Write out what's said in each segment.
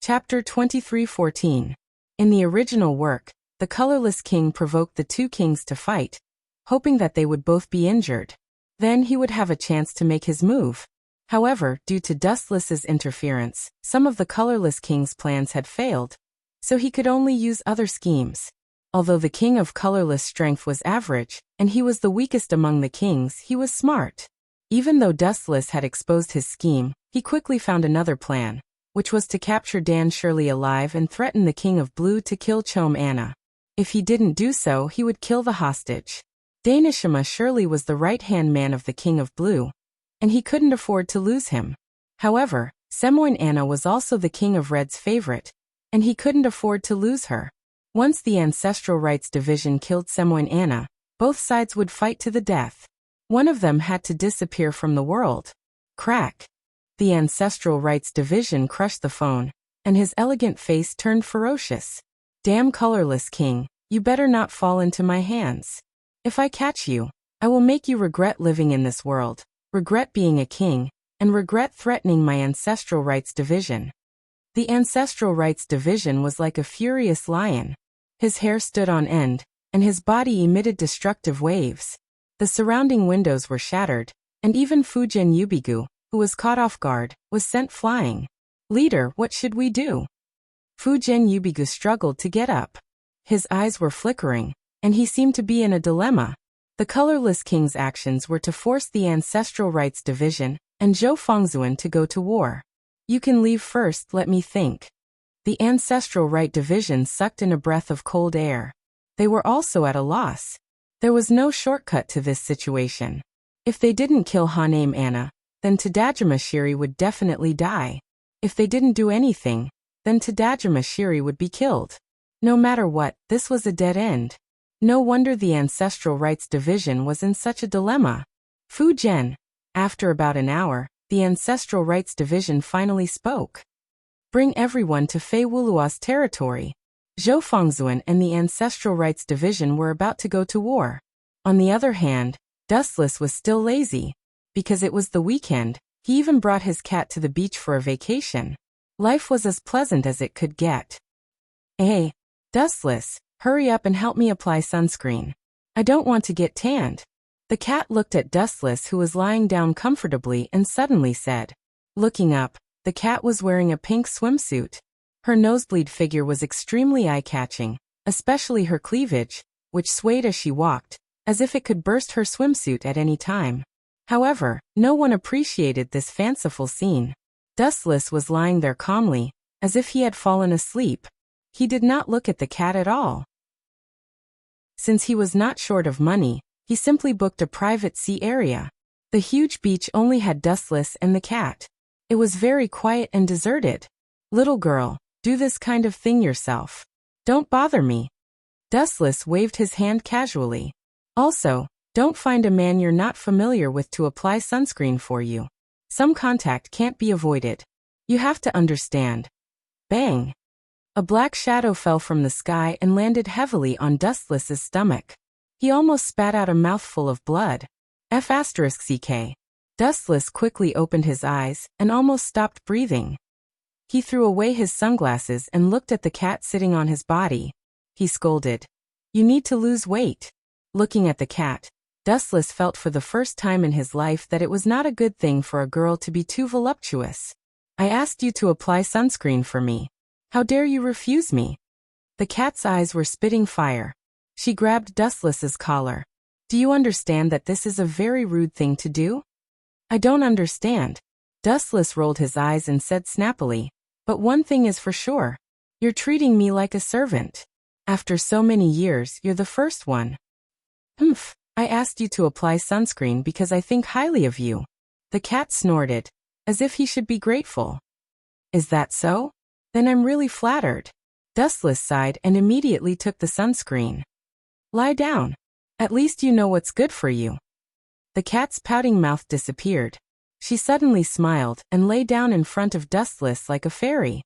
Chapter 23:14. In the original work, the colorless king provoked the two kings to fight, hoping that they would both be injured. Then he would have a chance to make his move. However, due to Dustless's interference, some of the colorless king's plans had failed, so he could only use other schemes. Although the king of colorless strength was average, and he was the weakest among the kings, he was smart. Even though Dustless had exposed his scheme, he quickly found another plan, which was to capture Dan Shirley alive and threaten the King of Blue to kill Chom Anna. If he didn't do so, he would kill the hostage. Danishima Shirley was the right-hand man of the King of Blue, and he couldn't afford to lose him. However, Semoin Anna was also the King of Red's favorite, and he couldn't afford to lose her. Once the Ancestral Rights Division killed Semoin Anna, both sides would fight to the death. One of them had to disappear from the world. Crack. The Ancestral Rights Division crushed the phone, and his elegant face turned ferocious. Damn colorless king, you better not fall into my hands. If I catch you, I will make you regret living in this world, regret being a king, and regret threatening my Ancestral Rights Division. The Ancestral Rights Division was like a furious lion. His hair stood on end, and his body emitted destructive waves. The surrounding windows were shattered, and even Fujian Yubigu, who was caught off guard, was sent flying. Leader, what should we do? Fujian Yubigu struggled to get up. His eyes were flickering, and he seemed to be in a dilemma. The colorless king's actions were to force the Ancestral Rights Division and Zhou Fengzuan to go to war. You can leave first, let me think. The Ancestral Right Division sucked in a breath of cold air. They were also at a loss. There was no shortcut to this situation. If they didn't kill Haname Anna, then Tadajima Shiri would definitely die. If they didn't do anything, then Tadajima Shiri would be killed. No matter what, this was a dead end. No wonder the Ancestral Rights Division was in such a dilemma. Fu Zhen. After about an hour, the Ancestral Rights Division finally spoke. Bring everyone to Fei Wulua's territory. Zhou Fengzuan and the Ancestral Rights Division were about to go to war. On the other hand, Dustless was still lazy. Because it was the weekend, he even brought his cat to the beach for a vacation. Life was as pleasant as it could get. Hey, Dustless, hurry up and help me apply sunscreen. I don't want to get tanned. The cat looked at Dustless, who was lying down comfortably, and suddenly said. Looking up, the cat was wearing a pink swimsuit. Her nosebleed figure was extremely eye-catching, especially her cleavage, which swayed as she walked, as if it could burst her swimsuit at any time. However, no one appreciated this fanciful scene. Dustless was lying there calmly, as if he had fallen asleep. He did not look at the cat at all. Since he was not short of money, he simply booked a private sea area. The huge beach only had Dustless and the cat. It was very quiet and deserted. Little girl, do this kind of thing yourself. Don't bother me. Dustless waved his hand casually. Also, don't find a man you're not familiar with to apply sunscreen for you. Some contact can't be avoided. You have to understand. Bang! A black shadow fell from the sky and landed heavily on Dustless's stomach. He almost spat out a mouthful of blood. F***ck. Dustless quickly opened his eyes and almost stopped breathing. He threw away his sunglasses and looked at the cat sitting on his body. He scolded. You need to lose weight. Looking at the cat, Dustless felt for the first time in his life that it was not a good thing for a girl to be too voluptuous. I asked you to apply sunscreen for me. How dare you refuse me? The cat's eyes were spitting fire. She grabbed Dustless's collar. Do you understand that this is a very rude thing to do? I don't understand. Dustless rolled his eyes and said snappily. But one thing is for sure. You're treating me like a servant. After so many years, you're the first one. Humph. I asked you to apply sunscreen because I think highly of you. The cat snorted, as if he should be grateful. Is that so? Then I'm really flattered. Dustless sighed and immediately took the sunscreen. Lie down. At least you know what's good for you. The cat's pouting mouth disappeared. She suddenly smiled and lay down in front of Dustless like a fairy.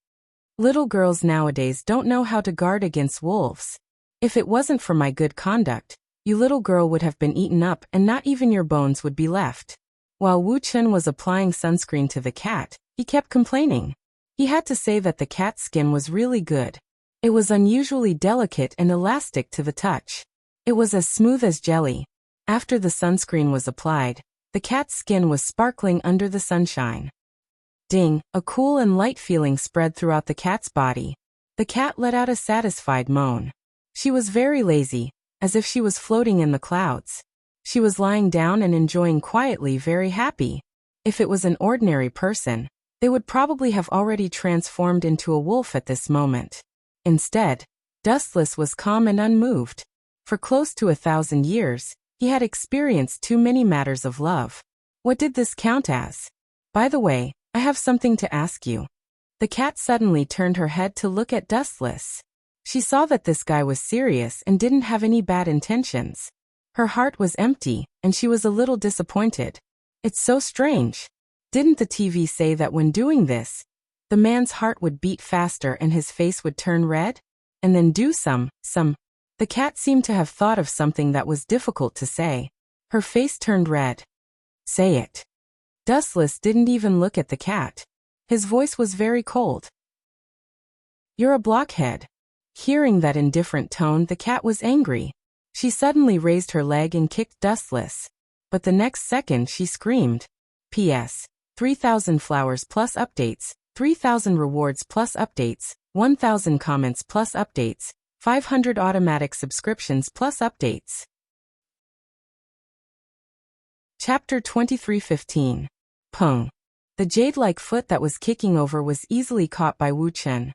Little girls nowadays don't know how to guard against wolves. If it wasn't for my good conduct, you little girl would have been eaten up and not even your bones would be left. While Wu Chen was applying sunscreen to the cat, he kept complaining. He had to say that the cat's skin was really good. It was unusually delicate and elastic to the touch. It was as smooth as jelly. After the sunscreen was applied, the cat's skin was sparkling under the sunshine. Ding, a cool and light feeling spread throughout the cat's body. The cat let out a satisfied moan. She was very lazy, as if she was floating in the clouds. She was lying down and enjoying quietly, very happy. If it was an ordinary person, they would probably have already transformed into a wolf at this moment. Instead, Dustless was calm and unmoved. For close to 1,000 years, he had experienced too many matters of love. What did this count as? By the way, I have something to ask you. The cat suddenly turned her head to look at Dustless. She saw that this guy was serious and didn't have any bad intentions. Her heart was empty, and she was a little disappointed. It's so strange. Didn't the TV say that when doing this, the man's heart would beat faster and his face would turn red? And then do some. The cat seemed to have thought of something that was difficult to say. Her face turned red. Say it. Dustless didn't even look at the cat. His voice was very cold. You're a blockhead. Hearing that indifferent tone, the cat was angry. She suddenly raised her leg and kicked Dustless. But the next second she screamed. P.S. 3,000 flowers plus updates, 3,000 rewards plus updates, 1,000 comments plus updates, 500 automatic subscriptions plus updates. Chapter 23:15. Peng. The jade-like foot that was kicking over was easily caught by Wu Chen.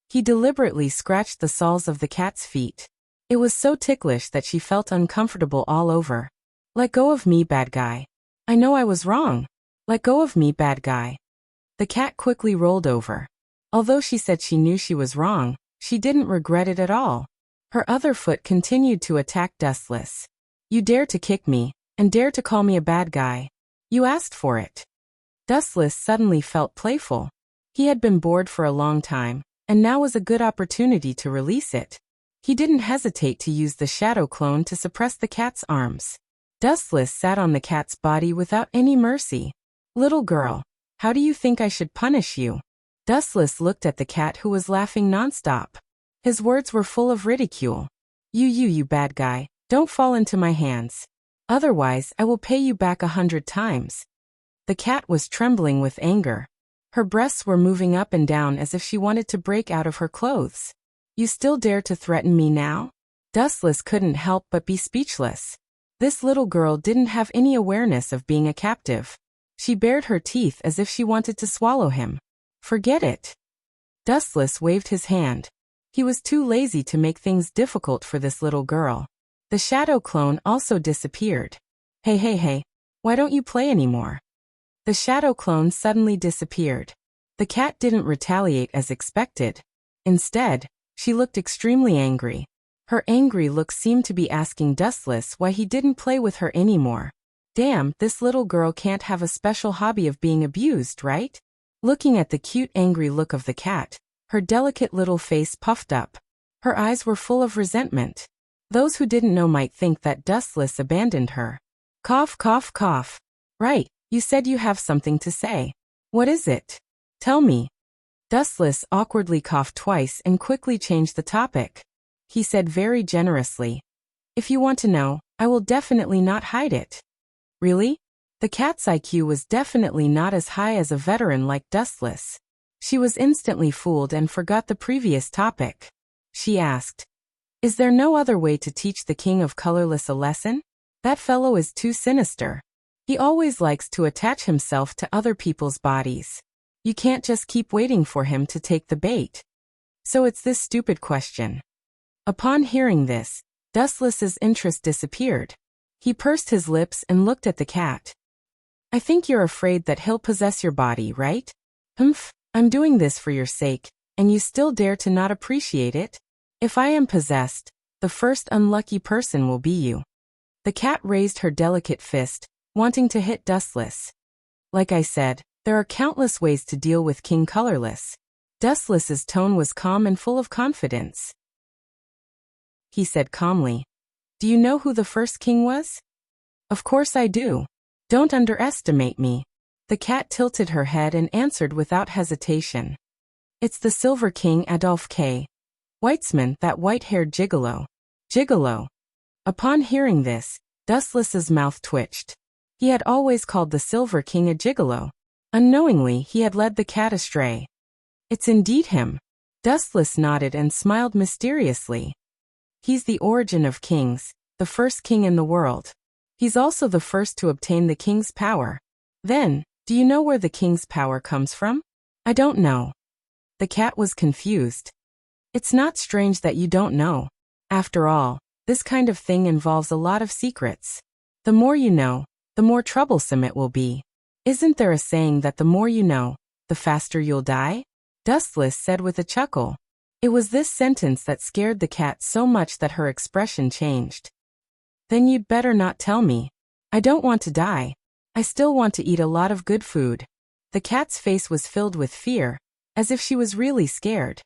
He deliberately scratched the soles of the cat's feet. It was so ticklish that she felt uncomfortable all over. Let go of me, bad guy. I know I was wrong. Let go of me, bad guy. The cat quickly rolled over. Although she said she knew she was wrong, she didn't regret it at all. Her other foot continued to attack Dustless. You dare to kick me, and dare to call me a bad guy. You asked for it. Dustless suddenly felt playful. He had been bored for a long time, and now was a good opportunity to release it. He didn't hesitate to use the shadow clone to suppress the cat's arms. Dustless sat on the cat's body without any mercy. Little girl, how do you think I should punish you? Dustless looked at the cat, who was laughing nonstop. His words were full of ridicule. You bad guy, don't fall into my hands. Otherwise, I will pay you back 100 times. The cat was trembling with anger. Her breasts were moving up and down as if she wanted to break out of her clothes. You still dare to threaten me now? Dustless couldn't help but be speechless. This little girl didn't have any awareness of being a captive. She bared her teeth as if she wanted to swallow him. Forget it. Dustless waved his hand. He was too lazy to make things difficult for this little girl. The shadow clone also disappeared. Hey, why don't you play anymore? The shadow clone suddenly disappeared. The cat didn't retaliate as expected. Instead, she looked extremely angry. Her angry look seemed to be asking Dustless why he didn't play with her anymore. Damn, this little girl can't have a special hobby of being abused, right? Looking at the cute angry look of the cat, her delicate little face puffed up. Her eyes were full of resentment. Those who didn't know might think that Dustless abandoned her. Cough, cough, cough. Right, you said you have something to say. What is it? Tell me. Dustless awkwardly coughed twice and quickly changed the topic. He said very generously, if you want to know, I will definitely not hide it. Really? The cat's IQ was definitely not as high as a veteran like Dustless. She was instantly fooled and forgot the previous topic. She asked, is there no other way to teach the king of colorless a lesson? That fellow is too sinister. He always likes to attach himself to other people's bodies. You can't just keep waiting for him to take the bait. So it's this stupid question. Upon hearing this, Dustless's interest disappeared. He pursed his lips and looked at the cat. I think you're afraid that he'll possess your body, right? Humph, I'm doing this for your sake, and you still dare to not appreciate it? If I am possessed, the first unlucky person will be you. The cat raised her delicate fist, wanting to hit Dustless. Like I said, there are countless ways to deal with King Colorless. Dustless's tone was calm and full of confidence. He said calmly, do you know who the first king was? Of course I do. Don't underestimate me. The cat tilted her head and answered without hesitation. It's the Silver King Adolphe K. Weitzman, that white-haired gigolo. Gigolo. Upon hearing this, Dustless's mouth twitched. He had always called the Silver King a gigolo. Unknowingly, he had led the cat astray. It's indeed him. Dustless nodded and smiled mysteriously. He's the origin of kings, the first king in the world. He's also the first to obtain the king's power. Then, do you know where the king's power comes from? I don't know. The cat was confused. It's not strange that you don't know. After all, this kind of thing involves a lot of secrets. The more you know, the more troublesome it will be. Isn't there a saying that the more you know, the faster you'll die? Dustless said with a chuckle. It was this sentence that scared the cat so much that her expression changed. Then you'd better not tell me. I don't want to die. I still want to eat a lot of good food. The cat's face was filled with fear, as if she was really scared.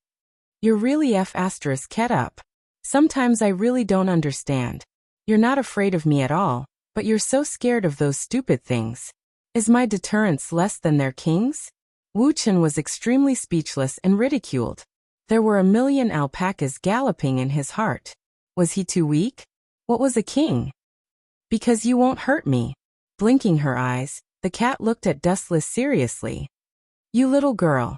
You're really ket up. Sometimes I really don't understand. You're not afraid of me at all, but you're so scared of those stupid things. Is my deterrence less than their king's? Wu Chen was extremely speechless and ridiculed. There were a million alpacas galloping in his heart. Was he too weak? What was a king? Because you won't hurt me. Blinking her eyes, the cat looked at Dustless seriously. You little girl.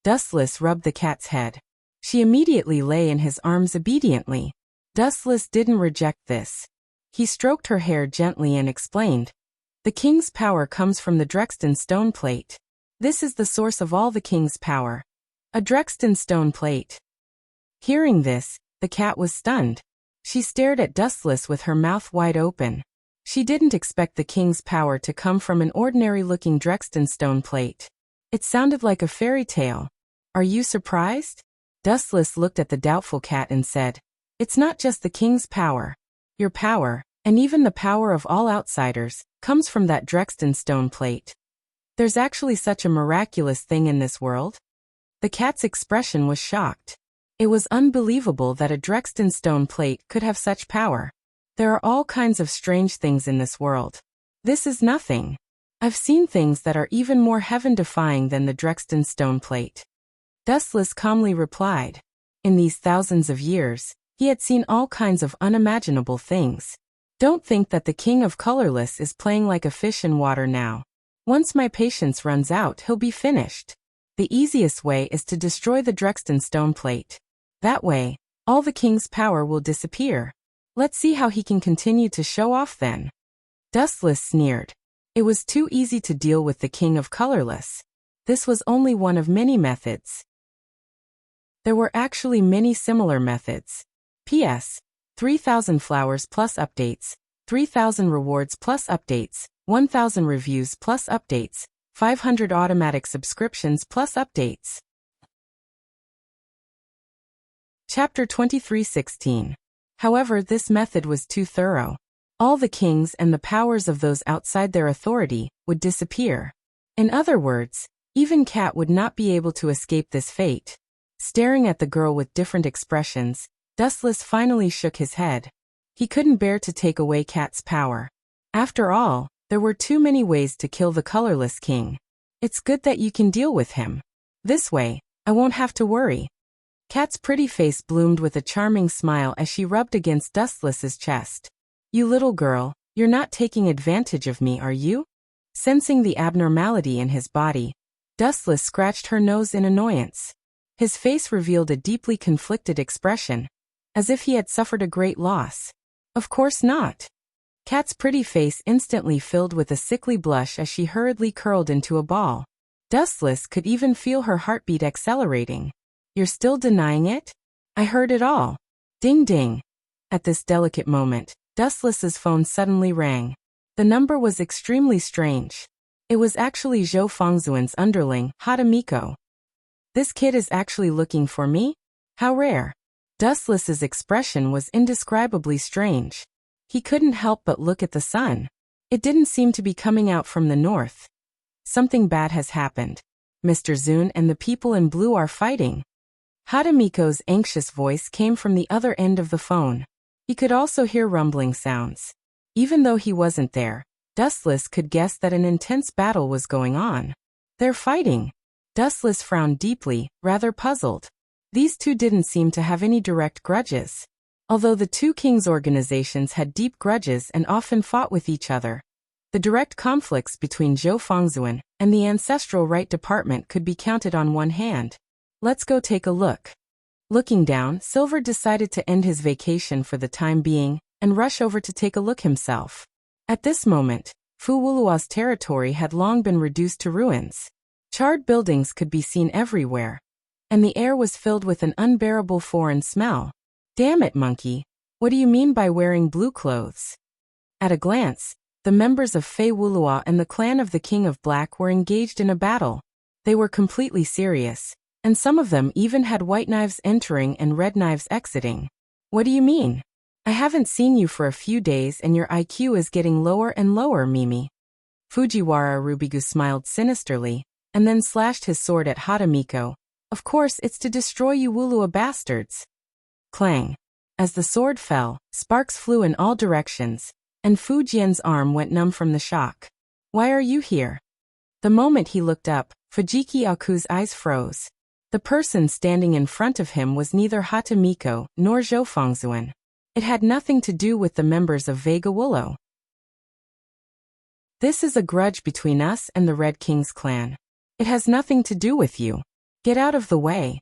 Dustless rubbed the cat's head. She immediately lay in his arms obediently. Dustless didn't reject this. He stroked her hair gently and explained. The king's power comes from the Drexton stone plate. This is the source of all the king's power. A Drexton stone plate. Hearing this, the cat was stunned. She stared at Dustless with her mouth wide open. She didn't expect the king's power to come from an ordinary-looking Drexton stone plate. It sounded like a fairy tale. Are you surprised? Dustless looked at the doubtful cat and said, It's not just the king's power. Your power, and even the power of all outsiders, comes from that Drexton stone plate. There's actually such a miraculous thing in this world? The cat's expression was shocked. It was unbelievable that a Drexton stone plate could have such power. There are all kinds of strange things in this world. This is nothing. I've seen things that are even more heaven-defying than the Drexton stone plate. Dustless calmly replied. In these thousands of years, he had seen all kinds of unimaginable things. Don't think that the king of colorless is playing like a fish in water now. Once my patience runs out, he'll be finished. The easiest way is to destroy the Drexton stone plate. That way, all the king's power will disappear. Let's see how he can continue to show off then. Dustless sneered. It was too easy to deal with the king of colorless. This was only one of many methods. There were actually many similar methods. P.S. 3,000 flowers plus updates, 3,000 rewards plus updates, 1,000 reviews plus updates, 500 automatic subscriptions plus updates. Chapter 23:16. However, this method was too thorough. All the kings and the powers of those outside their authority would disappear. In other words, even Cat would not be able to escape this fate. Staring at the girl with different expressions, Dustless finally shook his head. He couldn't bear to take away Cat's power. After all, there were too many ways to kill the colorless king. It's good that you can deal with him. This way, I won't have to worry. Cat's pretty face bloomed with a charming smile as she rubbed against Dustless's chest. You little girl, you're not taking advantage of me, are you? Sensing the abnormality in his body, Dustless scratched her nose in annoyance. His face revealed a deeply conflicted expression, as if he had suffered a great loss. Of course not. Cat's pretty face instantly filled with a sickly blush as she hurriedly curled into a ball. Dustless could even feel her heartbeat accelerating. You're still denying it? I heard it all. Ding ding. At this delicate moment, Dustless's phone suddenly rang. The number was extremely strange. It was actually Zhou Fengzuan's underling, Hadamiko. This kid is actually looking for me? How rare. Dustless's expression was indescribably strange. He couldn't help but look at the sun. It didn't seem to be coming out from the north. Something bad has happened. Mr. Zun and the people in blue are fighting. Hadamiko's anxious voice came from the other end of the phone. He could also hear rumbling sounds. Even though he wasn't there, Dustless could guess that an intense battle was going on. They're fighting. Dustless frowned deeply, rather puzzled. These two didn't seem to have any direct grudges. Although the two kings' organizations had deep grudges and often fought with each other, the direct conflicts between Zhou Fengzuan and the Ancestral Right Department could be counted on one hand. Let's go take a look. Looking down, Silver decided to end his vacation for the time being and rush over to take a look himself. At this moment, Fu Wulua's territory had long been reduced to ruins. Charred buildings could be seen everywhere, and the air was filled with an unbearable foreign smell. Damn it, monkey. What do you mean by wearing blue clothes? At a glance, the members of Fei Wulua and the clan of the King of Black were engaged in a battle. They were completely serious, and some of them even had white knives entering and red knives exiting. What do you mean? I haven't seen you for a few days and your IQ is getting lower and lower, Mimi. Fujiwara Rubigu smiled sinisterly, and then slashed his sword at Hatamiko. Of course it's to destroy you Wulua bastards. Clang. As the sword fell, sparks flew in all directions, and Fu Jian's arm went numb from the shock. Why are you here? The moment he looked up, Fujiki Aku's eyes froze. The person standing in front of him was neither Hatamiko nor Zhou Fengzuan. It had nothing to do with the members of Vega Willow. This is a grudge between us and the Red King's clan. It has nothing to do with you. Get out of the way.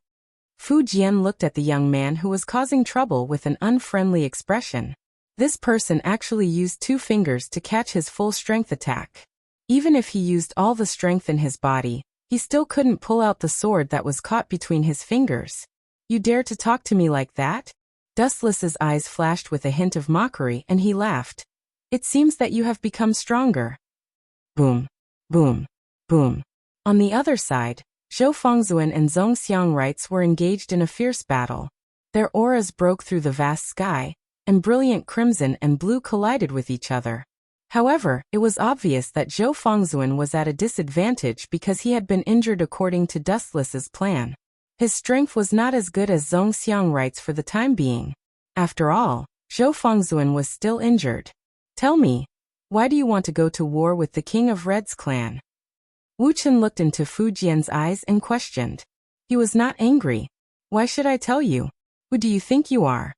Fu Jian looked at the young man who was causing trouble with an unfriendly expression. This person actually used 2 fingers to catch his full strength attack. Even if he used all the strength in his body, he still couldn't pull out the sword that was caught between his fingers. You dare to talk to me like that? Dustless's eyes flashed with a hint of mockery and he laughed. It seems that you have become stronger. Boom. Boom. Boom. On the other side, Zhou Fengzuan and Zhongxiang Rites were engaged in a fierce battle. Their auras broke through the vast sky, and brilliant crimson and blue collided with each other. However, it was obvious that Zhou Fengzuan was at a disadvantage because he had been injured according to Dustless's plan. His strength was not as good as Zhongxiang Rites for the time being. After all, Zhou Fengzuan was still injured. Tell me, why do you want to go to war with the King of Red's clan? Wu Chen looked into Fu Jian's eyes and questioned. He was not angry. Why should I tell you? Who do you think you are?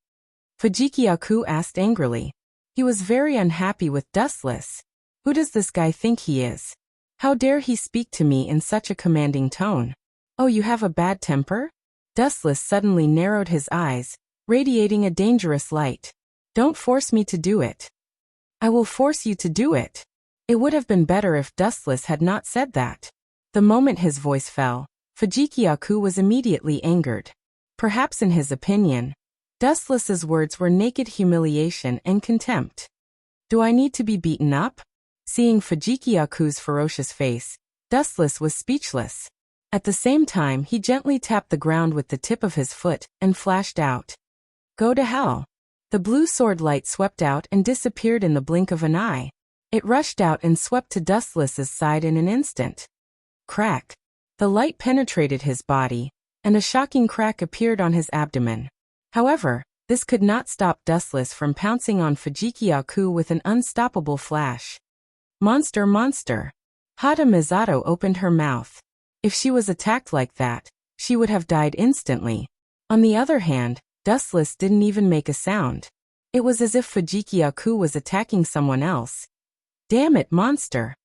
Fujiki Aku asked angrily. He was very unhappy with Dustless. Who does this guy think he is? How dare he speak to me in such a commanding tone? Oh, you have a bad temper? Dustless suddenly narrowed his eyes, radiating a dangerous light. Don't force me to do it. I will force you to do it. It would have been better if Dustless had not said that. The moment his voice fell, Fujiki Aku was immediately angered. Perhaps in his opinion, Dustless's words were naked humiliation and contempt. Do I need to be beaten up? Seeing Fujiki Aku's ferocious face, Dustless was speechless. At the same time, he gently tapped the ground with the tip of his foot and flashed out. Go to hell. The blue sword light swept out and disappeared in the blink of an eye. It rushed out and swept to Dustless's side in an instant. Crack. The light penetrated his body, and a shocking crack appeared on his abdomen. However, this could not stop Dustless from pouncing on Fujiki Aku with an unstoppable flash. Monster, monster. Hata Misato opened her mouth. If she was attacked like that, she would have died instantly. On the other hand, Dustless didn't even make a sound. It was as if Fujiki Aku was attacking someone else. Damn it, monster.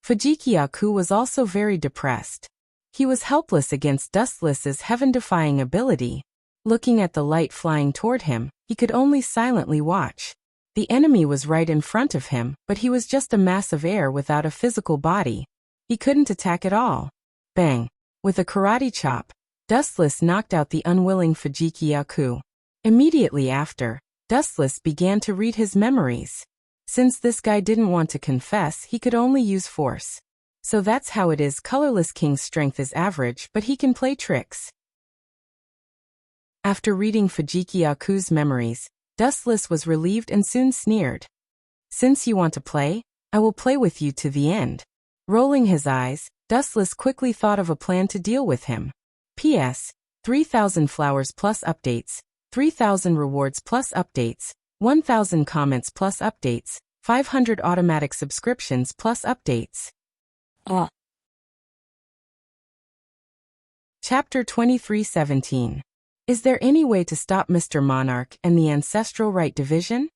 Fujiki Aku was also very depressed. He was helpless against Dustless's heaven-defying ability. Looking at the light flying toward him, he could only silently watch. The enemy was right in front of him, but he was just a mass of air without a physical body. He couldn't attack at all. Bang! With a karate chop, Dustless knocked out the unwilling Fujiki Aku. Immediately after, Dustless began to read his memories. Since this guy didn't want to confess, he could only use force. So that's how it is. Colorless King's strength is average, but he can play tricks. After reading Fujiki Aku's memories, Dustless was relieved and soon sneered. Since you want to play, I will play with you to the end. Rolling his eyes, Dustless quickly thought of a plan to deal with him. P.S. 3,000 flowers plus updates, 3,000 rewards plus updates, 1,000 comments plus updates, 500 automatic subscriptions plus updates. Chapter 23:17. Is there any way to stop Mr. Monarch and the Ancestral Right Division?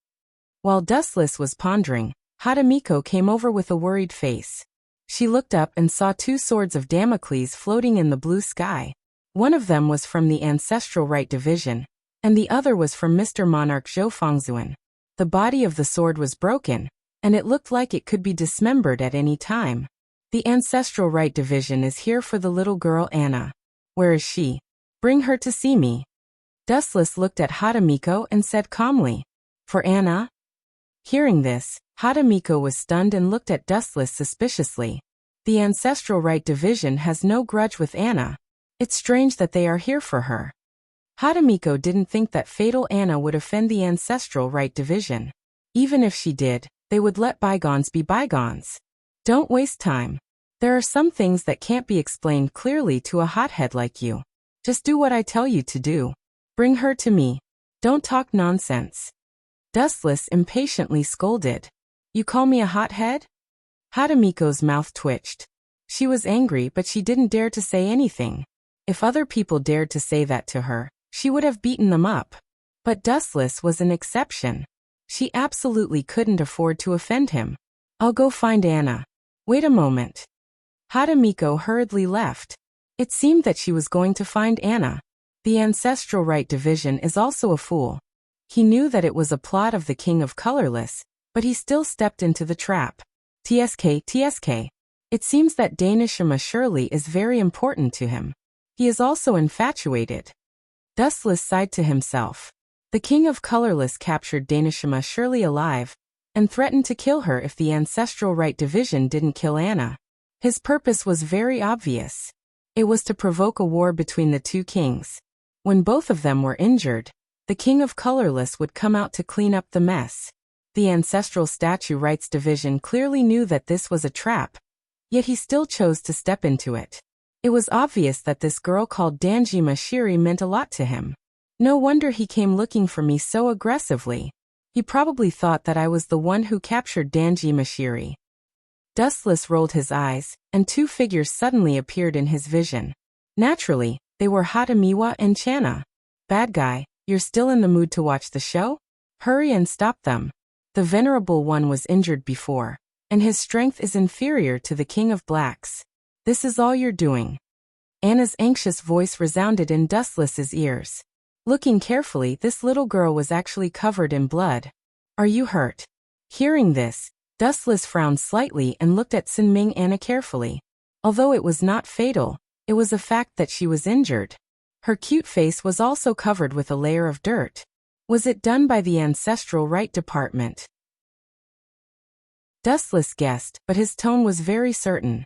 While Dustless was pondering, Hadamiko came over with a worried face. She looked up and saw two swords of Damocles floating in the blue sky. One of them was from the Ancestral Right Division, and the other was from Mr. Monarch Zhou Fengzuan. The body of the sword was broken, and it looked like it could be dismembered at any time. The Ancestral Right Division is here for the little girl Anna. Where is she? Bring her to see me. Dustless looked at Hadamiko and said calmly, For Anna? Hearing this, Hadamiko was stunned and looked at Dustless suspiciously. The Ancestral Right Division has no grudge with Anna. It's strange that they are here for her. Hadamiko didn't think that fatal Anna would offend the Ancestral Right Division. Even if she did, they would let bygones be bygones. Don't waste time. There are some things that can't be explained clearly to a hothead like you. Just do what I tell you to do. Bring her to me. Don't talk nonsense. Dustless impatiently scolded. You call me a hothead? Hadamiko's mouth twitched. She was angry, but she didn't dare to say anything. If other people dared to say that to her, she would have beaten them up. But Dustless was an exception. She absolutely couldn't afford to offend him. I'll go find Anna. Wait a moment. Hadamiko hurriedly left. It seemed that she was going to find Anna. The Ancestral Right Division is also a fool. He knew that it was a plot of the King of Colorless, but he still stepped into the trap. TSK. It seems that Danishima Shirley is very important to him. He is also infatuated. Dustless sighed to himself. The King of Colorless captured Danishima Shirley alive, and threatened to kill her if the Ancestral Right Division didn't kill Anna. His purpose was very obvious. It was to provoke a war between the two kings. When both of them were injured, the King of Colorless would come out to clean up the mess. The Ancestral Statue Rights Division clearly knew that this was a trap, yet he still chose to step into it. It was obvious that this girl called Danjima Shiri meant a lot to him. No wonder he came looking for me so aggressively. He probably thought that I was the one who captured Danjima Shiri. Dustless rolled his eyes, and two figures suddenly appeared in his vision. Naturally, they were Hadamiwa and Channa. Bad guy, you're still in the mood to watch the show? Hurry and stop them. The Venerable One was injured before, and his strength is inferior to the King of Blacks. This is all you're doing. Anna's anxious voice resounded in Dustless's ears. Looking carefully, this little girl was actually covered in blood. Are you hurt? Hearing this, Dustless frowned slightly and looked at Sinming Anna carefully. Although it was not fatal, it was a fact that she was injured. Her cute face was also covered with a layer of dirt. Was it done by the Ancestral Right Department? Dustless guessed, but his tone was very certain.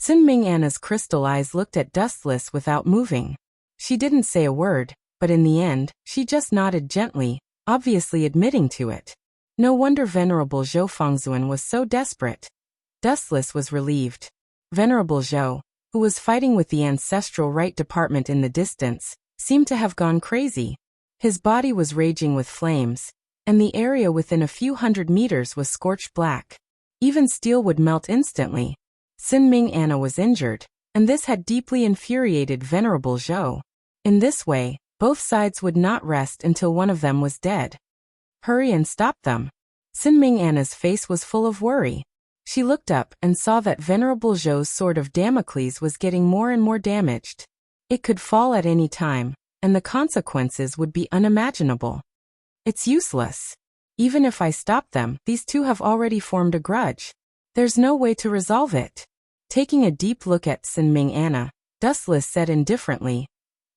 Sinming Anna's crystal eyes looked at Dustless without moving. She didn't say a word, but in the end, she just nodded gently, obviously admitting to it. No wonder Venerable Zhou Fengzuan was so desperate. Dustless was relieved. Venerable Zhou, who was fighting with the Ancestral Right Department in the distance, seemed to have gone crazy. His body was raging with flames, and the area within a few hundred meters was scorched black. Even steel would melt instantly. Sinming Anna was injured, and this had deeply infuriated Venerable Zhou. In this way, both sides would not rest until one of them was dead. Hurry and stop them. Sinming Anna's face was full of worry. She looked up and saw that Venerable Zhou's sword of Damocles was getting more and more damaged. It could fall at any time, and the consequences would be unimaginable. It's useless. Even if I stop them, these two have already formed a grudge. There's no way to resolve it. Taking a deep look at Sinming Anna, Dustless said indifferently,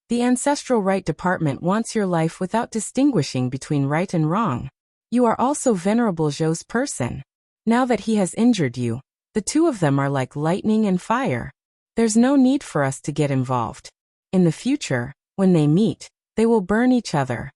The Ancestral Right Department wants your life without distinguishing between right and wrong. You are also Venerable Zhou's person. Now that he has injured you, the two of them are like lightning and fire. There's no need for us to get involved. In the future, when they meet, they will burn each other.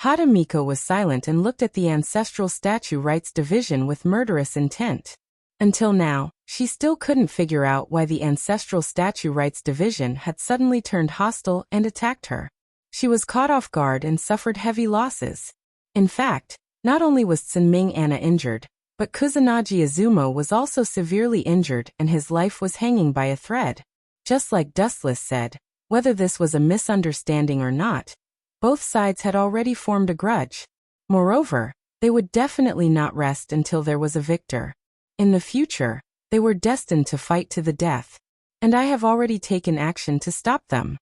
Hadamiko was silent and looked at the Ancestral Statue Rights Division with murderous intent. Until now, she still couldn't figure out why the Ancestral Statue Rights Division had suddenly turned hostile and attacked her. She was caught off guard and suffered heavy losses. In fact, not only was Sinming Anna injured, but Kusanagi Izumo was also severely injured and his life was hanging by a thread. Just like Dustless said, Whether this was a misunderstanding or not, both sides had already formed a grudge. Moreover, they would definitely not rest until there was a victor. In the future, they were destined to fight to the death. And I have already taken action to stop them.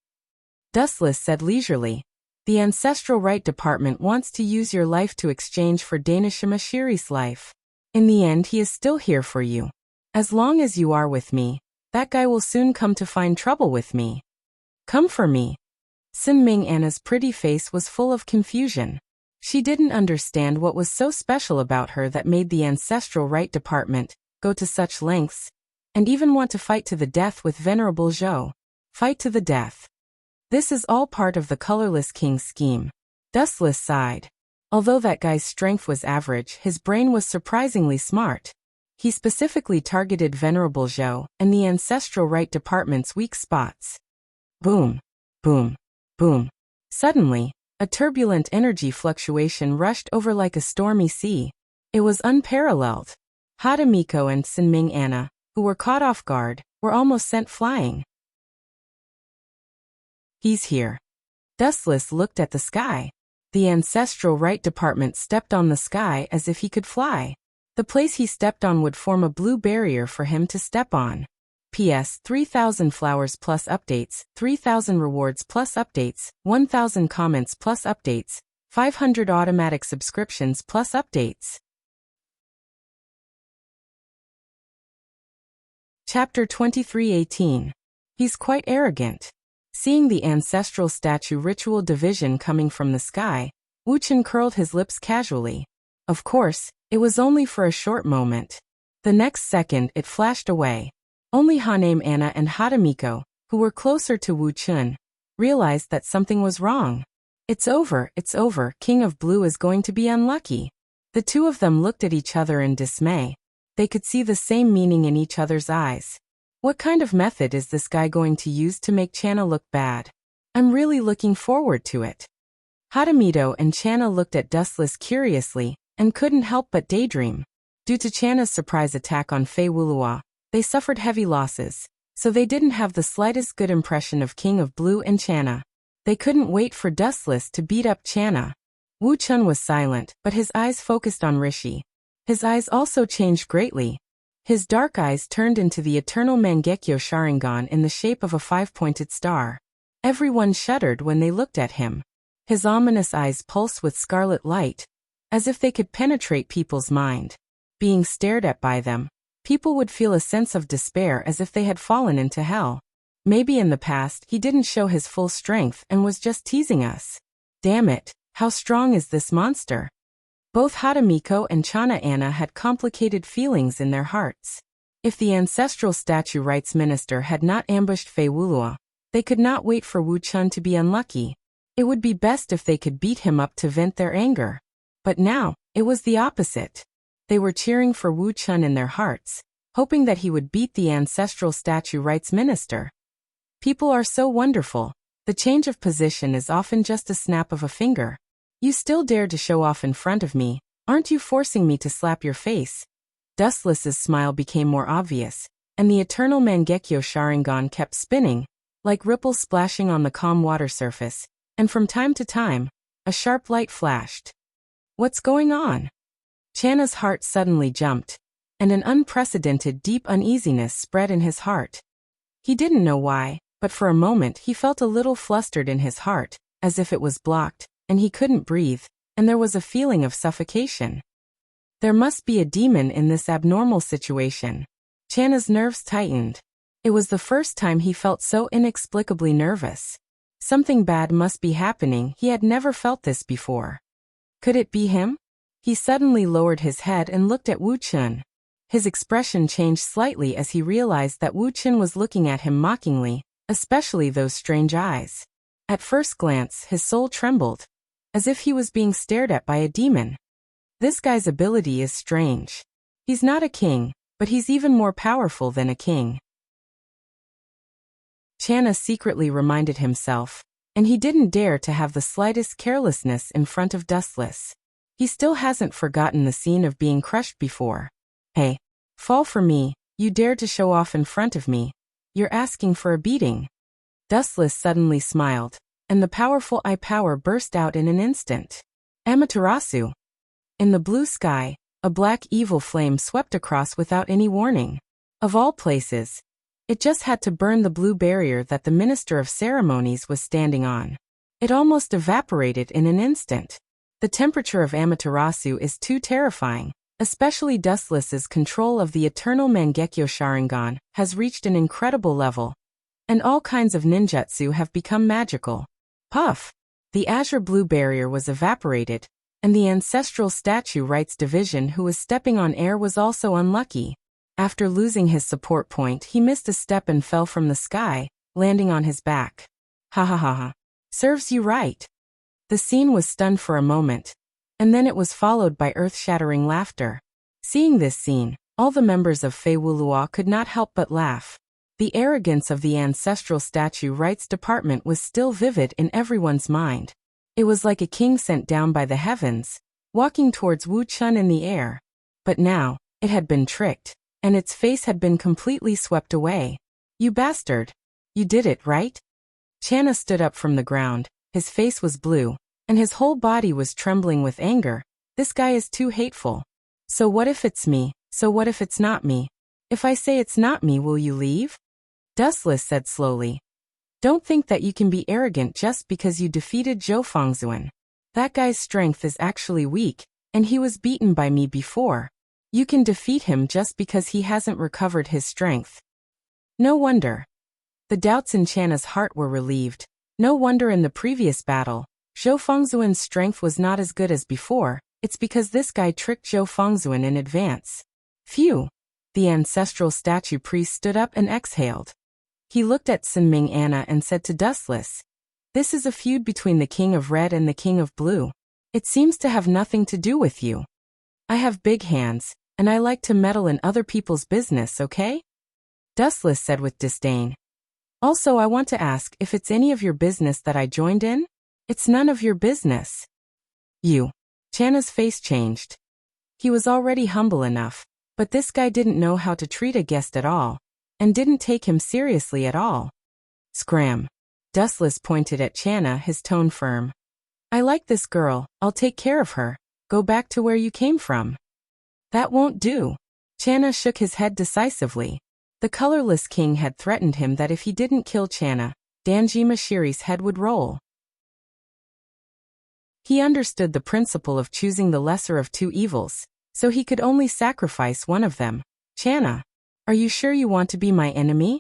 Dustless said leisurely. The Ancestral Right Department wants to use your life to exchange for Danishima Shiri's life. In the end, he is still here for you. As long as you are with me, that guy will soon come to find trouble with me. Come for me. Sinming Anna's pretty face was full of confusion. She didn't understand what was so special about her that made the Ancestral Right Department go to such lengths, and even want to fight to the death with Venerable Zhou. Fight to the death. This is all part of the Colorless King's scheme. Dustless sighed. Although that guy's strength was average, his brain was surprisingly smart. He specifically targeted Venerable Zhou and the Ancestral Right Department's weak spots. Boom. Boom. Boom. Suddenly, a turbulent energy fluctuation rushed over like a stormy sea. It was unparalleled. Hadamiko and Sinming Anna, who were caught off guard, were almost sent flying. He's here. Dustless looked at the sky. The Ancestral Right Department stepped on the sky as if he could fly. The place he stepped on would form a blue barrier for him to step on. P.S. 3,000 flowers plus updates, 3,000 rewards plus updates, 1,000 comments plus updates, 500 automatic subscriptions plus updates. Chapter 23:18. He's quite arrogant. Seeing the ancestral statue ritual division coming from the sky, Wuchen curled his lips casually. Of course, it was only for a short moment. The next second it flashed away. Only Haname Anna and Hadamiko, who were closer to Wuchen, realized that something was wrong. It's over, King of Blue is going to be unlucky. The two of them looked at each other in dismay. They could see the same meaning in each other's eyes. What kind of method is this guy going to use to make Channa look bad? I'm really looking forward to it. Hadamito and Channa looked at Dustless curiously, and couldn't help but daydream. Due to Channa's surprise attack on Fei Wulua, they suffered heavy losses, so they didn't have the slightest good impression of King of Blue and Channa. They couldn't wait for Dustless to beat up Channa. Wu Chun was silent, but his eyes focused on Rishi. His eyes also changed greatly. His dark eyes turned into the eternal Mangekyo Sharingan in the shape of a five-pointed star. Everyone shuddered when they looked at him. His ominous eyes pulsed with scarlet light, as if they could penetrate people's mind. Being stared at by them, people would feel a sense of despair as if they had fallen into hell. Maybe in the past he didn't show his full strength and was just teasing us. Damn it, how strong is this monster? Both Hadamiko and Channa Anna had complicated feelings in their hearts. If the ancestral statue rights minister had not ambushed Fei Wulua, they could not wait for Wu Chun to be unlucky. It would be best if they could beat him up to vent their anger. But now, it was the opposite. They were cheering for Wu Chun in their hearts, hoping that he would beat the ancestral statue rights minister. People are so wonderful. The change of position is often just a snap of a finger. You still dare to show off in front of me, aren't you forcing me to slap your face? Dustless's smile became more obvious, and the eternal Mangekyo Sharingan kept spinning, like ripples splashing on the calm water surface, and from time to time, a sharp light flashed. What's going on? Channa's heart suddenly jumped, and an unprecedented deep uneasiness spread in his heart. He didn't know why, but for a moment he felt a little flustered in his heart, as if it was blocked, and he couldn't breathe, and there was a feeling of suffocation. There must be a demon in this abnormal situation. Channa's nerves tightened. It was the first time he felt so inexplicably nervous. Something bad must be happening, he had never felt this before. Could it be him? He suddenly lowered his head and looked at Wu Chun. His expression changed slightly as he realized that Wu Chun was looking at him mockingly, especially those strange eyes. At first glance, his soul trembled, as if he was being stared at by a demon. This guy's ability is strange. He's not a king, but he's even more powerful than a king. Channa secretly reminded himself, and he didn't dare to have the slightest carelessness in front of Dustless. He still hasn't forgotten the scene of being crushed before. Hey, fall for me, you dare to show off in front of me. You're asking for a beating. Dustless suddenly smiled, and the powerful eye power burst out in an instant. Amaterasu. In the blue sky, a black evil flame swept across without any warning. Of all places, it just had to burn the blue barrier that the Minister of Ceremonies was standing on. It almost evaporated in an instant. The temperature of Amaterasu is too terrifying, especially Dustless's control of the eternal Mangekyo Sharingan has reached an incredible level, and all kinds of ninjutsu have become magical. Puff! The azure blue barrier was evaporated, and the ancestral statue rights division who was stepping on air was also unlucky. After losing his support point, he missed a step and fell from the sky, landing on his back. Ha ha ha ha. Serves you right. The scene was stunned for a moment, and then it was followed by earth-shattering laughter. Seeing this scene, all the members of Fei Wulua could not help but laugh. The arrogance of the ancestral statue rights department was still vivid in everyone's mind. It was like a king sent down by the heavens, walking towards Wu Chun in the air. But now, it had been tricked, and its face had been completely swept away. You bastard! You did it, right? Channa stood up from the ground, his face was blue, and his whole body was trembling with anger. This guy is too hateful. So what if it's me? So what if it's not me? If I say it's not me, will you leave? Dustless said slowly. Don't think that you can be arrogant just because you defeated Zhou Fengzuan. That guy's strength is actually weak, and he was beaten by me before. You can defeat him just because he hasn't recovered his strength. No wonder. The doubts in Channa's heart were relieved. No wonder in the previous battle, Zhou Fengzuan's strength was not as good as before. It's because this guy tricked Zhou Fengzuan in advance. Phew! The ancestral statue priest stood up and exhaled. He looked at Sinming Anna and said to Dustless, "This is a feud between the King of Red and the King of Blue. It seems to have nothing to do with you. I have big hands, and I like to meddle in other people's business, okay?" Dustless said with disdain. "Also, I want to ask if it's any of your business that I joined in? It's none of your business." You. Channa's face changed. He was already humble enough, but this guy didn't know how to treat a guest at all, and didn't take him seriously at all. Scram. Dustless pointed at Channa, his tone firm. "I like this girl, I'll take care of her. Go back to where you came from." "That won't do." Channa shook his head decisively. The colorless king had threatened him that if he didn't kill Channa, Danjima Shiri's head would roll. He understood the principle of choosing the lesser of two evils, so he could only sacrifice one of them. "Channa, are you sure you want to be my enemy?"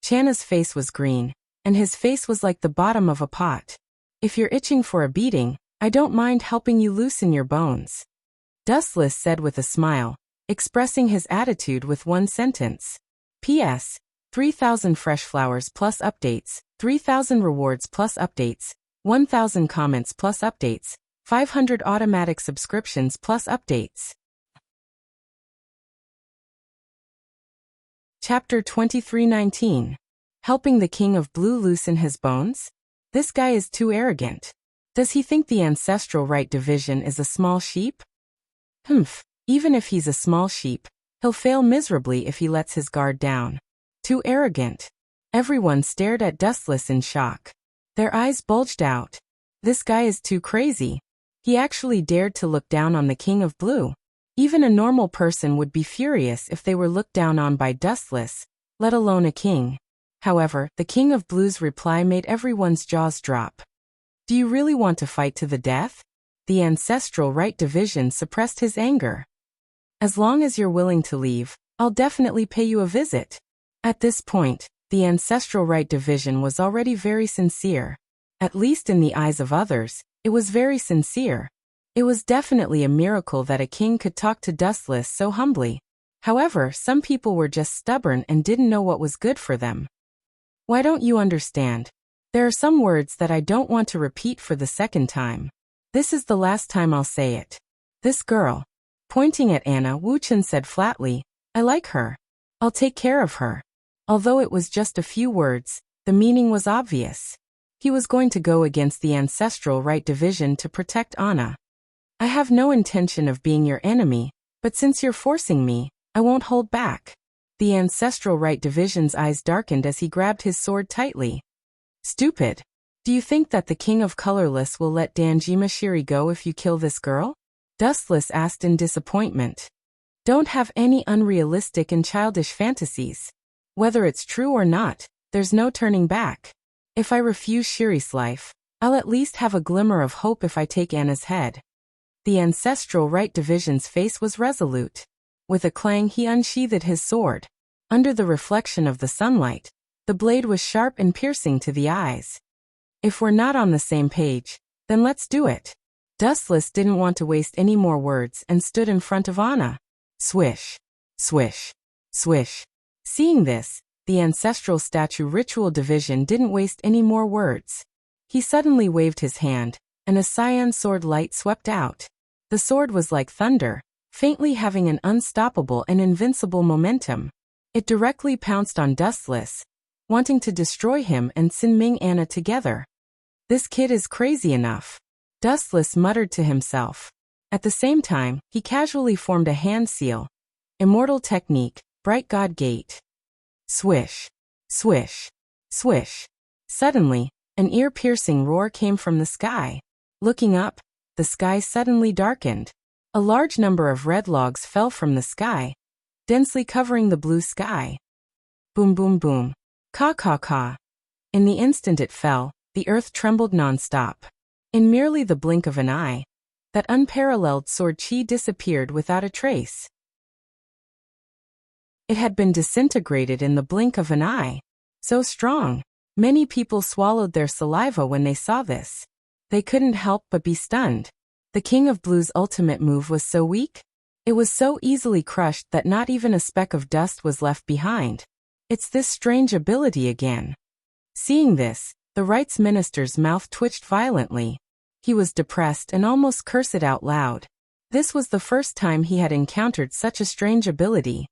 Channa's face was green, and his face was like the bottom of a pot. "If you're itching for a beating, I don't mind helping you loosen your bones." Dustless said with a smile, expressing his attitude with one sentence. P.S. 3,000 fresh flowers plus updates, 3,000 rewards plus updates, 1,000 comments plus updates, 500 automatic subscriptions plus updates. Chapter 23:19. Helping the King of Blue loosen his bones? This guy is too arrogant. Does he think the ancestral right division is a small sheep? Humph, even if he's a small sheep, he'll fail miserably if he lets his guard down. Too arrogant. Everyone stared at Dustless in shock. Their eyes bulged out. This guy is too crazy. He actually dared to look down on the King of Blue. Even a normal person would be furious if they were looked down on by Dustless, let alone a king. However, the King of Blue's reply made everyone's jaws drop. "Do you really want to fight to the death?" The ancestral right division suppressed his anger. "As long as you're willing to leave, I'll definitely pay you a visit." At this point, the ancestral right division was already very sincere. At least in the eyes of others, it was very sincere. It was definitely a miracle that a king could talk to Dustless so humbly. However, some people were just stubborn and didn't know what was good for them. Why don't you understand? There are some words that I don't want to repeat for the second time. This is the last time I'll say it. This girl. Pointing at Anna, Wu Chun said flatly, "I like her. I'll take care of her." Although it was just a few words, the meaning was obvious. He was going to go against the ancestral right division to protect Anna. "I have no intention of being your enemy, but since you're forcing me, I won't hold back." The ancestral right division's eyes darkened as he grabbed his sword tightly. Stupid. Do you think that the king of colorless will let Danjima go if you kill this girl? Dustless asked in disappointment. Don't have any unrealistic and childish fantasies. Whether it's true or not, there's no turning back. If I refuse Shiri's life, I'll at least have a glimmer of hope if I take Anna's head. The ancestral right division's face was resolute. With a clang he unsheathed his sword. Under the reflection of the sunlight, the blade was sharp and piercing to the eyes. If we're not on the same page, then let's do it. Dustless didn't want to waste any more words and stood in front of Anna. Swish, swish, swish. Seeing this, the ancestral statue ritual division didn't waste any more words. He suddenly waved his hand, and a cyan sword light swept out. The sword was like thunder, faintly having an unstoppable and invincible momentum. It directly pounced on Dustless, wanting to destroy him and Sin Ming Anna together. This kid is crazy enough. Dustless muttered to himself. At the same time, he casually formed a hand seal. Immortal technique, Bright God Gate. Swish, swish, swish. Suddenly, an ear-piercing roar came from the sky. Looking up, the sky suddenly darkened. A large number of red logs fell from the sky, densely covering the blue sky. Boom boom boom. Ka ka ka. In the instant it fell, the earth trembled non-stop. In merely the blink of an eye, that unparalleled sword chi disappeared without a trace. It had been disintegrated in the blink of an eye. So strong. Many people swallowed their saliva when they saw this. They couldn't help but be stunned. The King of Blue's ultimate move was so weak. It was so easily crushed that not even a speck of dust was left behind. It's this strange ability again. Seeing this, the rights minister's mouth twitched violently. He was depressed and almost cursed out loud. This was the first time he had encountered such a strange ability.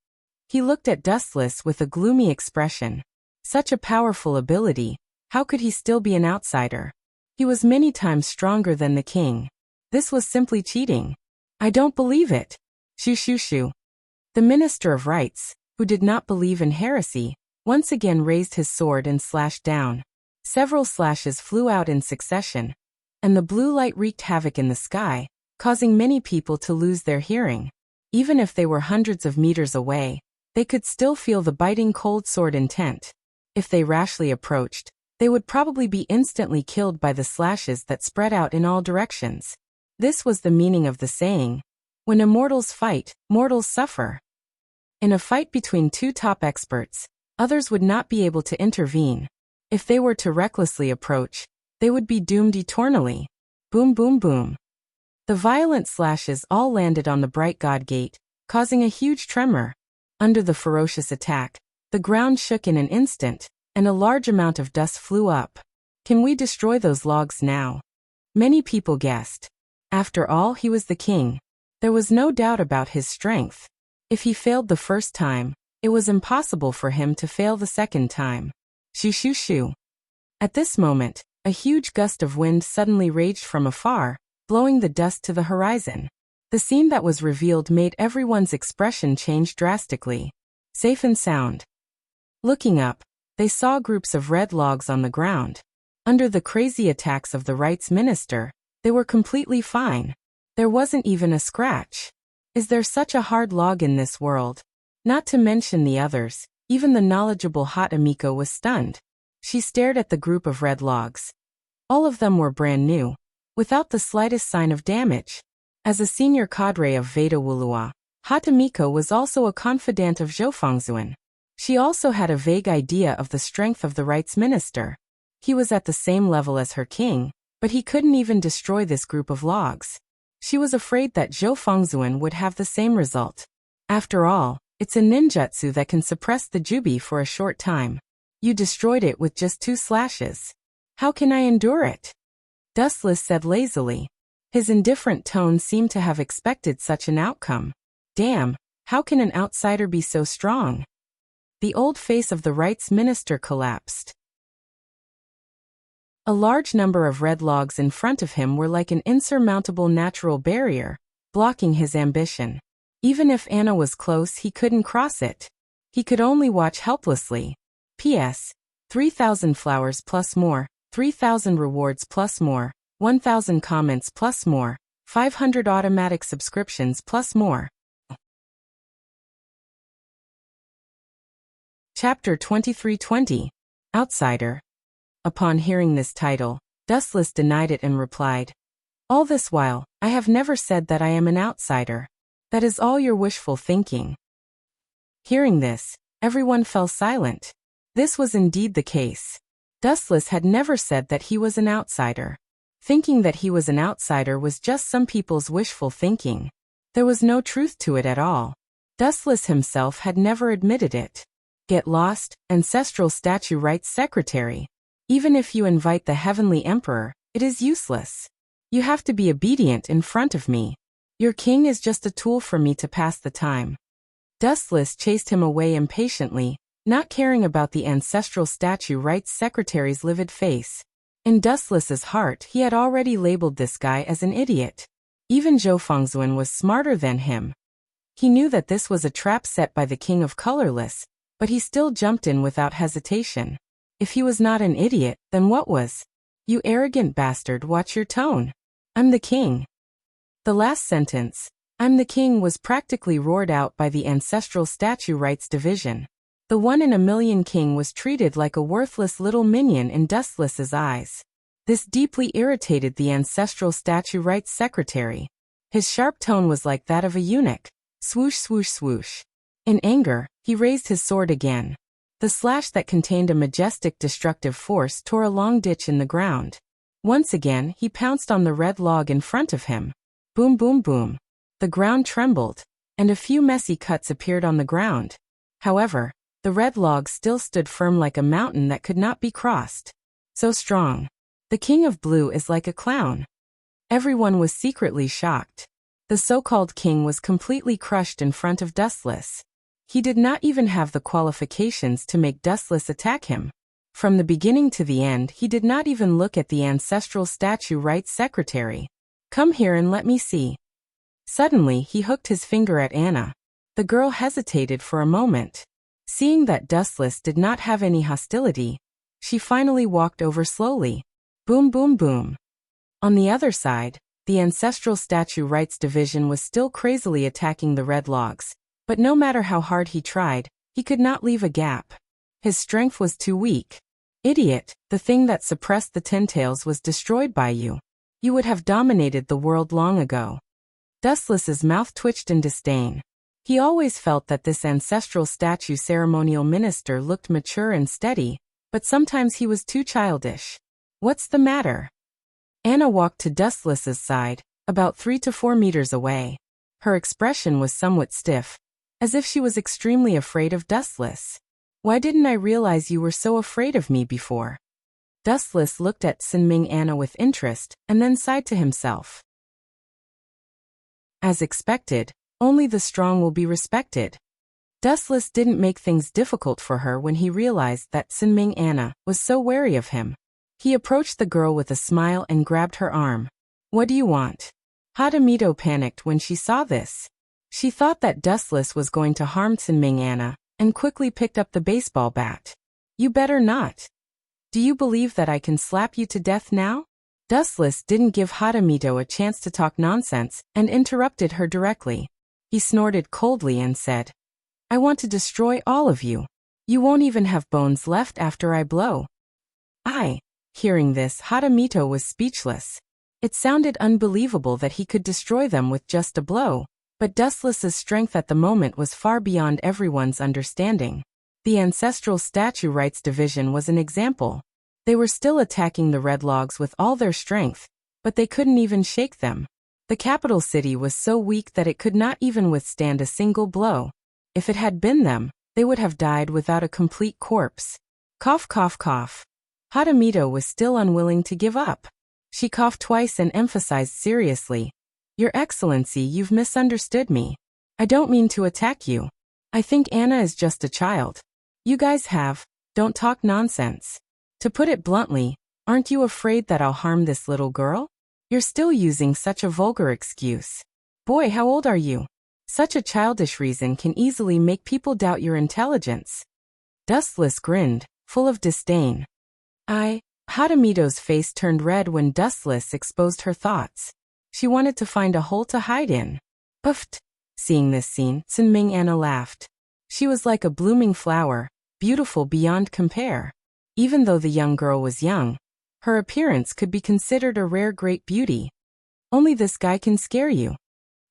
He looked at Dustless with a gloomy expression. Such a powerful ability, how could he still be an outsider? He was many times stronger than the king. This was simply cheating. I don't believe it. Shoo shoo shoo. The Minister of Rights, who did not believe in heresy, once again raised his sword and slashed down. Several slashes flew out in succession, and the blue light wreaked havoc in the sky, causing many people to lose their hearing. Even if they were hundreds of meters away, they could still feel the biting cold sword intent. If they rashly approached, they would probably be instantly killed by the slashes that spread out in all directions. This was the meaning of the saying, when immortals fight, mortals suffer. In a fight between two top experts, others would not be able to intervene. If they were to recklessly approach, they would be doomed eternally. Boom boom boom. The violent slashes all landed on the Bright God Gate, causing a huge tremor. Under the ferocious attack, the ground shook in an instant, and a large amount of dust flew up. Can we destroy those logs now? Many people guessed. After all, he was the king. There was no doubt about his strength. If he failed the first time, it was impossible for him to fail the second time. Shoo shoo shoo. At this moment, a huge gust of wind suddenly raged from afar, blowing the dust to the horizon. The scene that was revealed made everyone's expression change drastically. Safe and sound. Looking up, they saw groups of red logs on the ground. Under the crazy attacks of the rights minister, they were completely fine. There wasn't even a scratch. Is there such a hard log in this world? Not to mention the others, even the knowledgeable Hot Amiko was stunned. She stared at the group of red logs. All of them were brand new, without the slightest sign of damage. As a senior cadre of Veda Wulua, Hot Amiko was also a confidant of Zhou. She also had a vague idea of the strength of the rights minister. He was at the same level as her king, but he couldn't even destroy this group of logs. She was afraid that Zhou would have the same result. After all, it's a ninjutsu that can suppress the jubi for a short time. You destroyed it with just 2 slashes. How can I endure it? Dustless said lazily. His indifferent tone seemed to have expected such an outcome. Damn, how can an outsider be so strong? The old face of the rights minister collapsed. A large number of red logs in front of him were like an insurmountable natural barrier, blocking his ambition. Even if Anna was close, he couldn't cross it. He could only watch helplessly. P.S. 3,000 flowers plus more, 3,000 rewards plus more, 1,000 comments plus more, 500 automatic subscriptions plus more. Chapter 2320. Outsider. Upon hearing this title, Dustless denied it and replied, "All this while, I have never said that I am an outsider. That is all your wishful thinking." Hearing this, everyone fell silent. This was indeed the case. Dustless had never said that he was an outsider. Thinking that he was an outsider was just some people's wishful thinking. There was no truth to it at all. Dustless himself had never admitted it. Get lost, Ancestral Statue Rights Secretary. Even if you invite the Heavenly Emperor, it is useless. You have to be obedient in front of me. Your king is just a tool for me to pass the time. Dustless chased him away impatiently, not caring about the Ancestral Statue Rights Secretary's livid face. In Dustless's heart, he had already labeled this guy as an idiot. Even Zhou Fengzuan was smarter than him. He knew that this was a trap set by the King of Colorless, but he still jumped in without hesitation. If he was not an idiot, then what was? "You arrogant bastard, watch your tone. I'm the king." The last sentence, "I'm the king," was practically roared out by the Ancestral Statue Rights Division. The one-in-a-million king was treated like a worthless little minion in Dustless's eyes. This deeply irritated the Ancestral Statue Rights Secretary. His sharp tone was like that of a eunuch. Swoosh, swoosh, swoosh. In anger, he raised his sword again. The slash that contained a majestic destructive force tore a long ditch in the ground. Once again, he pounced on the red log in front of him. Boom, boom, boom. The ground trembled, and a few messy cuts appeared on the ground. However, the red log still stood firm like a mountain that could not be crossed. So strong. The King of Blue is like a clown. Everyone was secretly shocked. The so-called king was completely crushed in front of Dustless. He did not even have the qualifications to make Dustless attack him. From the beginning to the end, he did not even look at the Ancestral Statue Rights Secretary. "Come here and let me see." Suddenly, he hooked his finger at Anna. The girl hesitated for a moment. Seeing that Dustless did not have any hostility, she finally walked over slowly. Boom, boom, boom. On the other side, the Ancestral Statue Rights Division was still crazily attacking the red logs. But no matter how hard he tried, he could not leave a gap. His strength was too weak. "Idiot, the thing that suppressed the Tintails was destroyed by you. You would have dominated the world long ago." Dustless's mouth twitched in disdain. He always felt that this Ancestral Statue ceremonial minister looked mature and steady, but sometimes he was too childish. "What's the matter?" Anna walked to Dustless's side, about 3 to 4 meters away. Her expression was somewhat stiff, as if she was extremely afraid of Dustless. "Why didn't I realize you were so afraid of me before?" Dustless looked at Sinming Anna with interest, and then sighed to himself. As expected, only the strong will be respected. Dustless didn't make things difficult for her when he realized that Sinming Anna was so wary of him. He approached the girl with a smile and grabbed her arm. "What do you want?" Hadamito panicked when she saw this. She thought that Dustless was going to harm Sinming Anna, and quickly picked up the baseball bat. "You better not. Do you believe that I can slap you to death now?" Dustless didn't give Hadamito a chance to talk nonsense, and interrupted her directly. He snorted coldly and said, "I want to destroy all of you. You won't even have bones left after I blow." Hearing this, Hadamito was speechless. It sounded unbelievable that he could destroy them with just a blow. But Dustless's strength at the moment was far beyond everyone's understanding. The Ancestral Statue Rights Division was an example. They were still attacking the red logs with all their strength, but they couldn't even shake them. The capital city was so weak that it could not even withstand a single blow. If it had been them, they would have died without a complete corpse. Cough, cough, cough. Hadamito was still unwilling to give up. She coughed twice and emphasized seriously, "Your Excellency, you've misunderstood me. I don't mean to attack you. I think Anna is just a child. You guys don't talk nonsense. To put it bluntly, aren't you afraid that I'll harm this little girl? You're still using such a vulgar excuse. Boy, how old are you? Such a childish reason can easily make people doubt your intelligence." Dustless grinned, full of disdain. Hadamito's face turned red when Dustless exposed her thoughts. She wanted to find a hole to hide in. Puffed. Seeing this scene, Sinming Anna laughed. She was like a blooming flower, beautiful beyond compare. Even though the young girl was young, her appearance could be considered a rare great beauty. Only this guy can scare you.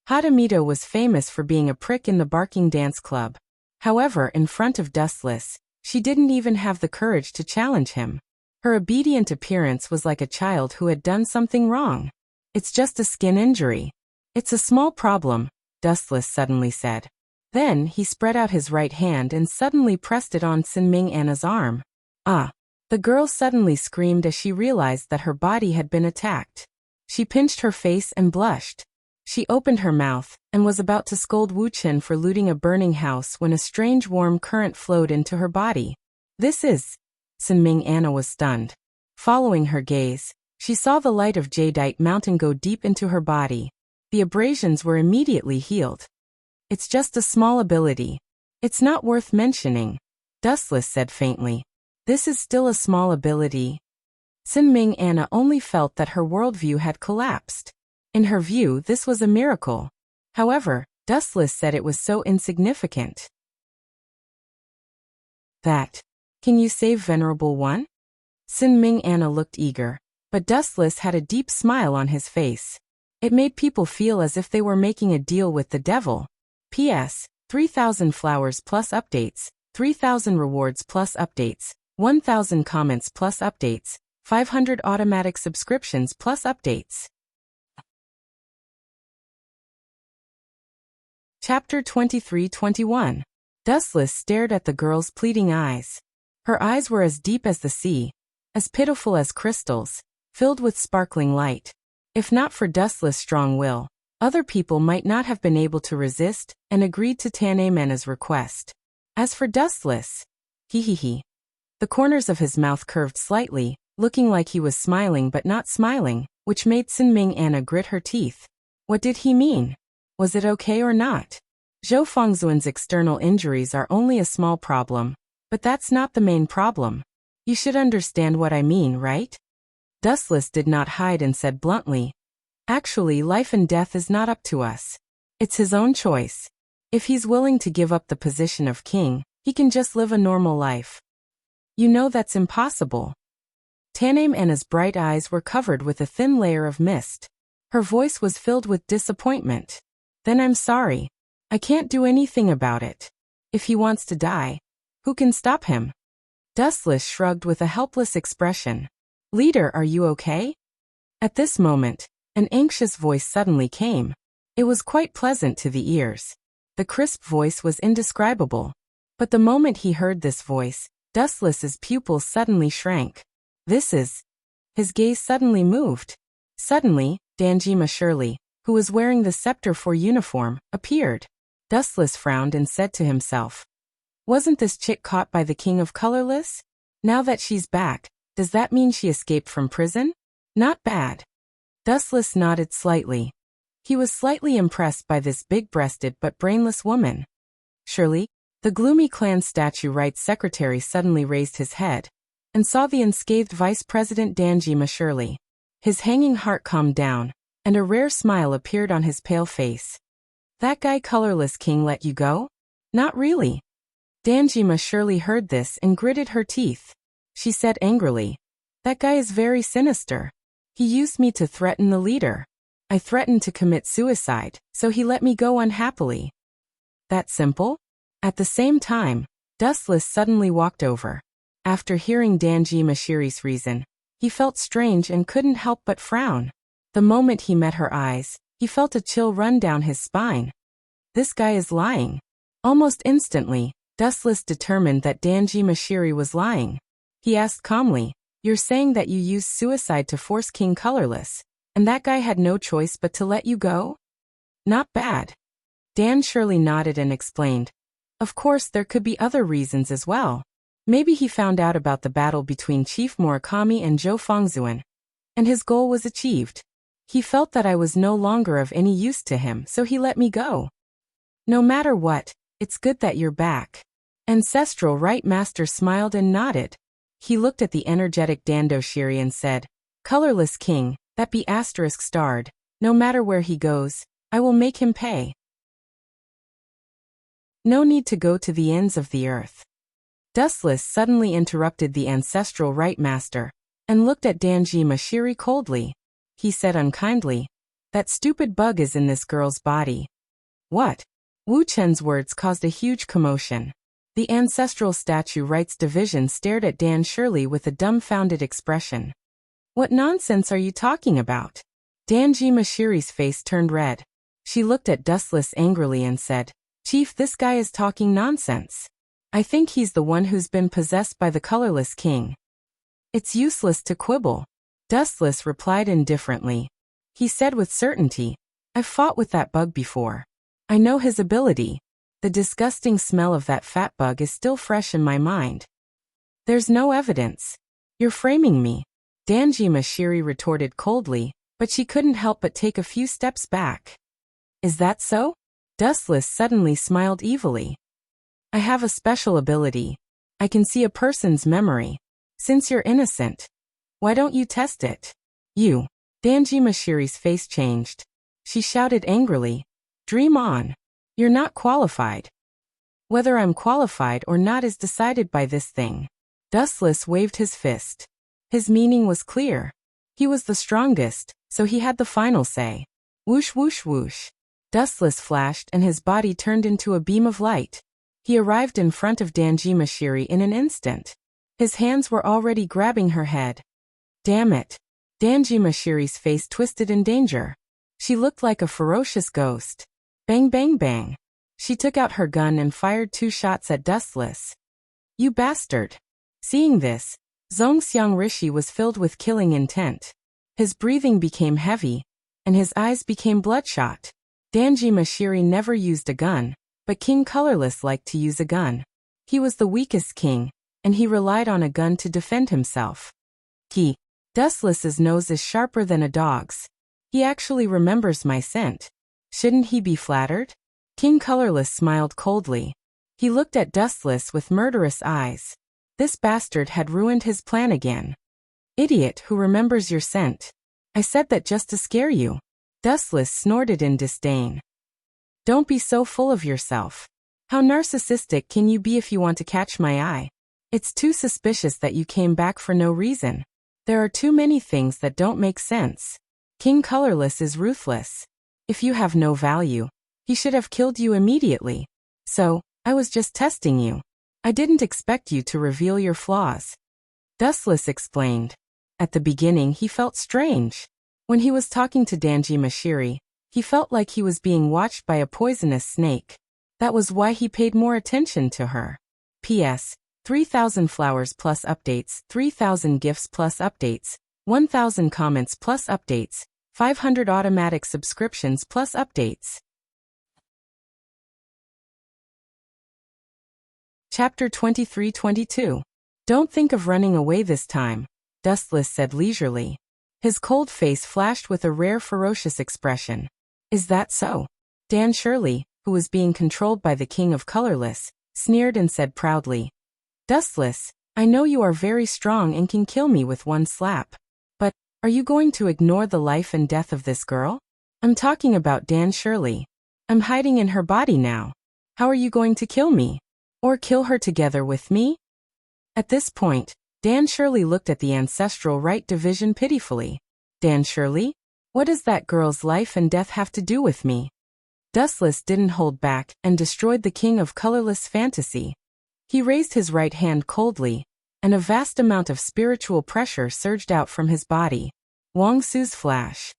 Hadamito was famous for being a prick in the barking dance club. However, in front of Dustless, she didn't even have the courage to challenge him. Her obedient appearance was like a child who had done something wrong. It's just a skin injury. It's a small problem, Dustless suddenly said. Then he spread out his right hand and suddenly pressed it on Sinming Anna's arm. Ah! The girl suddenly screamed as she realized that her body had been attacked. She pinched her face and blushed. She opened her mouth and was about to scold Wu Chen for looting a burning house when a strange warm current flowed into her body. This is... Sinming Anna was stunned. Following her gaze, she saw the light of Jadeite Mountain go deep into her body. The abrasions were immediately healed. It's just a small ability. It's not worth mentioning, Dustless said faintly. This is still a small ability. Sinming Anna only felt that her worldview had collapsed. In her view, this was a miracle. However, Dustless said it was so insignificant. That. Can you save Venerable One? Sinming Anna looked eager, but Dustless had a deep smile on his face. It made people feel as if they were making a deal with the devil. P.S. 3,000 flowers plus updates, 3,000 rewards plus updates, 1,000 comments plus updates, 500 automatic subscriptions plus updates. Chapter 23-21. Dustless stared at the girl's pleading eyes. Her eyes were as deep as the sea, as pitiful as crystals, filled with sparkling light. If not for Dustless' strong will, other people might not have been able to resist and agreed to Tanemena's request. As for Dustless, he. The corners of his mouth curved slightly, looking like he was smiling but not smiling, which made Sinming Anna grit her teeth. What did he mean? Was it okay or not? Zhou Fengzuan's external injuries are only a small problem, but that's not the main problem. You should understand what I mean, right? Dustless did not hide and said bluntly, actually, life and death is not up to us. It's his own choice. If he's willing to give up the position of king, he can just live a normal life. You know that's impossible. Tanemena's bright eyes were covered with a thin layer of mist. Her voice was filled with disappointment. Then I'm sorry. I can't do anything about it. If he wants to die, who can stop him? Dustless shrugged with a helpless expression. Leader, are you okay? At this moment, an anxious voice suddenly came. It was quite pleasant to the ears. The crisp voice was indescribable. But the moment he heard this voice, Dustless's pupils suddenly shrank. This is... His gaze suddenly moved. Suddenly, Danjima Shirley, who was wearing the Scepter 4 uniform, appeared. Dustless frowned and said to himself, wasn't this chick caught by the King of Colorless? Now that she's back, does that mean she escaped from prison? Not bad. Dustless nodded slightly. He was slightly impressed by this big-breasted but brainless woman. Shirley, the gloomy clan statue rights secretary suddenly raised his head and saw the unscathed Vice President Danjima Shirley. His hanging heart calmed down, and a rare smile appeared on his pale face. That guy Colorless King let you go? Not really. Danjima Shirley heard this and gritted her teeth. She said angrily, that guy is very sinister. He used me to threaten the leader. I threatened to commit suicide, so he let me go unhappily. That simple? At the same time, Dustless suddenly walked over. After hearing Danjima Shirley's reason, he felt strange and couldn't help but frown. The moment he met her eyes, he felt a chill run down his spine. This guy is lying. Almost instantly, Dustless determined that Danjima Shirley was lying. He asked calmly, you're saying that you used suicide to force King Colorless, and that guy had no choice but to let you go? Not bad. Dan Shirley nodded and explained, of course there could be other reasons as well. Maybe he found out about the battle between Chief Murakami and Zhou Fengzuan, and his goal was achieved. He felt that I was no longer of any use to him, so he let me go. No matter what, it's good that you're back. Ancestral Right Master smiled and nodded. He looked at the energetic Dandoshiri and said, "Colorless king, that be asterisk starred, no matter where he goes, I will make him pay. No need to go to the ends of the earth." Dustless suddenly interrupted the ancestral rite master and looked at Danji Mashiri coldly. He said unkindly, "That stupid bug is in this girl's body." What? Wu Chen's words caused a huge commotion. The ancestral statue rights division stared at Dan Shirley with a dumbfounded expression. "What nonsense are you talking about?" Danji Mashiri's face turned red. She looked at Dustless angrily and said, "Chief, this guy is talking nonsense. I think he's the one who's been possessed by the colorless king." "It's useless to quibble," Dustless replied indifferently. He said with certainty, "I've fought with that bug before. I know his ability. The disgusting smell of that fat bug is still fresh in my mind." "There's no evidence. You're framing me," Danji Mashiri retorted coldly, but she couldn't help but take a few steps back. "Is that so?" Dustless suddenly smiled evilly. "I have a special ability. I can see a person's memory. Since you're innocent, why don't you test it?" "You." Danji Mashiri's face changed. She shouted angrily, "Dream on. You're not qualified. Whether I'm qualified or not is decided by this thing." Dustless waved his fist. His meaning was clear. He was the strongest, so he had the final say. Whoosh whoosh whoosh. Dustless flashed and his body turned into a beam of light. He arrived in front of Danji Mashiri in an instant. His hands were already grabbing her head. "Damn it." Danji Mashiri's face twisted in danger. She looked like a ferocious ghost. Bang bang bang. She took out her gun and fired 2 shots at Dustless. "You bastard." Seeing this, Zhongxiang Rishi was filled with killing intent. His breathing became heavy, and his eyes became bloodshot. Danji Mashiri never used a gun, but King Colorless liked to use a gun. He was the weakest king, and he relied on a gun to defend himself. Dustless's nose is sharper than a dog's. He actually remembers my scent. Shouldn't he be flattered? King Colorless smiled coldly. He looked at Dustless with murderous eyes. This bastard had ruined his plan again. "Idiot who remembers your scent. I said that just to scare you." Dustless snorted in disdain. "Don't be so full of yourself. How narcissistic can you be if you want to catch my eye? It's too suspicious that you came back for no reason. There are too many things that don't make sense. King Colorless is ruthless. If you have no value, he should have killed you immediately. So, I was just testing you. I didn't expect you to reveal your flaws." Dustless explained. At the beginning he felt strange. When he was talking to Danji Mashiri, he felt like he was being watched by a poisonous snake. That was why he paid more attention to her. P.S. 3,000 flowers plus updates, 3,000 gifts plus updates, 1,000 comments plus updates, 500 automatic subscriptions plus updates. Chapter 23-22. "Don't think of running away this time," Dustless said leisurely. His cold face flashed with a rare ferocious expression. "Is that so?" Dan Shirley, who was being controlled by the King of Colorless, sneered and said proudly, "Dustless, I know you are very strong and can kill me with one slap. But, are you going to ignore the life and death of this girl? I'm talking about Dan Shirley. I'm hiding in her body now. How are you going to kill me? Or kill her together with me?" At this point, Dan Shirley looked at the ancestral right division pitifully. "Dan Shirley? What does that girl's life and death have to do with me?" Dustless didn't hold back and destroyed the King of Colorless fantasy. He raised his right hand coldly, and a vast amount of spiritual pressure surged out from his body. Wang Su's flash.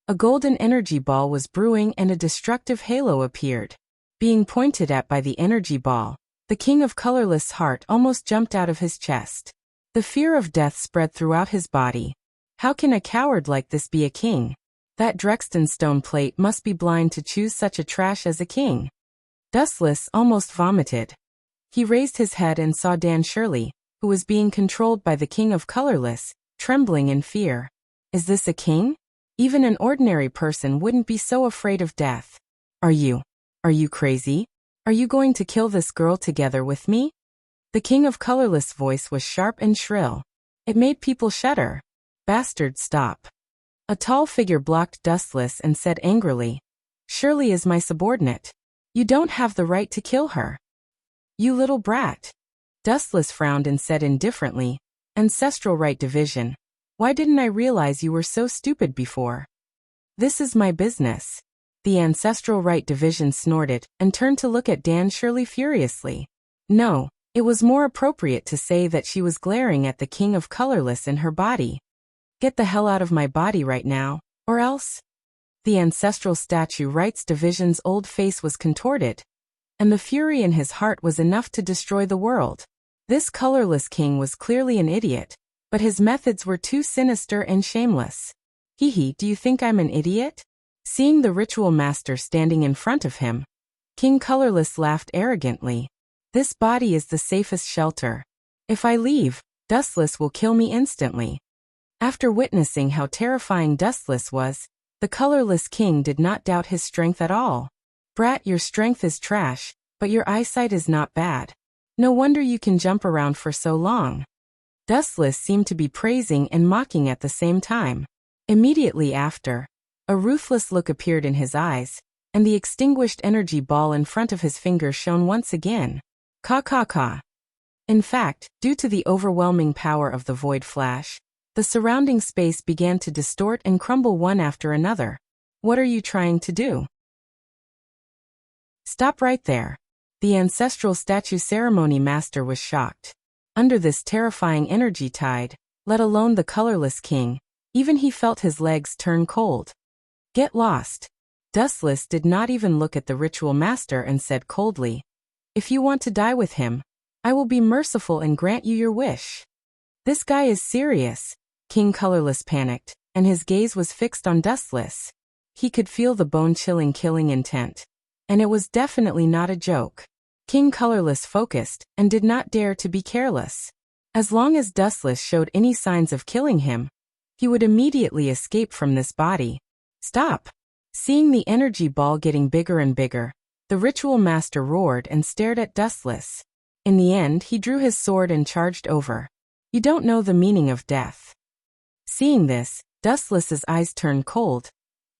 A golden energy ball was brewing and a destructive halo appeared. Being pointed at by the energy ball, the King of Colorless' heart almost jumped out of his chest. The fear of death spread throughout his body. How can a coward like this be a king? That Drexton stone plate must be blind to choose such a trash as a king. Dustless almost vomited. He raised his head and saw Dan Shirley, who was being controlled by the King of Colorless, trembling in fear. Is this a king? Even an ordinary person wouldn't be so afraid of death. Are you crazy? Are you going to kill this girl together with me?" The King of Colorless' voice was sharp and shrill. It made people shudder. Bastard, stop. A tall figure blocked Dustless and said angrily, Shirley is my subordinate. You don't have the right to kill her. You little brat. Dustless frowned and said indifferently, Ancestral Right Division. Why didn't I realize you were so stupid before? This is my business. The Ancestral Right Division snorted and turned to look at Dan Shirley furiously. No, it was more appropriate to say that she was glaring at the King of Colorless in her body. Get the hell out of my body right now, or else? The Ancestral Statue Rights Division's old face was contorted, and the fury in his heart was enough to destroy the world. This colorless king was clearly an idiot, but his methods were too sinister and shameless. Hee, do you think I'm an idiot? Seeing the ritual master standing in front of him, King Colorless laughed arrogantly. This body is the safest shelter. If I leave, Dustless will kill me instantly. After witnessing how terrifying Dustless was, the colorless king did not doubt his strength at all. Brat, your strength is trash, but your eyesight is not bad. No wonder you can jump around for so long. Dustless seemed to be praising and mocking at the same time. Immediately after, a ruthless look appeared in his eyes, and the extinguished energy ball in front of his finger shone once again. Ka. In fact, due to the overwhelming power of the void flash, the surrounding space began to distort and crumble one after another. What are you trying to do? Stop right there. The Ancestral Statue Ceremony Master was shocked. Under this terrifying energy tide, let alone the colorless king, even he felt his legs turn cold. Get lost. Dustless did not even look at the ritual master and said coldly, If you want to die with him, I will be merciful and grant you your wish. This guy is serious. King Colorless panicked, and his gaze was fixed on Dustless. He could feel the bone-chilling killing intent. And it was definitely not a joke. King Colorless focused and did not dare to be careless. As long as Dustless showed any signs of killing him, he would immediately escape from this body. Stop! Seeing the energy ball getting bigger and bigger, the ritual master roared and stared at Dustless. In the end, he drew his sword and charged over. You don't know the meaning of death. Seeing this, Dustless's eyes turned cold,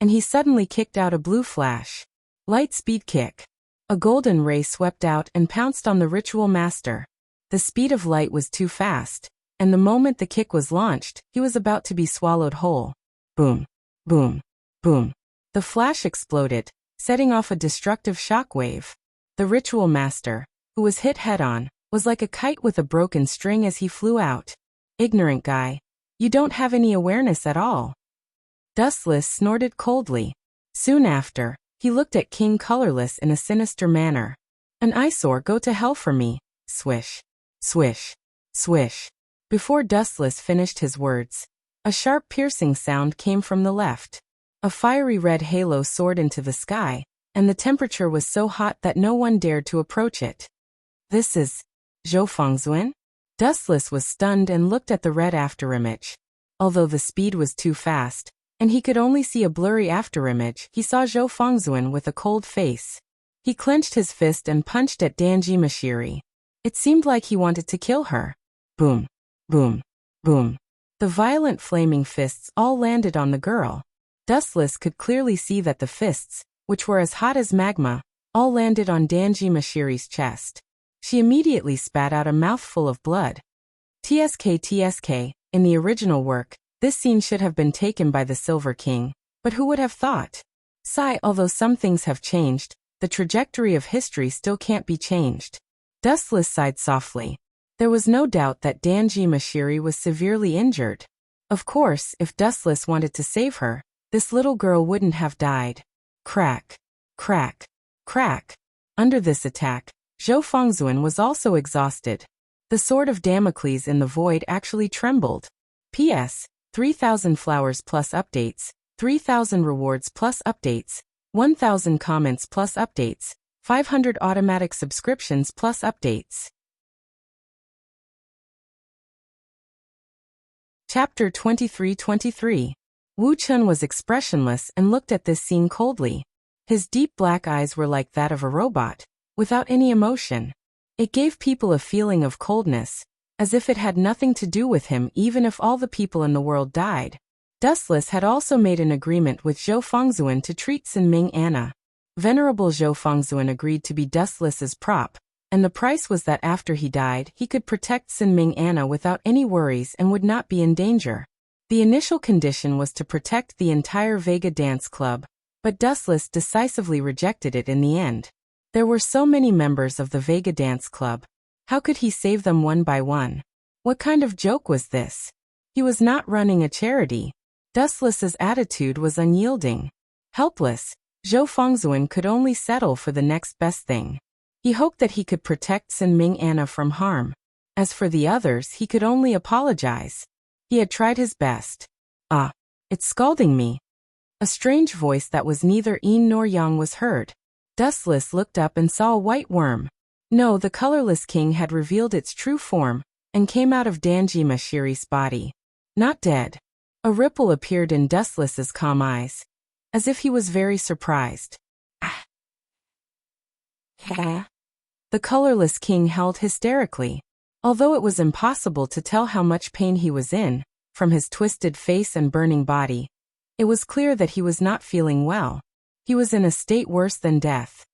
and he suddenly kicked out a blue flash. Light speed kick. A golden ray swept out and pounced on the ritual master. The speed of light was too fast, and the moment the kick was launched, he was about to be swallowed whole. Boom, boom, boom. The flash exploded, setting off a destructive shockwave. The ritual master, who was hit head-on, was like a kite with a broken string as he flew out. Ignorant guy. You don't have any awareness at all. Dustless snorted coldly. Soon after, he looked at King Colorless in a sinister manner. An eyesore, go to hell for me. Swish. Swish. Swish. Before Dustless finished his words, a sharp piercing sound came from the left. A fiery red halo soared into the sky, and the temperature was so hot that no one dared to approach it. This is Zhou Fengzuan? Dustless was stunned and looked at the red afterimage. Although the speed was too fast, and he could only see a blurry afterimage, he saw Zhou Fengzuan with a cold face. He clenched his fist and punched at Danji Mashiri. It seemed like he wanted to kill her. Boom, boom, boom. The violent flaming fists all landed on the girl. Dustless could clearly see that the fists, which were as hot as magma, all landed on Danji Mashiri's chest. She immediately spat out a mouthful of blood. TSK. In the original work, this scene should have been taken by the Silver King, but who would have thought? Sigh, although some things have changed, the trajectory of history still can't be changed. Dustless sighed softly. There was no doubt that Danji Mashiri was severely injured. Of course, if Dustless wanted to save her, this little girl wouldn't have died. Crack. Crack. Crack. Under this attack, Zhou Fengzuan was also exhausted. The sword of Damocles in the void actually trembled. P.S. 3,000 flowers plus updates, 3,000 rewards plus updates, 1,000 comments plus updates, 500 automatic subscriptions plus updates. Chapter 23. Wu Chun was expressionless and looked at this scene coldly. His deep black eyes were like that of a robot, without any emotion. It gave people a feeling of coldness, as if it had nothing to do with him even if all the people in the world died. Dustless had also made an agreement with Zhou Fengzuan to treat Sin Ming Anna. Venerable Zhou Fengzuan agreed to be Dustless's prop, and the price was that after he died he could protect Sin Ming Anna without any worries and would not be in danger. The initial condition was to protect the entire Vega Dance Club, but Dustless decisively rejected it in the end. There were so many members of the Vega Dance Club. How could he save them one by one? What kind of joke was this? He was not running a charity. Dustless's attitude was unyielding. Helpless, Zhou Fengzuan could only settle for the next best thing. He hoped that he could protect Sin Ming Anna from harm. As for the others, he could only apologize. He had tried his best. Ah, it's scalding me. A strange voice that was neither yin nor yang was heard. Dustless looked up and saw a white worm. No, the colorless king had revealed its true form, and came out of Danji Mashiri's body. Not dead. A ripple appeared in Dustless's calm eyes, as if he was very surprised. Ah. The colorless king howled hysterically. Although it was impossible to tell how much pain he was in, from his twisted face and burning body, it was clear that he was not feeling well. He was in a state worse than death.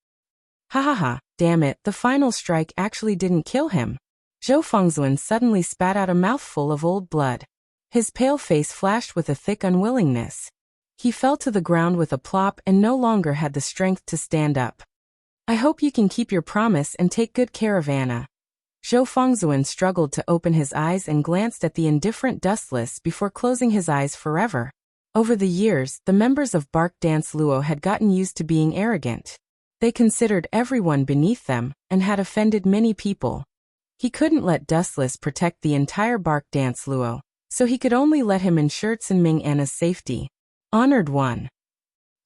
Ha ha ha, damn it, the final strike actually didn't kill him. Zhou Fengzuan suddenly spat out a mouthful of old blood. His pale face flashed with a thick unwillingness. He fell to the ground with a plop and no longer had the strength to stand up. I hope you can keep your promise and take good care of Anna. Zhou Fengzuan struggled to open his eyes and glanced at the indifferent Dustless before closing his eyes forever. Over the years, the members of Bark Dance Luo had gotten used to being arrogant. They considered everyone beneath them, and had offended many people. He couldn't let Dustless protect the entire Bark Dance Luo, so he could only let him ensure Sin Ming Anna's safety. Honored one.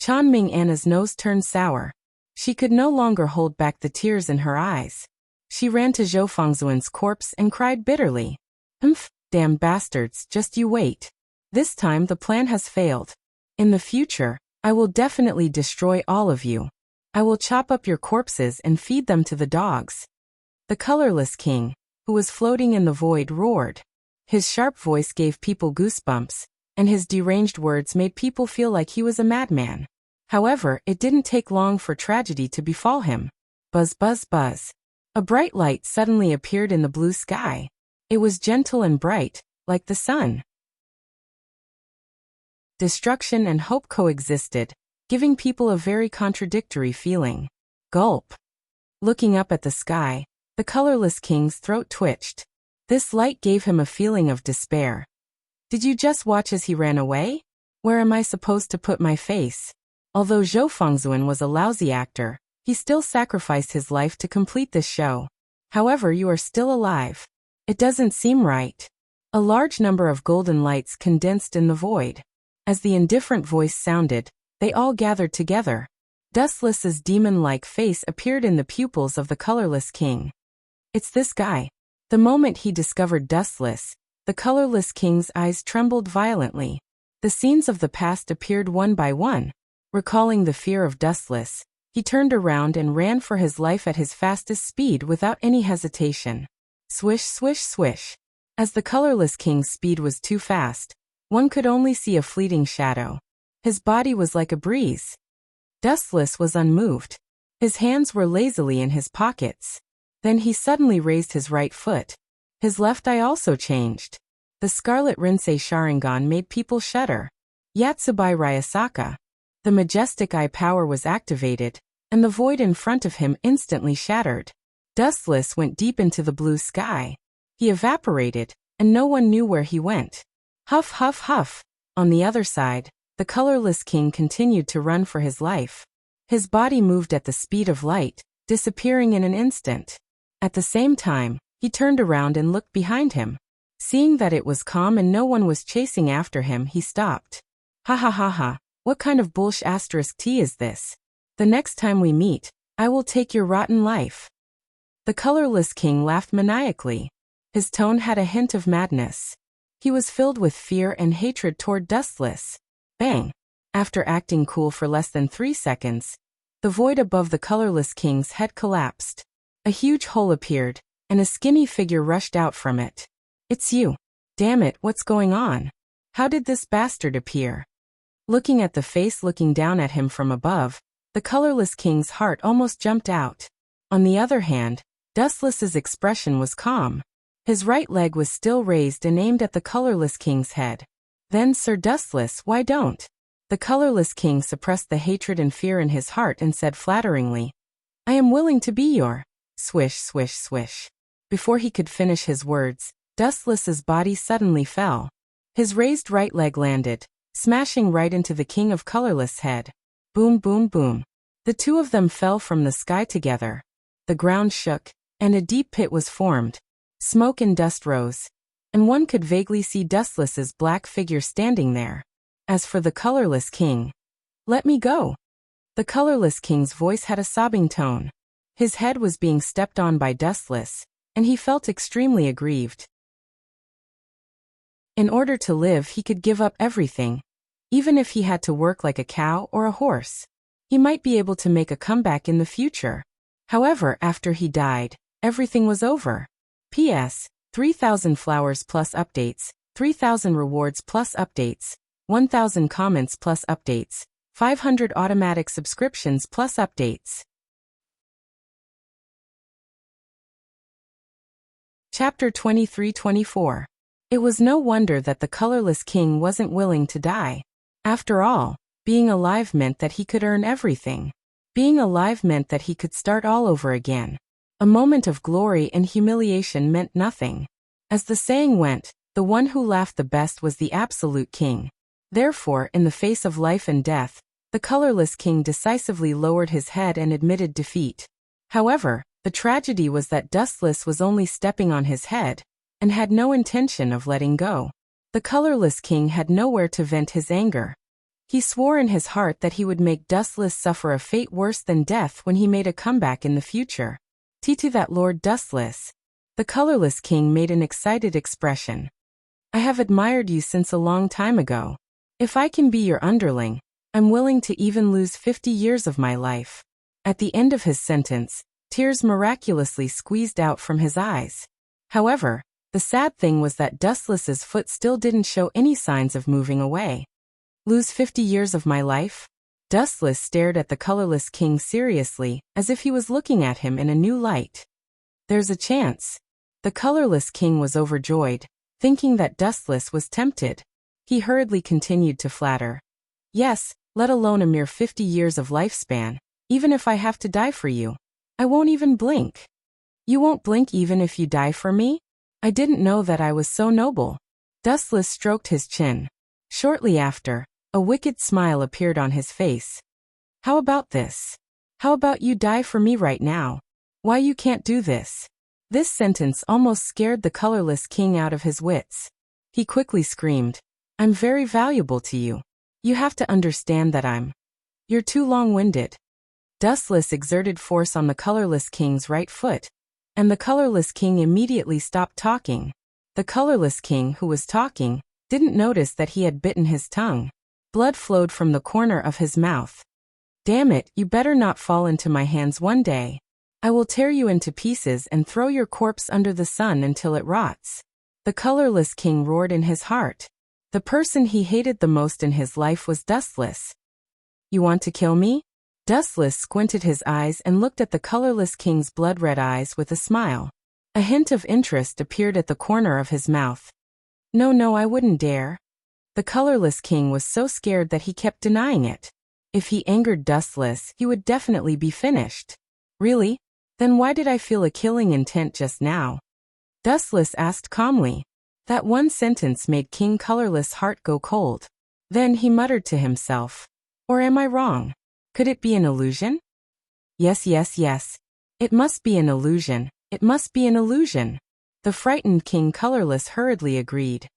Chan Ming Anna's nose turned sour. She could no longer hold back the tears in her eyes. She ran to Zhou Fengzuan's corpse and cried bitterly. Humph, damn bastards, just you wait. This time the plan has failed. In the future, I will definitely destroy all of you. I will chop up your corpses and feed them to the dogs. The colorless king, who was floating in the void, roared. His sharp voice gave people goosebumps, and his deranged words made people feel like he was a madman. However, it didn't take long for tragedy to befall him. Buzz buzz buzz. A bright light suddenly appeared in the blue sky. It was gentle and bright, like the sun. Destruction and hope coexisted, giving people a very contradictory feeling. Gulp. Looking up at the sky, the colorless king's throat twitched. This light gave him a feeling of despair. Did you just watch as he ran away? Where am I supposed to put my face? Although Zhou Fengzuan was a lousy actor, he still sacrificed his life to complete this show. However, you are still alive. It doesn't seem right. A large number of golden lights condensed in the void. As the indifferent voice sounded, they all gathered together. Dustless's demon-like face appeared in the pupils of the colorless king. It's this guy. The moment he discovered Dustless, the colorless king's eyes trembled violently. The scenes of the past appeared one by one. Recalling the fear of Dustless, he turned around and ran for his life at his fastest speed without any hesitation. Swish, swish, swish. As the colorless king's speed was too fast, one could only see a fleeting shadow. His body was like a breeze. Dustless was unmoved. His hands were lazily in his pockets. Then he suddenly raised his right foot. His left eye also changed. The Scarlet Rinsei Sharingan made people shudder. Yatsubai Ryasaka. The majestic eye power was activated, and the void in front of him instantly shattered. Dustless went deep into the blue sky. He evaporated, and no one knew where he went. Huff, huff, huff. On the other side, the colorless king continued to run for his life. His body moved at the speed of light, disappearing in an instant. At the same time, he turned around and looked behind him. Seeing that it was calm and no one was chasing after him, he stopped. Ha ha ha ha. What kind of **T is this? The next time we meet, I will take your rotten life. The colorless king laughed maniacally. His tone had a hint of madness. He was filled with fear and hatred toward Dustless. Bang! After acting cool for less than 3 seconds, the void above the colorless king's head collapsed. A huge hole appeared, and a skinny figure rushed out from it. It's you. Damn it, what's going on? How did this bastard appear? Looking at the face looking down at him from above, the colorless king's heart almost jumped out. On the other hand, Dustless's expression was calm. His right leg was still raised and aimed at the colorless king's head. Then, Sir Dustless, why don't? The colorless king suppressed the hatred and fear in his heart and said flatteringly, I am willing to be your... Swish, swish, swish. Before he could finish his words, Dustless's body suddenly fell. His raised right leg landed, smashing right into the king of colorless head. Boom, boom, boom. The two of them fell from the sky together. The ground shook, and a deep pit was formed. Smoke and dust rose, and one could vaguely see Dustless's black figure standing there. As for the colorless king, let me go. The colorless king's voice had a sobbing tone. His head was being stepped on by Dustless, and he felt extremely aggrieved. In order to live, he could give up everything. Even if he had to work like a cow or a horse, he might be able to make a comeback in the future. However, after he died, everything was over. P.S. 3,000 flowers plus updates, 3,000 rewards plus updates, 1,000 comments plus updates, 500 automatic subscriptions plus updates. Chapter 23-24. It was no wonder that the colorless king wasn't willing to die. After all, being alive meant that he could earn everything. Being alive meant that he could start all over again. A moment of glory and humiliation meant nothing. As the saying went, the one who laughed the best was the absolute king. Therefore, in the face of life and death, the colorless king decisively lowered his head and admitted defeat. However, the tragedy was that Dustless was only stepping on his head, and had no intention of letting go. The colorless king had nowhere to vent his anger. He swore in his heart that he would make Dustless suffer a fate worse than death when he made a comeback in the future. To that Lord Dustless. The colorless king made an excited expression. I have admired you since a long time ago. If I can be your underling, I'm willing to even lose 50 years of my life. At the end of his sentence, tears miraculously squeezed out from his eyes. However, the sad thing was that Dustless's foot still didn't show any signs of moving away. Lose 50 years of my life? Dustless stared at the colorless king seriously, as if he was looking at him in a new light. There's a chance. The colorless king was overjoyed, thinking that Dustless was tempted. He hurriedly continued to flatter. Yes, let alone a mere 50 years of lifespan, even if I have to die for you. I won't even blink. You won't blink even if you die for me? I didn't know that I was so noble. Dustless stroked his chin. Shortly after, a wicked smile appeared on his face. How about this? How about you die for me right now? Why you can't do this? This sentence almost scared the colorless king out of his wits. He quickly screamed, I'm very valuable to you. You have to understand that You're too long-winded. Dustless exerted force on the colorless king's right foot, and the colorless king immediately stopped talking. The colorless king, who was talking, didn't notice that he had bitten his tongue. Blood flowed from the corner of his mouth. Damn it, you better not fall into my hands one day. I will tear you into pieces and throw your corpse under the sun until it rots. The colorless king roared in his heart. The person he hated the most in his life was Dustless. You want to kill me? Dustless squinted his eyes and looked at the colorless king's blood-red eyes with a smile. A hint of interest appeared at the corner of his mouth. No, I wouldn't dare. The colorless king was so scared that he kept denying it. If he angered Dustless, he would definitely be finished. Really? Then why did I feel a killing intent just now? Dustless asked calmly. That one sentence made King Colorless' heart go cold. Then he muttered to himself. Or am I wrong? Could it be an illusion? Yes. It must be an illusion. It must be an illusion. The frightened King Colorless hurriedly agreed.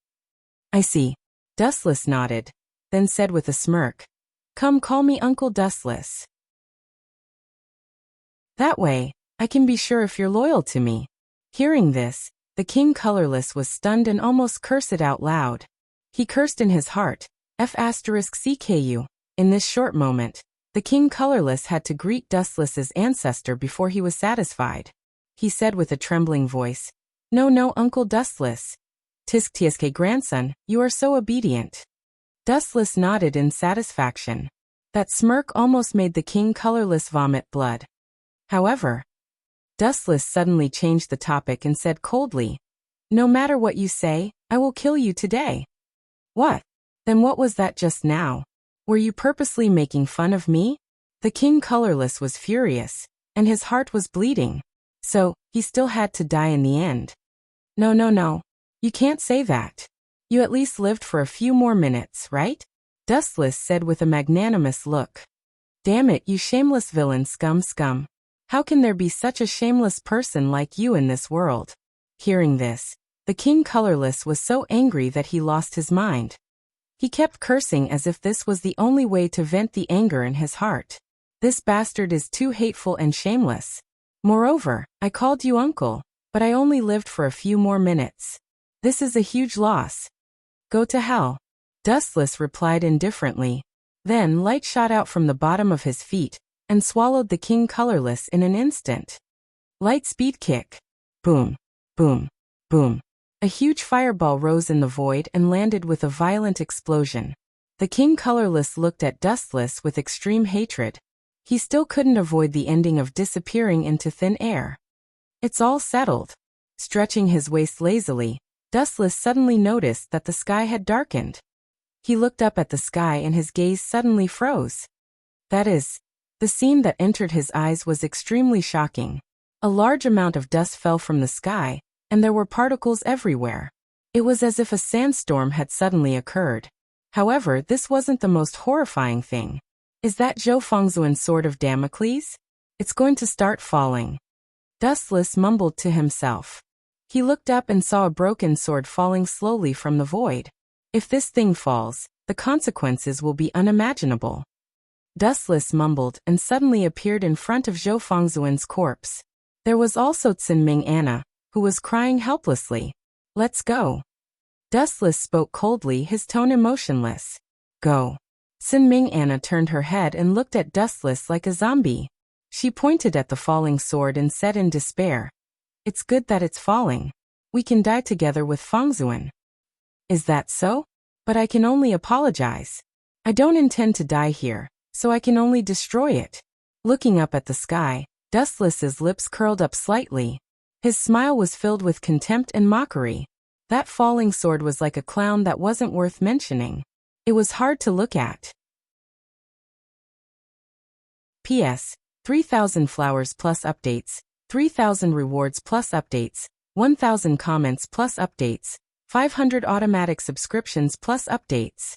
I see. Dustless nodded, then said with a smirk. Come call me Uncle Dustless. That way, I can be sure if you're loyal to me. Hearing this, the King Colorless was stunned and almost cursed out loud. He cursed in his heart, F***CKU. In this short moment, the King Colorless had to greet Dustless's ancestor before he was satisfied. he said with a trembling voice. No, no, Uncle Dustless. Tisk tsk grandson, you are so obedient. Dustless nodded in satisfaction. That smirk almost made the king colorless vomit blood. However, Dustless suddenly changed the topic and said coldly, no matter what you say, I will kill you today. What? Then what was that just now? Were you purposely making fun of me? The king colorless was furious, and his heart was bleeding. So, he still had to die in the end. No, no, no. You can't say that. You at least lived for a few more minutes, right? Dustless said with a magnanimous look. Damn it, you shameless villain, scum. How can there be such a shameless person like you in this world? Hearing this, the king colorless was so angry that he lost his mind. He kept cursing as if this was the only way to vent the anger in his heart. This bastard is too hateful and shameless. Moreover, I called you uncle, but I only lived for a few more minutes. This is a huge loss. Go to hell. Dustless replied indifferently. Then light shot out from the bottom of his feet, and swallowed the king colorless in an instant. Light speed kick. Boom, boom, boom. A huge fireball rose in the void and landed with a violent explosion. The king colorless looked at Dustless with extreme hatred. He still couldn't avoid the ending of disappearing into thin air. It's all settled. Stretching his waist lazily, Dustless suddenly noticed that the sky had darkened. He looked up at the sky and his gaze suddenly froze. That is, the scene that entered his eyes was extremely shocking. A large amount of dust fell from the sky, and there were particles everywhere. It was as if a sandstorm had suddenly occurred. However, this wasn't the most horrifying thing. Is that Zhou Fengzuan's sword of Damocles? It's going to start falling. Dustless mumbled to himself. He looked up and saw a broken sword falling slowly from the void. If this thing falls, the consequences will be unimaginable. Dustless mumbled and suddenly appeared in front of Zhou Fengzuan's corpse. There was also Ming Anna, who was crying helplessly. Let's go. Dustless spoke coldly, his tone emotionless. Go. Ming Anna turned her head and looked at Dustless like a zombie. She pointed at the falling sword and said in despair, It's good that it's falling. We can die together with Fengzuan. Is that so? But I can only apologize. I don't intend to die here, so I can only destroy it. Looking up at the sky, Dustless's lips curled up slightly. His smile was filled with contempt and mockery. That falling sword was like a clown that wasn't worth mentioning. It was hard to look at. P.S. 3,000 flowers plus updates, 3,000 rewards plus updates, 1,000 comments plus updates, 500 automatic subscriptions plus updates.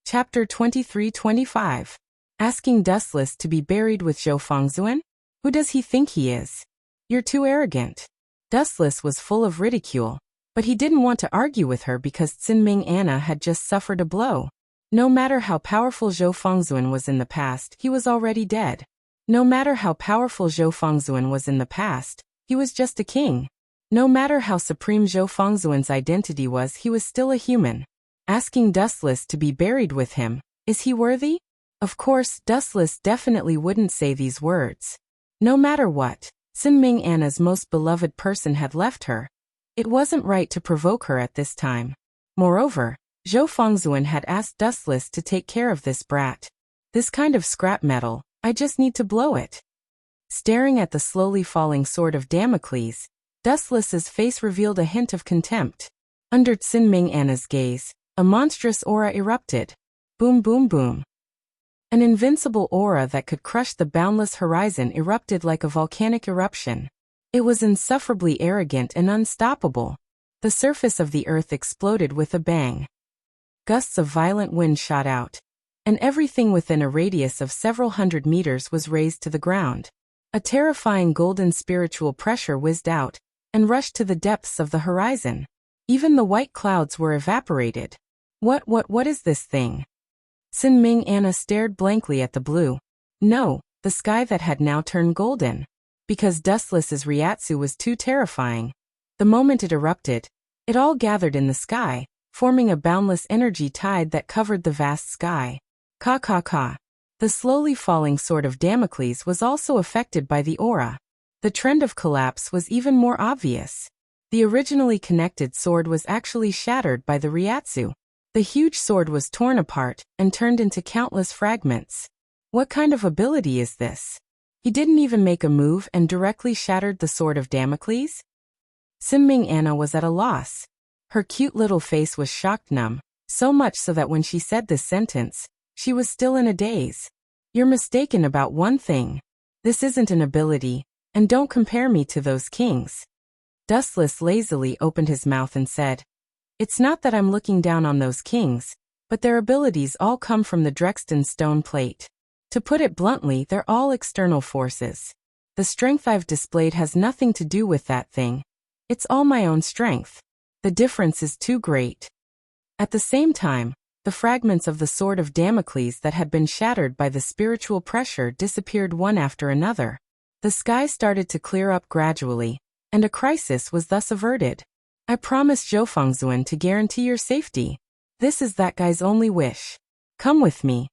Chapter 23-25. Asking Dustless to be buried with Zhou Fengzuan? Who does he think he is? You're too arrogant. Dustless was full of ridicule, but he didn't want to argue with her because Ming Anna had just suffered a blow. No matter how powerful Zhou Fengzuan was in the past, he was already dead. No matter how powerful Zhou Fengzuan was in the past, he was just a king. No matter how supreme Zhou Fengzuan's identity was, he was still a human. Asking Dustless to be buried with him, is he worthy? Of course, Dustless definitely wouldn't say these words. No matter what, Ming Anna's most beloved person had left her. It wasn't right to provoke her at this time. Moreover, Zhou Fengzuan had asked Dustless to take care of this brat. This kind of scrap metal, I just need to blow it. Staring at the slowly falling sword of Damocles, Dustless's face revealed a hint of contempt. Under Ming Anna's gaze, a monstrous aura erupted. Boom boom boom. An invincible aura that could crush the boundless horizon erupted like a volcanic eruption. It was insufferably arrogant and unstoppable. The surface of the earth exploded with a bang. Gusts of violent wind shot out, and everything within a radius of several hundred meters was razed to the ground. A terrifying golden spiritual pressure whizzed out, and rushed to the depths of the horizon. Even the white clouds were evaporated. What is this thing? Ming Anna stared blankly at the blue. No, the sky that had now turned golden. Because Dustless's Ryatsu was too terrifying. The moment it erupted, it all gathered in the sky, forming a boundless energy tide that covered the vast sky. Ka ka ka. The slowly falling sword of Damocles was also affected by the aura. The trend of collapse was even more obvious. The originally connected sword was actually shattered by the Ryatsu. The huge sword was torn apart and turned into countless fragments. What kind of ability is this? He didn't even make a move and directly shattered the sword of Damocles? Sinming Anna was at a loss. Her cute little face was shocked numb, so much so that when she said this sentence, she was still in a daze. You're mistaken about one thing. This isn't an ability, and don't compare me to those kings. Dustless lazily opened his mouth and said, It's not that I'm looking down on those kings, but their abilities all come from the Drexton stone plate. To put it bluntly, they're all external forces. The strength I've displayed has nothing to do with that thing. It's all my own strength. The difference is too great. At the same time, the fragments of the sword of Damocles that had been shattered by the spiritual pressure disappeared one after another. The sky started to clear up gradually, and a crisis was thus averted. I promised Zhou Fengzuan to guarantee your safety. This is that guy's only wish. Come with me.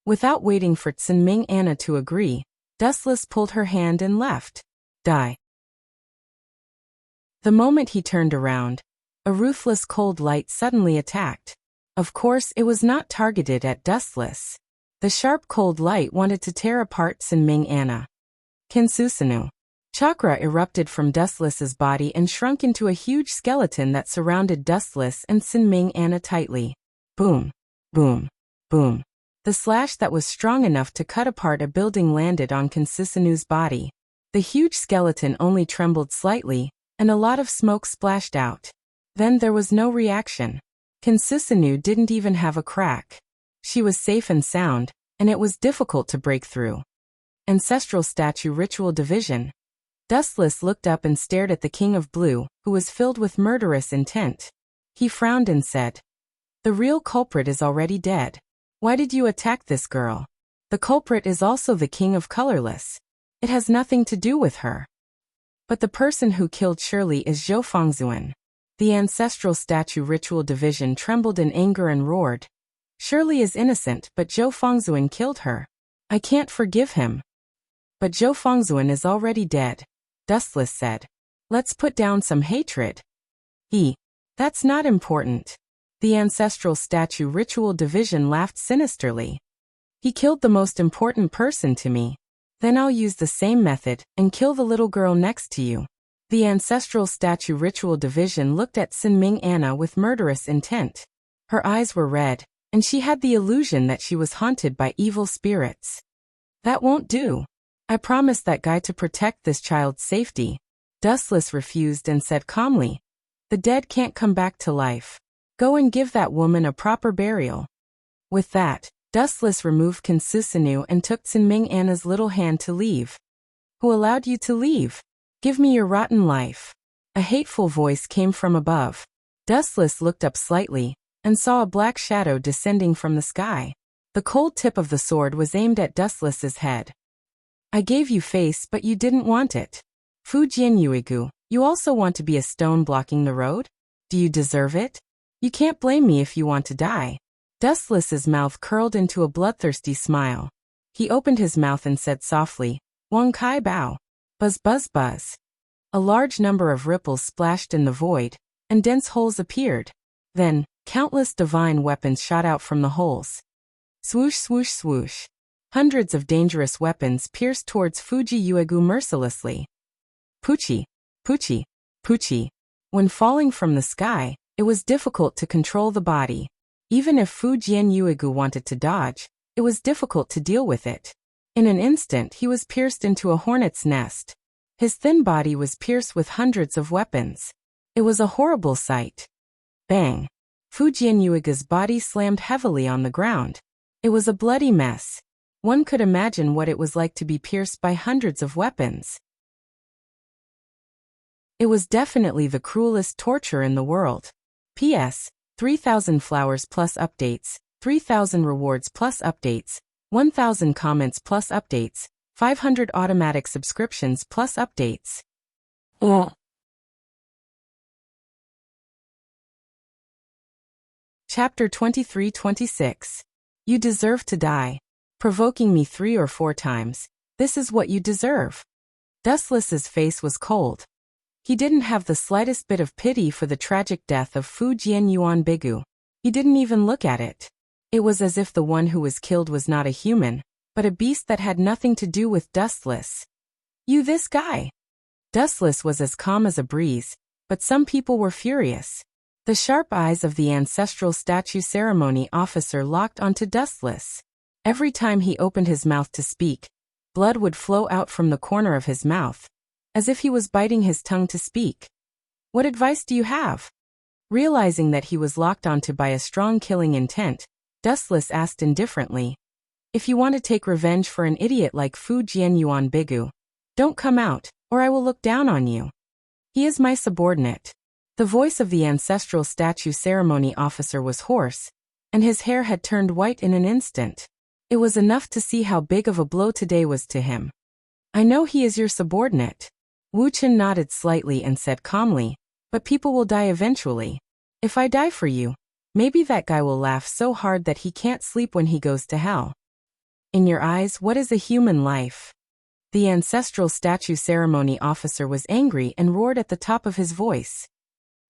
Without waiting for Sinming Anna to agree, Dustless pulled her hand and left. Die. The moment he turned around, a ruthless cold light suddenly attacked. Of course, it was not targeted at Dustless. The sharp cold light wanted to tear apart Sinming Anna. Kinsusanu. Chakra erupted from Dustless's body and shrunk into a huge skeleton that surrounded Dustless and Sinming Anna tightly. Boom. Boom. Boom. The slash that was strong enough to cut apart a building landed on Kinsusanu's body. The huge skeleton only trembled slightly, and a lot of smoke splashed out. Then there was no reaction. Kinsusanu didn't even have a crack. She was safe and sound, and it was difficult to break through. Ancestral Statue Ritual Division. Dustless looked up and stared at the King of Blue, who was filled with murderous intent. He frowned and said, The real culprit is already dead. Why did you attack this girl? The culprit is also the King of Colorless. It has nothing to do with her. But the person who killed Shirley is Zhou Fengzuan. The Ancestral Statue Ritual Division trembled in anger and roared. Shirley is innocent, but Zhou Fengzuan killed her. I can't forgive him. But Zhou Fengzuan is already dead, Dustless said. Let's put down some hatred. That's not important. The Ancestral Statue Ritual Division laughed sinisterly. He killed the most important person to me. Then I'll use the same method and kill the little girl next to you. The Ancestral Statue Ritual Division looked at Sinming Anna with murderous intent. Her eyes were red, and she had the illusion that she was haunted by evil spirits. That won't do. I promised that guy to protect this child's safety. Dustless refused and said calmly, The dead can't come back to life. Go and give that woman a proper burial. With that, Dustless removed Kinsusanu and took Sinming Anna's little hand to leave. Who allowed you to leave? Give me your rotten life. A hateful voice came from above. Dustless looked up slightly, and saw a black shadow descending from the sky. The cold tip of the sword was aimed at Dustless's head. I gave you face, but you didn't want it. Fujian Yuigu, you also want to be a stone blocking the road? Do you deserve it? You can't blame me if you want to die. Dustless's mouth curled into a bloodthirsty smile. He opened his mouth and said softly, Wang Kai Bao. Buzz buzz buzz. A large number of ripples splashed in the void, and dense holes appeared. Then, countless divine weapons shot out from the holes. Swoosh swoosh swoosh. Hundreds of dangerous weapons pierced towards Fuji Yuegu mercilessly. Poochie, poochie, poochie. When falling from the sky, it was difficult to control the body. Even if Fujian Yuegu wanted to dodge, it was difficult to deal with it. In an instant he was pierced into a hornet's nest. His thin body was pierced with hundreds of weapons. It was a horrible sight. Bang! Fujian Yuega's body slammed heavily on the ground. It was a bloody mess. One could imagine what it was like to be pierced by hundreds of weapons. It was definitely the cruelest torture in the world. P.S. 3,000 flowers plus updates, 3,000 rewards plus updates, 1,000 comments plus updates, 500 automatic subscriptions plus updates. Chapter 23-26. You deserve to die. provoking me 3 or 4 times. This is what you deserve. Dustless's face was cold. He didn't have the slightest bit of pity for the tragic death of Fu Jianyuan Bigu. He didn't even look at it. It was as if the one who was killed was not a human, but a beast that had nothing to do with Dustless. You this guy. Dustless was as calm as a breeze, but some people were furious. The sharp eyes of the ancestral statue ceremony officer locked onto Dustless. Every time he opened his mouth to speak, blood would flow out from the corner of his mouth, as if he was biting his tongue to speak. What advice do you have? Realizing that he was locked onto by a strong killing intent, Dustless asked indifferently. If you want to take revenge for an idiot like Fu Jianyuan Bigu, don't come out, or I will look down on you. He is my subordinate. The voice of the ancestral statue ceremony officer was hoarse, and his hair had turned white in an instant. It was enough to see how big of a blow today was to him. I know he is your subordinate. Wu Chen nodded slightly and said calmly, but people will die eventually. If I die for you, maybe that guy will laugh so hard that he can't sleep when he goes to hell. In your eyes, what is a human life? The ancestral statue ceremony officer was angry and roared at the top of his voice.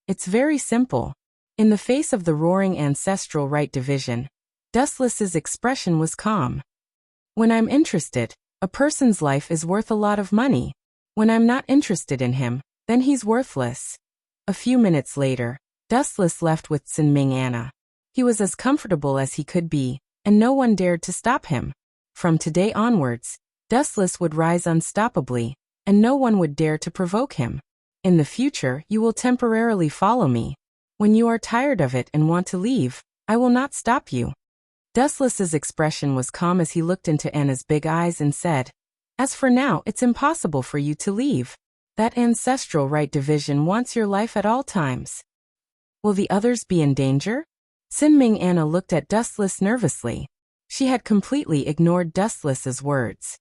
It's very simple. In the face of the roaring ancestral right division, Dustless's expression was calm. When I'm interested, a person's life is worth a lot of money. When I'm not interested in him, then he's worthless. A few minutes later, Dustless left with Sinming Anna. He was as comfortable as he could be, and no one dared to stop him. From today onwards, Dustless would rise unstoppably, and no one would dare to provoke him. In the future, you will temporarily follow me. When you are tired of it and want to leave, I will not stop you. Dustless's expression was calm as he looked into Anna's big eyes and said, As for now, it's impossible for you to leave. That ancestral right division wants your life at all times. Will the others be in danger? Sinming Anna looked at Dustless nervously. She had completely ignored Dustless's words.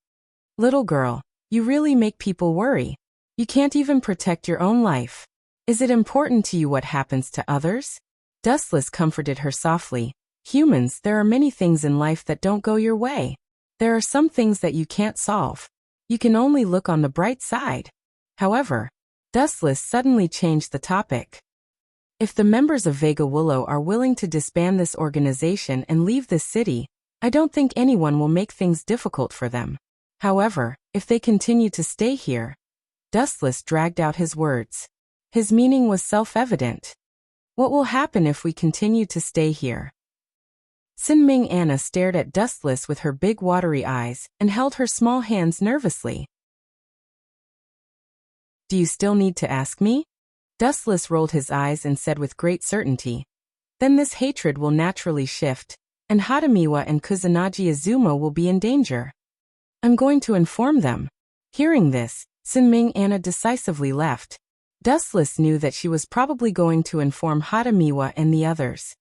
Little girl, you really make people worry. You can't even protect your own life. Is it important to you what happens to others? Dustless comforted her softly. Humans, there are many things in life that don't go your way. There are some things that you can't solve. You can only look on the bright side. However, Dustless suddenly changed the topic. If the members of Vega Willow are willing to disband this organization and leave this city, I don't think anyone will make things difficult for them. However, if they continue to stay here, Dustless dragged out his words. His meaning was self-evident. What will happen if we continue to stay here? Sinming Anna stared at Dustless with her big watery eyes and held her small hands nervously. Do you still need to ask me? Dustless rolled his eyes and said with great certainty. Then this hatred will naturally shift, and Hadamiwa and Kusanagi Azuma will be in danger. I'm going to inform them. Hearing this, Sinming Anna decisively left. Dustless knew that she was probably going to inform Hadamiwa and the others.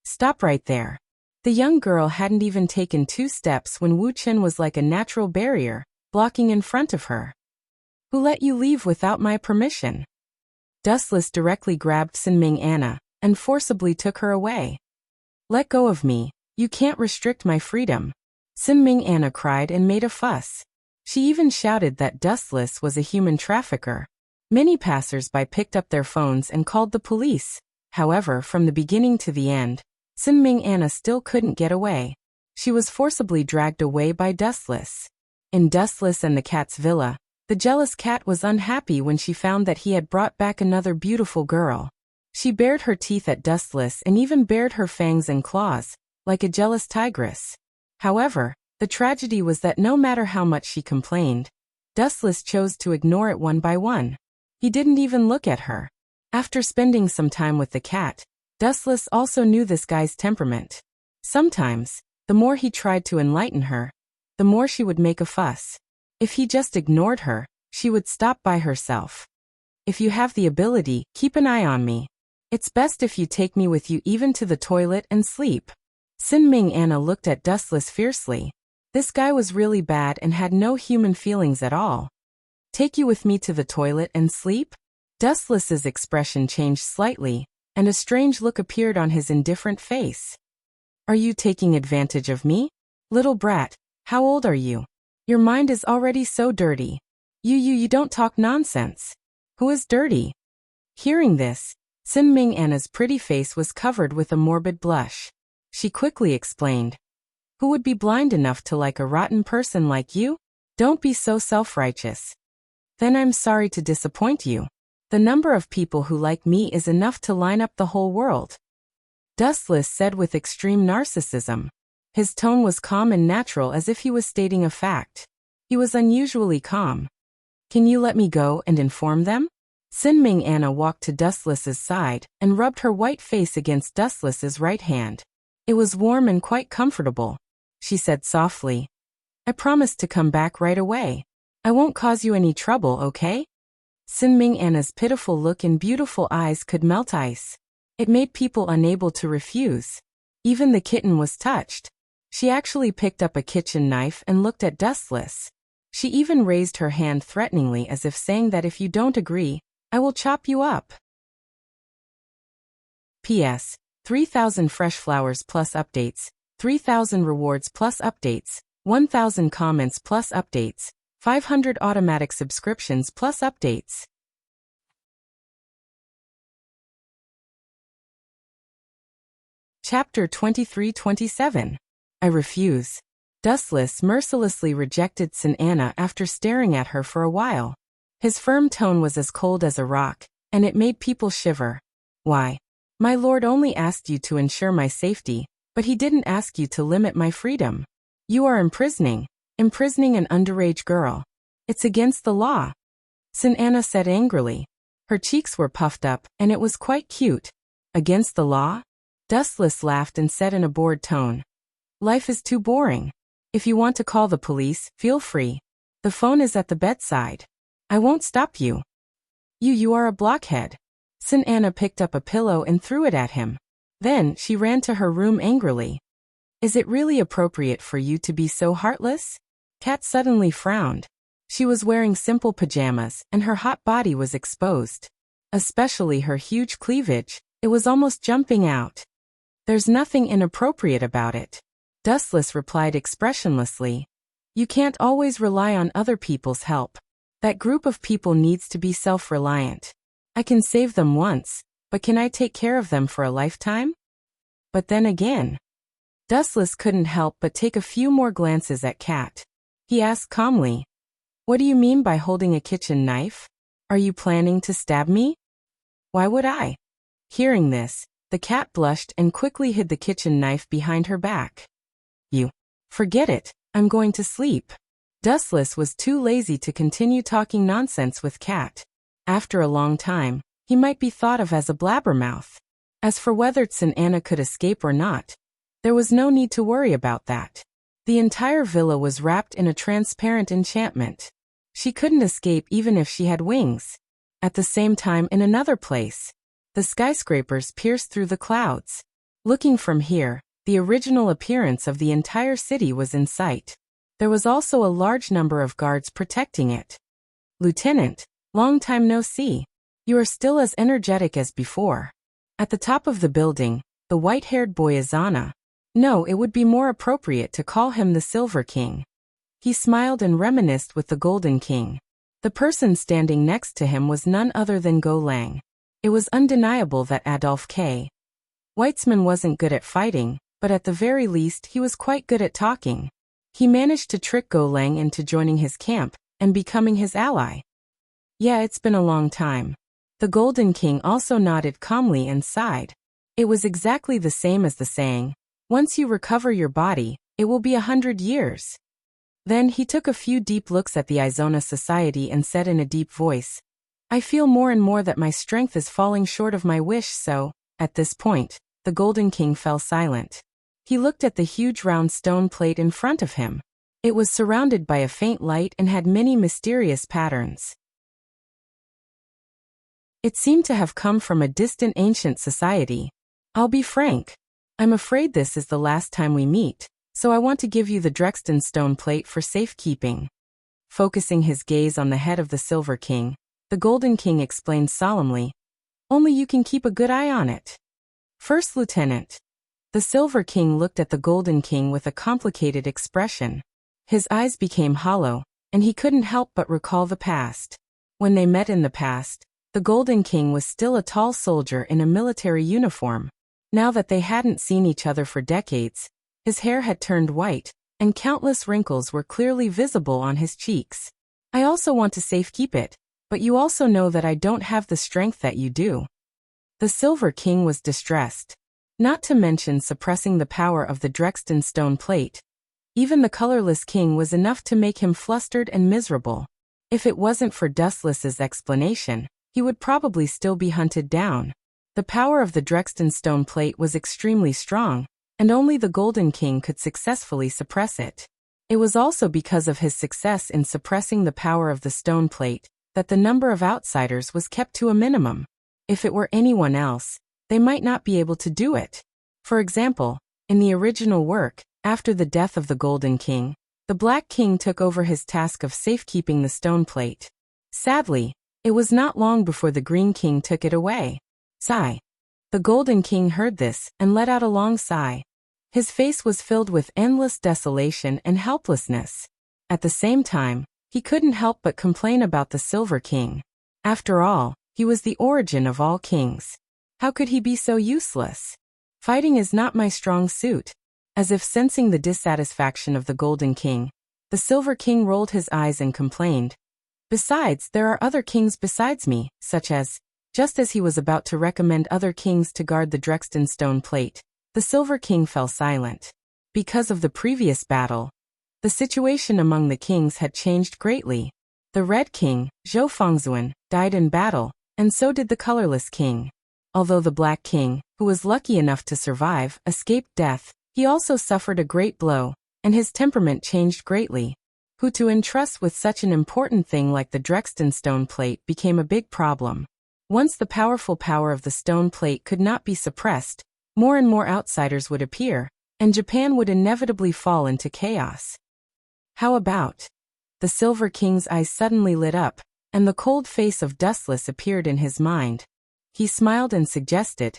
Stop right there. The young girl hadn't even taken 2 steps when Wu Chen was like a natural barrier, blocking in front of her. Who let you leave without my permission? Dustless directly grabbed Sinming Anna and forcibly took her away. Let go of me, you can't restrict my freedom. Sinming Anna cried and made a fuss. She even shouted that Dustless was a human trafficker. Many passers-by picked up their phones and called the police. However, from the beginning to the end, Sinming Anna still couldn't get away. She was forcibly dragged away by Dustless. In Dustless and the cat's villa, the jealous cat was unhappy when she found that he had brought back another beautiful girl. She bared her teeth at Dustless and even bared her fangs and claws, like a jealous tigress. However, the tragedy was that no matter how much she complained, Dustless chose to ignore it one by one. He didn't even look at her. After spending some time with the cat, Dustless also knew this guy's temperament. Sometimes, the more he tried to enlighten her, the more she would make a fuss. If he just ignored her, she would stop by herself. If you have the ability, keep an eye on me. It's best if you take me with you even to the toilet and sleep. Sinming Anna looked at Dustless fiercely. This guy was really bad and had no human feelings at all. Take you with me to the toilet and sleep? Dustless's expression changed slightly, and a strange look appeared on his indifferent face. Are you taking advantage of me? Little brat, How old are you? Your mind is already so dirty. You don't talk nonsense. Who is dirty? Hearing this, Sin Ming Anna's pretty face was covered with a morbid blush. She quickly explained. Who would be blind enough to like a rotten person like you? Don't be so self-righteous. Then I'm sorry to disappoint you. The number of people who like me is enough to line up the whole world. Dustless said with extreme narcissism. His tone was calm and natural as if he was stating a fact. He was unusually calm. Can you let me go and inform them? Sin Ming Anna walked to Dustless's side and rubbed her white face against Dustless's right hand. It was warm and quite comfortable. She said softly. I promise to come back right away. I won't cause you any trouble, okay? Sin Ming Anna's pitiful look and beautiful eyes could melt ice. It made people unable to refuse. Even the kitten was touched. She actually picked up a kitchen knife and looked at Dustless. She even raised her hand threateningly as if saying that if you don't agree, I will chop you up. P.S. 3,000 fresh flowers plus updates, 3,000 rewards plus updates, 1,000 comments plus updates, 500 automatic subscriptions plus updates. Chapter 23-27. I refuse. Dustless mercilessly rejected Sin Anna after staring at her for a while. His firm tone was as cold as a rock, and it made people shiver. Why? My lord only asked you to ensure my safety, but he didn't ask you to limit my freedom. You are imprisoning an underage girl. It's against the law. Sin Anna said angrily. Her cheeks were puffed up, and it was quite cute. Against the law? Dustless laughed and said in a bored tone. Life is too boring. If you want to call the police, feel free. The phone is at the bedside. I won't stop you. You are a blockhead. Sin Anna picked up a pillow and threw it at him. Then she ran to her room angrily. Is it really appropriate for you to be so heartless? Kat suddenly frowned. She was wearing simple pajamas and her hot body was exposed. Especially her huge cleavage, it was almost jumping out. There's nothing inappropriate about it. Dustless replied expressionlessly. You can't always rely on other people's help. That group of people needs to be self-reliant. I can save them once, but can I take care of them for a lifetime? But then again, Dustless couldn't help but take a few more glances at Kat. He asked calmly, what do you mean by holding a kitchen knife? Are you planning to stab me? Why would I? Hearing this, the cat blushed and quickly hid the kitchen knife behind her back. You. Forget it, I'm going to sleep. Dustless was too lazy to continue talking nonsense with Kat. After a long time, he might be thought of as a blabbermouth. As for whether Sin Anna could escape or not, there was no need to worry about that. The entire villa was wrapped in a transparent enchantment. She couldn't escape even if she had wings. At the same time, in another place, the skyscrapers pierced through the clouds. Looking from here, the original appearance of the entire city was in sight. There was also a large number of guards protecting it. Lieutenant, long time no see. You are still as energetic as before. At the top of the building, the white-haired boy Azana. No, it would be more appropriate to call him the Silver King. He smiled and reminisced with the Golden King. The person standing next to him was none other than Go Lang. It was undeniable that Adolphe K. Weitzman wasn't good at fighting, but at the very least he was quite good at talking. He managed to trick Go Lang into joining his camp and becoming his ally. Yeah, it's been a long time. The Golden King also nodded calmly and sighed. It was exactly the same as the saying, once you recover your body, it will be 100 years. Then he took a few deep looks at the Izona society and said in a deep voice, I feel more and more that my strength is falling short of my wish, so, at this point, the Golden King fell silent. He looked at the huge round stone plate in front of him. It was surrounded by a faint light and had many mysterious patterns. It seemed to have come from a distant ancient society. I'll be frank. I'm afraid this is the last time we meet, so I want to give you the Drexton stone plate for safekeeping. Focusing his gaze on the head of the Silver King, the Golden King explained solemnly, only you can keep a good eye on it. First Lieutenant. The Silver King looked at the Golden King with a complicated expression. His eyes became hollow, and he couldn't help but recall the past. When they met in the past, the Golden King was still a tall soldier in a military uniform. Now that they hadn't seen each other for decades, his hair had turned white, and countless wrinkles were clearly visible on his cheeks. I also want to safekeep it, but you also know that I don't have the strength that you do. The Silver King was distressed. Not to mention suppressing the power of the Drexten stone plate. Even the colorless king was enough to make him flustered and miserable. If it wasn't for Dustless's explanation, he would probably still be hunted down. The power of the Drexten stone plate was extremely strong, and only the Golden King could successfully suppress it. It was also because of his success in suppressing the power of the stone plate that the number of outsiders was kept to a minimum. If it were anyone else, they might not be able to do it. For example, in the original work, after the death of the Golden King, the Black King took over his task of safekeeping the stone plate. Sadly, it was not long before the Green King took it away. Sigh. The Golden King heard this and let out a long sigh. His face was filled with endless desolation and helplessness. At the same time, he couldn't help but complain about the Silver King. After all, he was the origin of all kings. How could he be so useless? Fighting is not my strong suit. As if sensing the dissatisfaction of the Golden King, the Silver King rolled his eyes and complained. Besides, there are other kings besides me, such as, just as he was about to recommend other kings to guard the Drexten stone plate, the Silver King fell silent. Because of the previous battle, the situation among the kings had changed greatly. The Red King, Zhou Fengzuan, died in battle, and so did the colorless king. Although the Black King, who was lucky enough to survive, escaped death, he also suffered a great blow, and his temperament changed greatly. Who to entrust with such an important thing like the Drexten stone plate became a big problem. Once the powerful power of the stone plate could not be suppressed, more and more outsiders would appear, and Japan would inevitably fall into chaos. How about? The Silver King's eyes suddenly lit up, and the cold face of Dustless appeared in his mind. He smiled and suggested,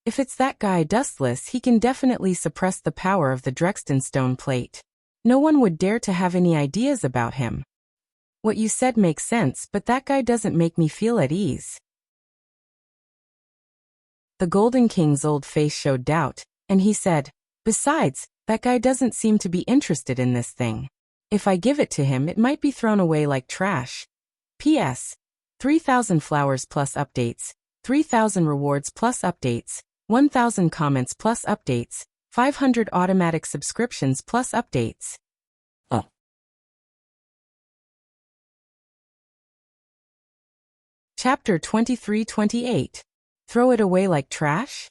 if it's that guy Dustless, he can definitely suppress the power of the Drexten stone plate. No one would dare to have any ideas about him. What you said makes sense, but that guy doesn't make me feel at ease. The Golden King's old face showed doubt, and he said, besides, that guy doesn't seem to be interested in this thing. If I give it to him, it might be thrown away like trash. P.S. 3,000 flowers plus updates, 3,000 rewards plus updates, 1,000 comments plus updates, 500 automatic subscriptions plus updates. Chapter 23-28. Throw it away like trash?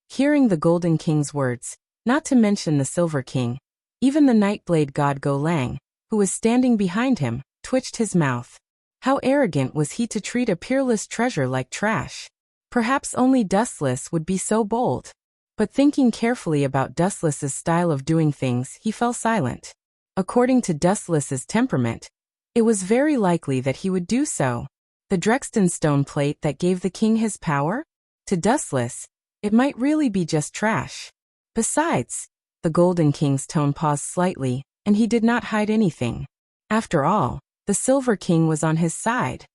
Hearing the Golden King's words, not to mention the Silver King, even the Nightblade god Go Lang, who was standing behind him, twitched his mouth. How arrogant was he to treat a peerless treasure like trash? Perhaps only Dustless would be so bold. But thinking carefully about Dustless's style of doing things, he fell silent. According to Dustless's temperament, it was very likely that he would do so. The Drexten stone plate that gave the king his power? To Dustless, it might really be just trash. Besides, the Golden King's tone paused slightly, and he did not hide anything. After all, the Silver King was on his side.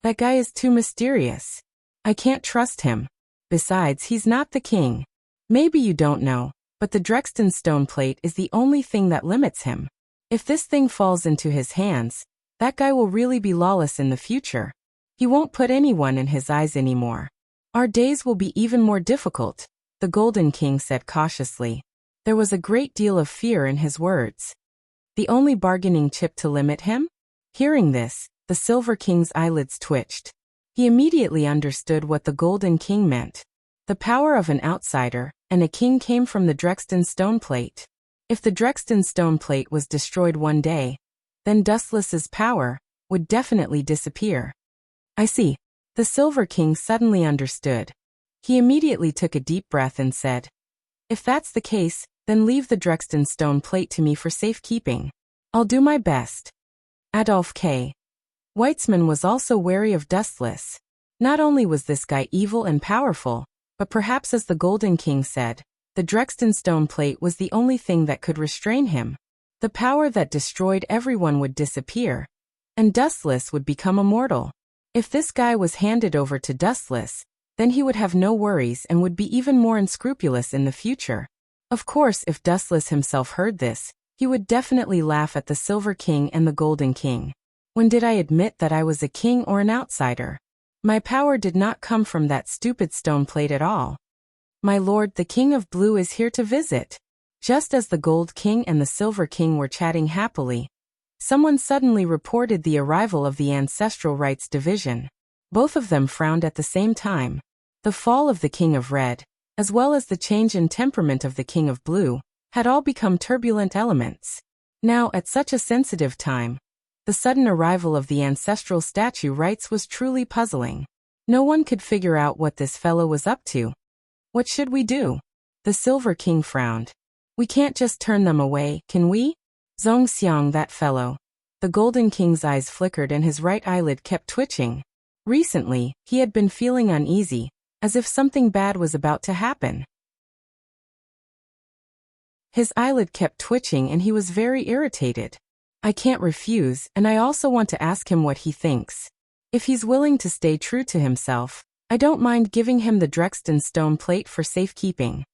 That guy is too mysterious. I can't trust him. Besides, he's not the king. Maybe you don't know, but the Drexten stone plate is the only thing that limits him. If this thing falls into his hands, that guy will really be lawless in the future. He won't put anyone in his eyes anymore. Our days will be even more difficult, the Golden King said cautiously. There was a great deal of fear in his words. The only bargaining chip to limit him? Hearing this, the Silver King's eyelids twitched. He immediately understood what the Golden King meant. The power of an outsider, and a king came from the Drexten stone plate. If the Drexten stone plate was destroyed one day, then Dustless's power would definitely disappear. I see. The Silver King suddenly understood. He immediately took a deep breath and said, if that's the case, then leave the Drexten stone plate to me for safekeeping. I'll do my best. Adolf K. Weitzman was also wary of Dustless. Not only was this guy evil and powerful, but perhaps as the Golden King said, the Drexten stone plate was the only thing that could restrain him. The power that destroyed everyone would disappear, and Dustless would become immortal. If this guy was handed over to Dustless, then he would have no worries and would be even more unscrupulous in the future. Of course, if Dustless himself heard this, he would definitely laugh at the Silver King and the Golden King. When did I admit that I was a king or an outsider? My power did not come from that stupid stone plate at all. My lord, the King of Blue is here to visit. Just as the Gold King and the Silver King were chatting happily, someone suddenly reported the arrival of the Ancestral Rites Division. Both of them frowned at the same time. The fall of the King of Red, as well as the change in temperament of the King of Blue, had all become turbulent elements. Now, at such a sensitive time, the sudden arrival of the ancestral statue rites was truly puzzling. No one could figure out what this fellow was up to. What should we do? The Silver King frowned. We can't just turn them away, can we? Zhongxiang, that fellow. The Golden King's eyes flickered and his right eyelid kept twitching. Recently, he had been feeling uneasy, as if something bad was about to happen. His eyelid kept twitching and he was very irritated. I can't refuse, and I also want to ask him what he thinks. If he's willing to stay true to himself, I don't mind giving him the Drexton stone plate for safekeeping.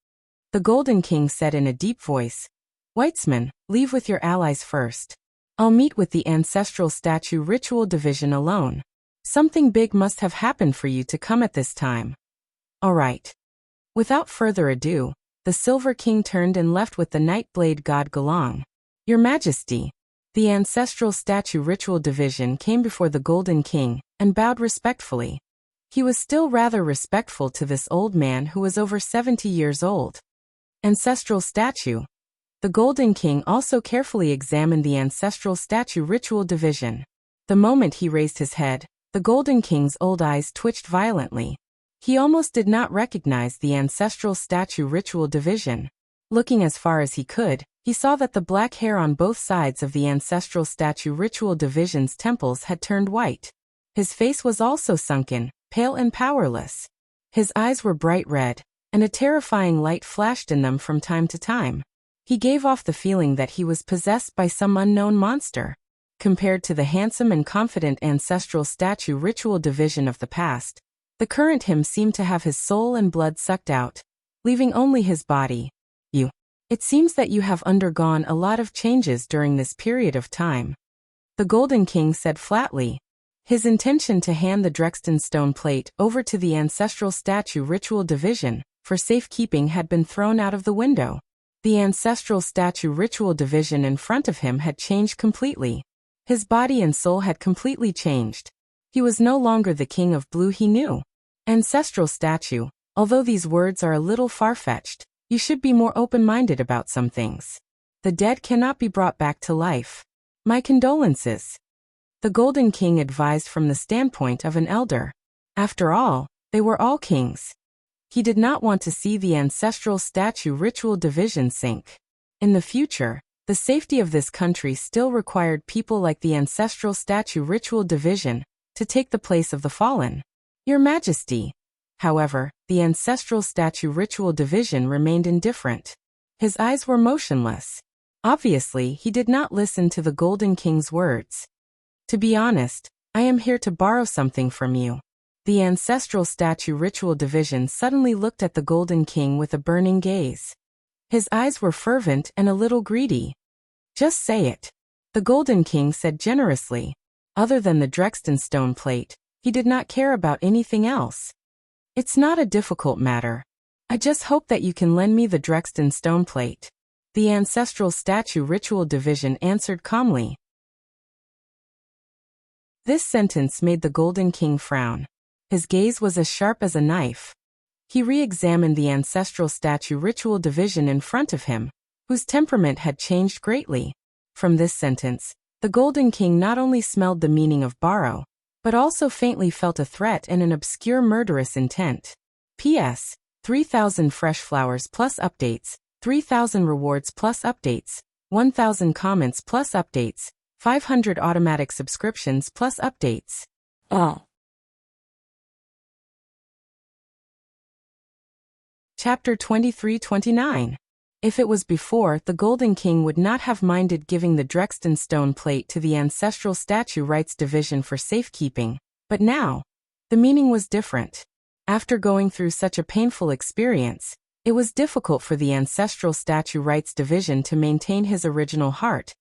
The Golden King said in a deep voice, Weitzman, leave with your allies first. I'll meet with the Ancestral Statue Ritual Division alone. Something big must have happened for you to come at this time. All right. Without further ado, the Silver King turned and left with the Nightblade God Galang. Your Majesty. The Ancestral Statue Ritual Division came before the Golden King and bowed respectfully. He was still rather respectful to this old man who was over 70 years old. Ancestral Statue. The Golden King also carefully examined the Ancestral Statue Ritual Division. The moment he raised his head, the Golden King's old eyes twitched violently. He almost did not recognize the Ancestral Statue Ritual Division. Looking as far as he could, he saw that the black hair on both sides of the Ancestral Statue Ritual Division's temples had turned white. His face was also sunken, pale and powerless. His eyes were bright red, and a terrifying light flashed in them from time to time. He gave off the feeling that he was possessed by some unknown monster. Compared to the handsome and confident Ancestral Statue Ritual Division of the past, the current him seemed to have his soul and blood sucked out, leaving only his body. It seems that you have undergone a lot of changes during this period of time. The Golden King said flatly. His intention to hand the Drexton stone plate over to the Ancestral Statue Ritual Division for safekeeping had been thrown out of the window. The Ancestral Statue Ritual Division in front of him had changed completely. His body and soul had completely changed. He was no longer the King of Blue he knew. Ancestral Statue, although these words are a little far-fetched, you should be more open-minded about some things. The dead cannot be brought back to life. My condolences. The Golden King advised from the standpoint of an elder. After all, they were all kings. He did not want to see the Ancestral Statue Ritual Division sink. In the future, the safety of this country still required people like the Ancestral Statue Ritual Division to take the place of the fallen. Your Majesty. However, the Ancestral Statue Ritual Division remained indifferent. His eyes were motionless. Obviously, he did not listen to the Golden King's words. To be honest, I am here to borrow something from you. The Ancestral Statue Ritual Division suddenly looked at the Golden King with a burning gaze. His eyes were fervent and a little greedy. Just say it. The Golden King said generously. Other than the Drexton stone plate, he did not care about anything else. It's not a difficult matter. I just hope that you can lend me the Drexton stone plate. The Ancestral Statue Ritual Division answered calmly. This sentence made the Golden King frown. His gaze was as sharp as a knife. He re-examined the Ancestral Statue Ritual Division in front of him, whose temperament had changed greatly. From this sentence, the Golden King not only smelled the meaning of borrow, but also faintly felt a threat and an obscure murderous intent. P.S. 3,000 fresh flowers plus updates, 3,000 rewards plus updates, 1,000 comments plus updates, 500 automatic subscriptions plus updates. Oh. Chapter 23-29. If it was before, the Golden King would not have minded giving the Drexton stone plate to the Ancestral Statue Rights Division for safekeeping, but now, the meaning was different. After going through such a painful experience, it was difficult for the Ancestral Statue Rights Division to maintain his original heart,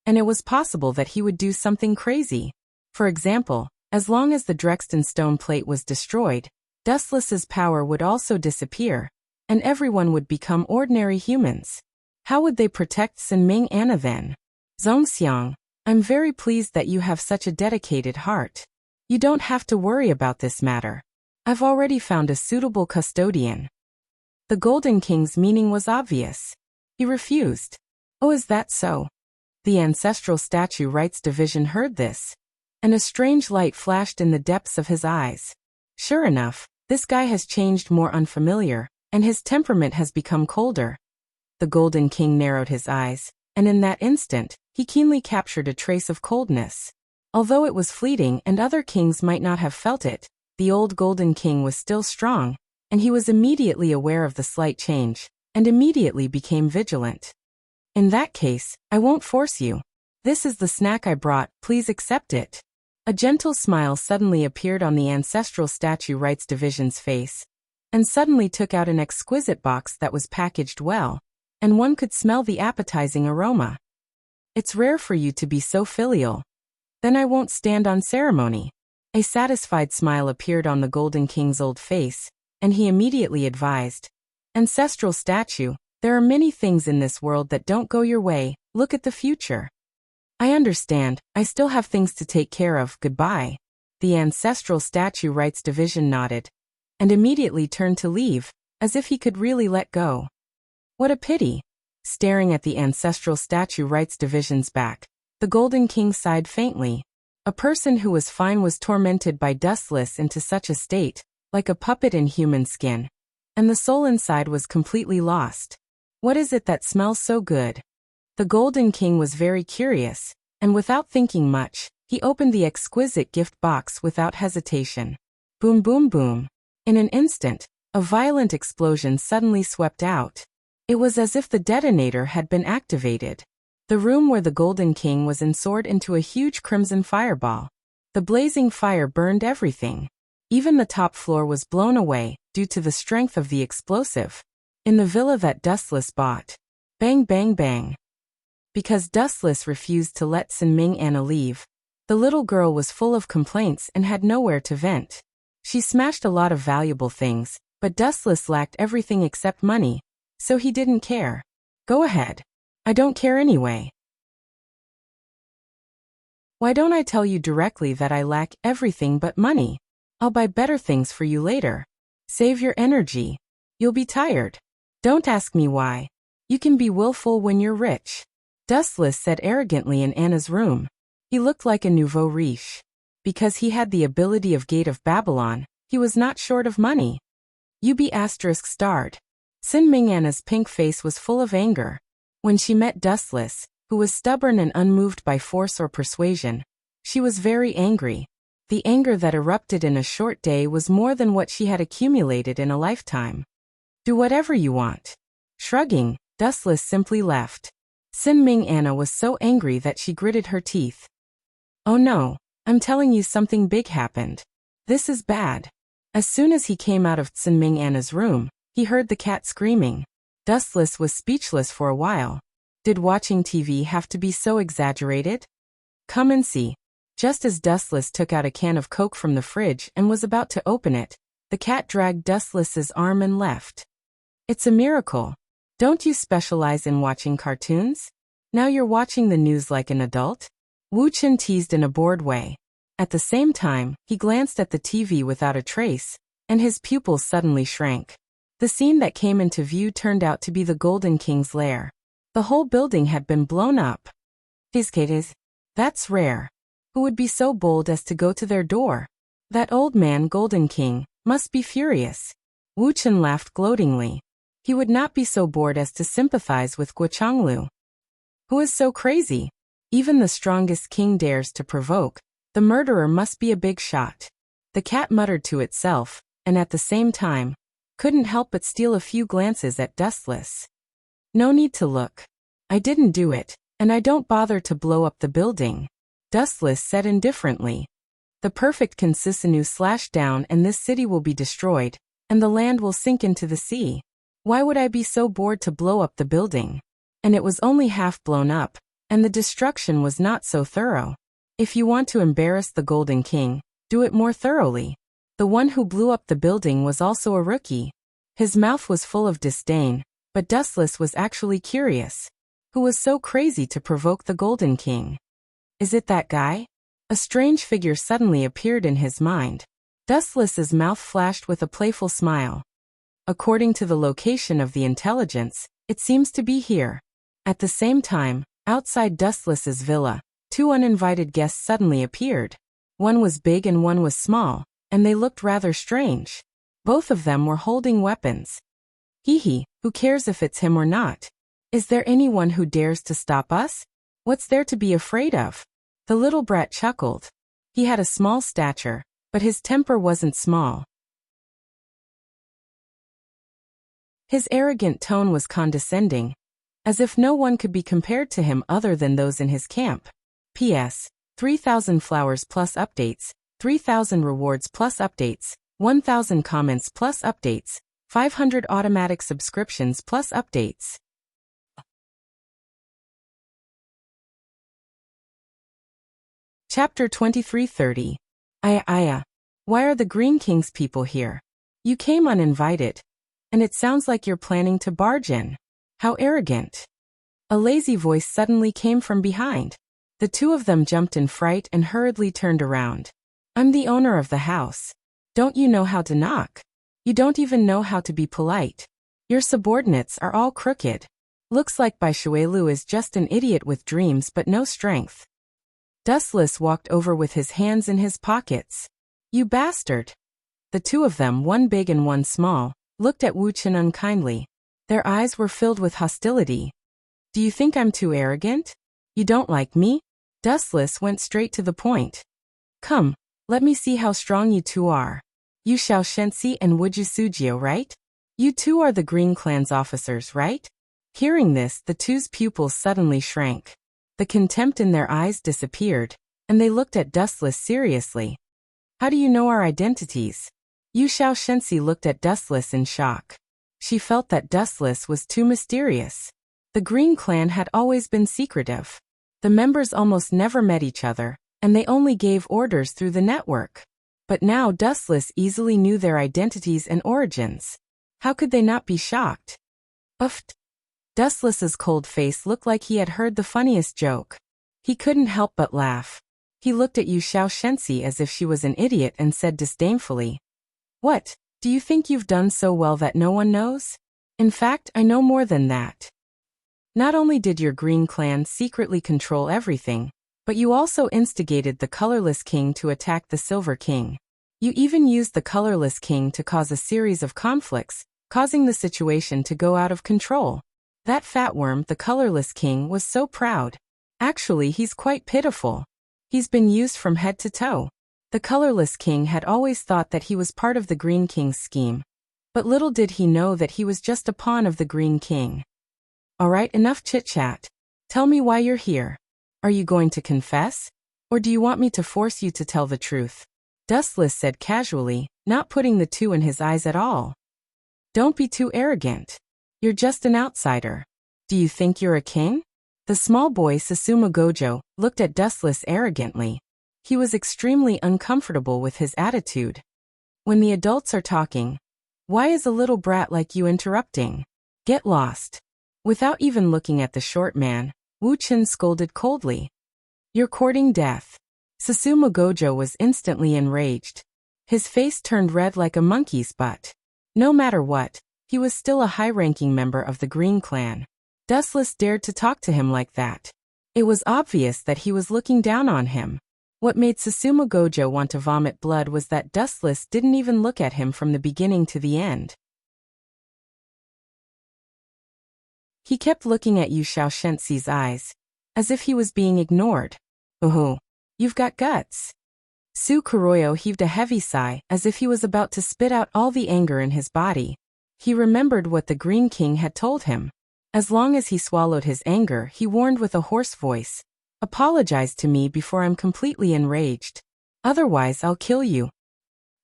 and it was possible that he would do something crazy. For example, as long as the Drexton stone plate was destroyed, Dustless's power would also disappear, and everyone would become ordinary humans. How would they protect Sinming Anna then? Zhongxiang, I'm very pleased that you have such a dedicated heart. You don't have to worry about this matter. I've already found a suitable custodian. The Golden King's meaning was obvious. He refused. Oh, is that so? The Ancestral Statue Rights Division heard this, and a strange light flashed in the depths of his eyes. Sure enough, this guy has changed more unfamiliar, and his temperament has become colder. The Golden King narrowed his eyes, and in that instant, he keenly captured a trace of coldness. Although it was fleeting and other kings might not have felt it, the old Golden King was still strong, and he was immediately aware of the slight change, and immediately became vigilant. In that case, I won't force you. This is the snack I brought, please accept it. A gentle smile suddenly appeared on the Ancestral Statue Rights Division's face, and suddenly took out an exquisite box that was packaged well, and one could smell the appetizing aroma. It's rare for you to be so filial. Then I won't stand on ceremony. A satisfied smile appeared on the Golden King's old face, and he immediately advised, Ancestral Statue, there are many things in this world that don't go your way, look at the future. I understand, I still have things to take care of, goodbye. The Ancestral Statue Rights Division nodded, and immediately turned to leave, as if he could really let go. What a pity. Staring at the Ancestral Statue Rights Division's back, the Golden King sighed faintly. A person who was fine was tormented by Dustless into such a state, like a puppet in human skin, and the soul inside was completely lost. What is it that smells so good? The Golden King was very curious, and without thinking much, he opened the exquisite gift box without hesitation. Boom boom boom. In an instant, a violent explosion suddenly swept out. It was as if the detonator had been activated. The room where the Golden King was in soared into a huge crimson fireball. The blazing fire burned everything. Even the top floor was blown away, due to the strength of the explosive. In the villa that Dustless bought. Bang bang bang. Because Dustless refused to let Sinming Anna leave, the little girl was full of complaints and had nowhere to vent. She smashed a lot of valuable things, but Dustless lacked everything except money, so he didn't care. Go ahead. I don't care anyway. Why don't I tell you directly that I lack everything but money? I'll buy better things for you later. Save your energy. You'll be tired. Don't ask me why. You can be willful when you're rich. Dustless said arrogantly in Anna's room. He looked like a nouveau riche. Because he had the ability of Gate of Babylon, he was not short of money. You be ******. Sinming Anna's pink face was full of anger. When she met Dustless, who was stubborn and unmoved by force or persuasion, she was very angry. The anger that erupted in a short day was more than what she had accumulated in a lifetime. Do whatever you want. Shrugging, Dustless simply left. Sinming Anna was so angry that she gritted her teeth. Oh no, I'm telling you something big happened. This is bad. As soon as he came out of Sinming Anna's room, he heard the cat screaming. Dustless was speechless for a while. Did watching TV have to be so exaggerated? Come and see. Just as Dustless took out a can of Coke from the fridge and was about to open it, the cat dragged Dustless's arm and left. It's a miracle. Don't you specialize in watching cartoons? Now you're watching the news like an adult? Wu Chen teased in a bored way. At the same time, he glanced at the TV without a trace, and his pupils suddenly shrank. The scene that came into view turned out to be the Golden King's lair. The whole building had been blown up. That's rare. Who would be so bold as to go to their door? That old man, Golden King, must be furious. Wu Chen laughed gloatingly. He would not be so bored as to sympathize with Guochanglu. Who is so crazy? Even the strongest king dares to provoke. The murderer must be a big shot. The cat muttered to itself, and at the same time, couldn't help but steal a few glances at Dustless. No need to look. I didn't do it, and I don't bother to blow up the building, Dustless said indifferently. The perfect Consisinu slashed down and this city will be destroyed, and the land will sink into the sea. Why would I be so bored to blow up the building? And it was only half blown up, and the destruction was not so thorough. If you want to embarrass the Golden King, do it more thoroughly. The one who blew up the building was also a rookie. His mouth was full of disdain, but Dustless was actually curious. Who was so crazy to provoke the Golden King? Is it that guy? A strange figure suddenly appeared in his mind. Dustless's mouth flashed with a playful smile. According to the location of the intelligence, it seems to be here. At the same time, outside Dustless's villa, two uninvited guests suddenly appeared. One was big and one was small, and they looked rather strange. Both of them were holding weapons. Hee, who cares if it's him or not? Is there anyone who dares to stop us? What's there to be afraid of? The little brat chuckled. He had a small stature, but his temper wasn't small. His arrogant tone was condescending, as if no one could be compared to him other than those in his camp. P.S. 3,000 flowers plus updates, 3,000 rewards plus updates, 1,000 comments plus updates, 500 automatic subscriptions plus updates. Chapter 23:30. Aya. Why are the Green King's people here? You came uninvited. And it sounds like you're planning to barge in. How arrogant. A lazy voice suddenly came from behind. The two of them jumped in fright and hurriedly turned around. I'm the owner of the house. Don't you know how to knock? You don't even know how to be polite. Your subordinates are all crooked. Looks like Bai Shuelu is just an idiot with dreams but no strength. Dustless walked over with his hands in his pockets. You bastard. The two of them, one big and one small, looked at Wu Chen unkindly. Their eyes were filled with hostility. Do you think I'm too arrogant? You don't like me? Dustless went straight to the point. Come, let me see how strong you two are. You Xiao Shenxi and Wuju Sujio, right? You two are the Green Clan's officers, right? Hearing this, the two's pupils suddenly shrank. The contempt in their eyes disappeared, and they looked at Dustless seriously. How do you know our identities? Yu Xiao Shenxi looked at Dustless in shock. She felt that Dustless was too mysterious. The Green Clan had always been secretive. The members almost never met each other, and they only gave orders through the network. But now Dustless easily knew their identities and origins. How could they not be shocked? Uffed. Dustless's cold face looked like he had heard the funniest joke. He couldn't help but laugh. He looked at Yu Xiao Shenxi as if she was an idiot and said disdainfully, What, do you think you've done so well that no one knows? In fact, I know more than that. Not only did your Green Clan secretly control everything, but you also instigated the Colorless King to attack the Silver King. You even used the Colorless King to cause a series of conflicts, causing the situation to go out of control. That fatworm, the Colorless King, was so proud. Actually, he's quite pitiful. He's been used from head to toe. The Colorless King had always thought that he was part of the Green King's scheme. But little did he know that he was just a pawn of the Green King. Alright, enough chit-chat. Tell me why you're here. Are you going to confess? Or do you want me to force you to tell the truth? Dustless said casually, not putting the two in his eyes at all. Don't be too arrogant. You're just an outsider. Do you think you're a king? The small boy Susumu Gojo looked at Dustless arrogantly. He was extremely uncomfortable with his attitude. When the adults are talking, why is a little brat like you interrupting? Get lost. Without even looking at the short man, Wu Chen scolded coldly. You're courting death. Susumu Gojo was instantly enraged. His face turned red like a monkey's butt. No matter what, he was still a high-ranking member of the Green Clan. Dustless dared to talk to him like that. It was obvious that he was looking down on him. What made Susumu Gojo want to vomit blood was that Dustless didn't even look at him from the beginning to the end. He kept looking at Yu Xiao Shenxi's eyes, as if he was being ignored. Ooh, you've got guts. Su Kuroyo heaved a heavy sigh, as if he was about to spit out all the anger in his body. He remembered what the Green King had told him. As long as he swallowed his anger, he warned with a hoarse voice, "Apologize to me before I'm completely enraged. Otherwise I'll kill you."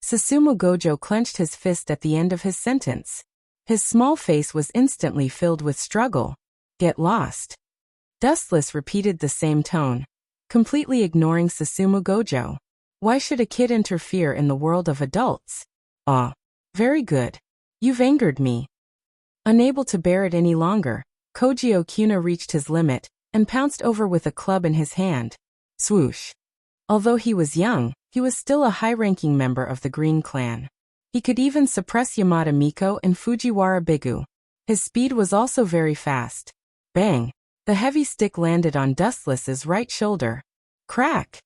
Susumu Gojo clenched his fist at the end of his sentence. His small face was instantly filled with struggle. "Get lost." Dustless repeated the same tone, completely ignoring Susumu Gojo. Why should a kid interfere in the world of adults? "Ah, very good. You've angered me." Unable to bear it any longer, Kogyo Kuna reached his limit and pounced over with a club in his hand. Swoosh. Although he was young, he was still a high-ranking member of the Green Clan. He could even suppress Yamada Miko and Fujiwara Bigu. His speed was also very fast. Bang! The heavy stick landed on Dustless's right shoulder. Crack!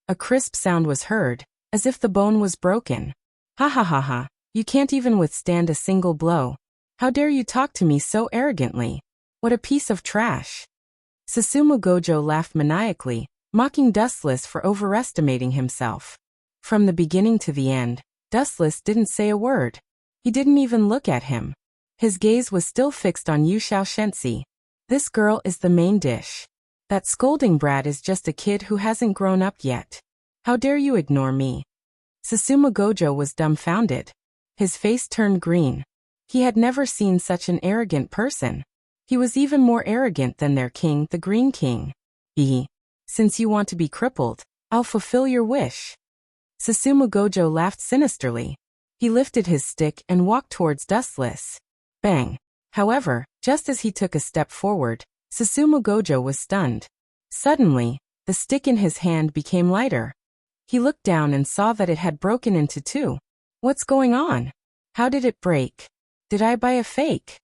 A crisp sound was heard, as if the bone was broken. "Ha ha ha ha, you can't even withstand a single blow. How dare you talk to me so arrogantly? What a piece of trash." Susumu Gojo laughed maniacally, mocking Dustless for overestimating himself. From the beginning to the end, Dustless didn't say a word. He didn't even look at him. His gaze was still fixed on Yushao Shensi. This girl is the main dish. That scolding brat is just a kid who hasn't grown up yet. How dare you ignore me? Susumu Gojo was dumbfounded. His face turned green. He had never seen such an arrogant person. He was even more arrogant than their king, the Green King. Since you want to be crippled, I'll fulfill your wish." Susumu Gojo laughed sinisterly. He lifted his stick and walked towards Dustless. Bang! However, just as he took a step forward, Susumu Gojo was stunned. Suddenly, the stick in his hand became lighter. He looked down and saw that it had broken into two. What's going on? How did it break? Did I buy a fake?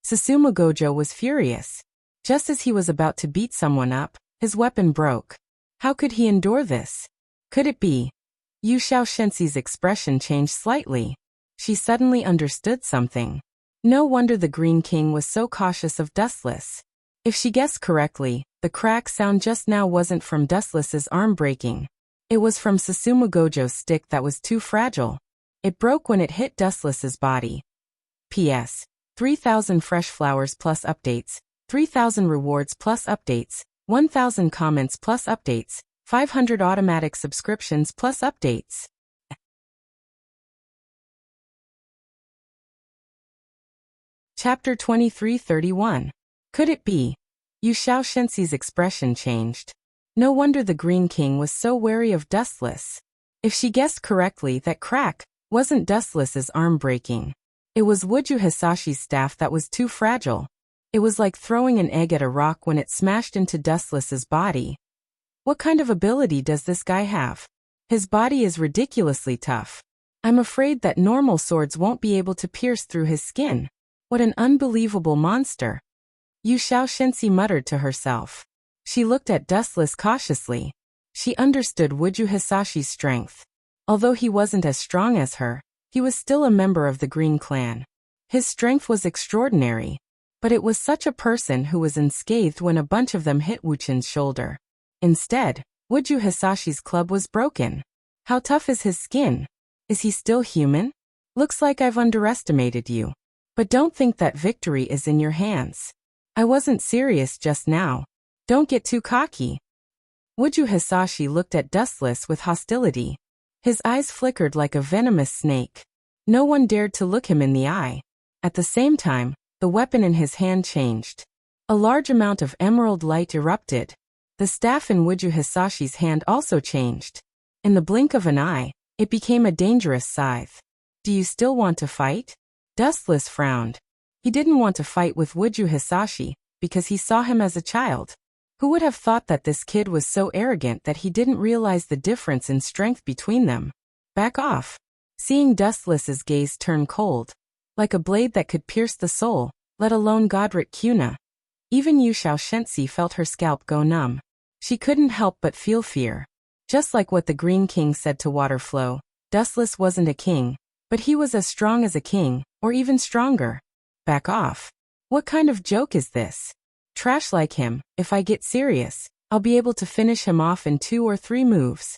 Susumu Gojo was furious. Just as he was about to beat someone up, his weapon broke. How could he endure this? Could it be? Yushao Shensi's expression changed slightly. She suddenly understood something. No wonder the Green King was so cautious of Dustless. If she guessed correctly, the crack sound just now wasn't from Dustless's arm breaking. It was from Susumu Gojo's stick that was too fragile. It broke when it hit Dustless's body. P.S. 3,000 fresh flowers plus updates, 3,000 rewards plus updates, 1,000 comments plus updates, 500 automatic subscriptions plus updates. Chapter 2331. Could it be? Yushao Shensi's expression changed. No wonder the Green King was so wary of Dustless. If she guessed correctly, that crack wasn't Dustless's arm breaking. It was Wuju Hisashi's staff that was too fragile. It was like throwing an egg at a rock when it smashed into Dustless's body. What kind of ability does this guy have? His body is ridiculously tough. I'm afraid that normal swords won't be able to pierce through his skin. What an unbelievable monster. Yushao Shensi muttered to herself. She looked at Dustless cautiously. She understood Wuju Hisashi's strength. Although he wasn't as strong as her, he was still a member of the Green Clan. His strength was extraordinary. But it was such a person who was unscathed when a bunch of them hit Wuchin's shoulder. Instead, Wuju Hisashi's club was broken. How tough is his skin? Is he still human? Looks like I've underestimated you. But don't think that victory is in your hands. I wasn't serious just now. Don't get too cocky. Wuju Hisashi looked at Dustless with hostility. His eyes flickered like a venomous snake. No one dared to look him in the eye. At the same time, the weapon in his hand changed. A large amount of emerald light erupted. The staff in Wuju Hisashi's hand also changed. In the blink of an eye, it became a dangerous scythe. Do you still want to fight? Dustless frowned. He didn't want to fight with Wuju Hisashi, because he saw him as a child. Who would have thought that this kid was so arrogant that he didn't realize the difference in strength between them? Back off. Seeing Dustless's gaze turn cold. Like a blade that could pierce the soul, let alone Godric Kuna. Even Yushao Shensi felt her scalp go numb. She couldn't help but feel fear. Just like what the Green King said to Waterflow, Dustless wasn't a king, but he was as strong as a king, or even stronger. Back off. What kind of joke is this? Trash like him, if I get serious, I'll be able to finish him off in 2 or 3 moves.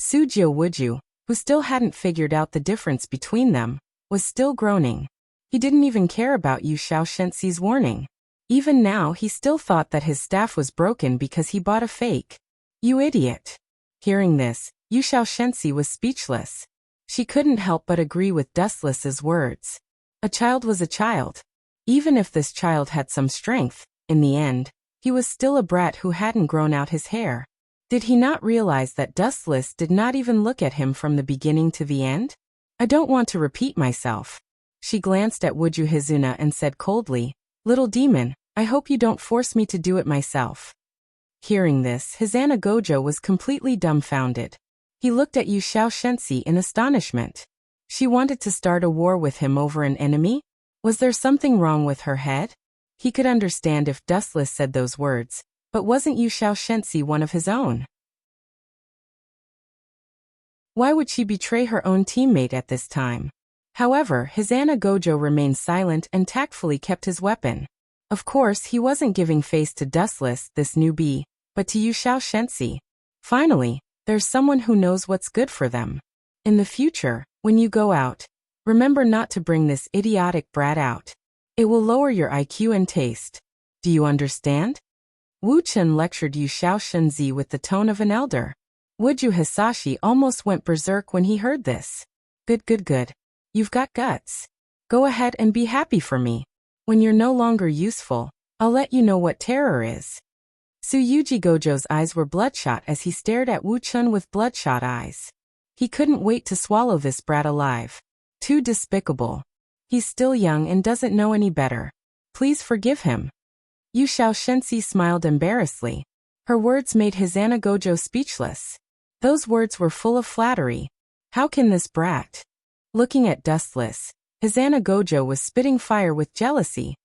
Sujio Wuju, who still hadn't figured out the difference between them, was still groaning. He didn't even care about Yushao Shensi's warning. Even now he still thought that his staff was broken because he bought a fake. You idiot. Hearing this, Yu Shaoshensi was speechless. She couldn't help but agree with Dustless's words. A child was a child. Even if this child had some strength, in the end, he was still a brat who hadn't grown out his hair. Did he not realize that Dustless did not even look at him from the beginning to the end? I don't want to repeat myself. She glanced at Wuju Hizuna and said coldly, Little demon, I hope you don't force me to do it myself. Hearing this, Hizana Gojo was completely dumbfounded. He looked at Yu Shaoshensi in astonishment. She wanted to start a war with him over an enemy? Was there something wrong with her head? He could understand if Dustless said those words, but wasn't Yu Shaoshensi one of his own? Why would she betray her own teammate at this time? However, Hizana Gojo remained silent and tactfully kept his weapon. Of course, he wasn't giving face to Dustless, this newbie, but to Yu Shaoshensi. Finally, there's someone who knows what's good for them. In the future, when you go out, remember not to bring this idiotic brat out. It will lower your IQ and taste. Do you understand? Wu Chen lectured Yu Shaoshensi with the tone of an elder. Wuju Hisashi almost went berserk when he heard this. Good. You've got guts. Go ahead and be happy for me. When you're no longer useful, I'll let you know what terror is. Tsuyuji Gojo's eyes were bloodshot as he stared at Wu Chen with bloodshot eyes. He couldn't wait to swallow this brat alive. Too despicable. He's still young and doesn't know any better. Please forgive him. Yu Shaoshensi smiled embarrassedly. Her words made Hizana Gojo speechless. Those words were full of flattery. How can this brat? Looking at Dustless, Hizana Gojo was spitting fire with jealousy.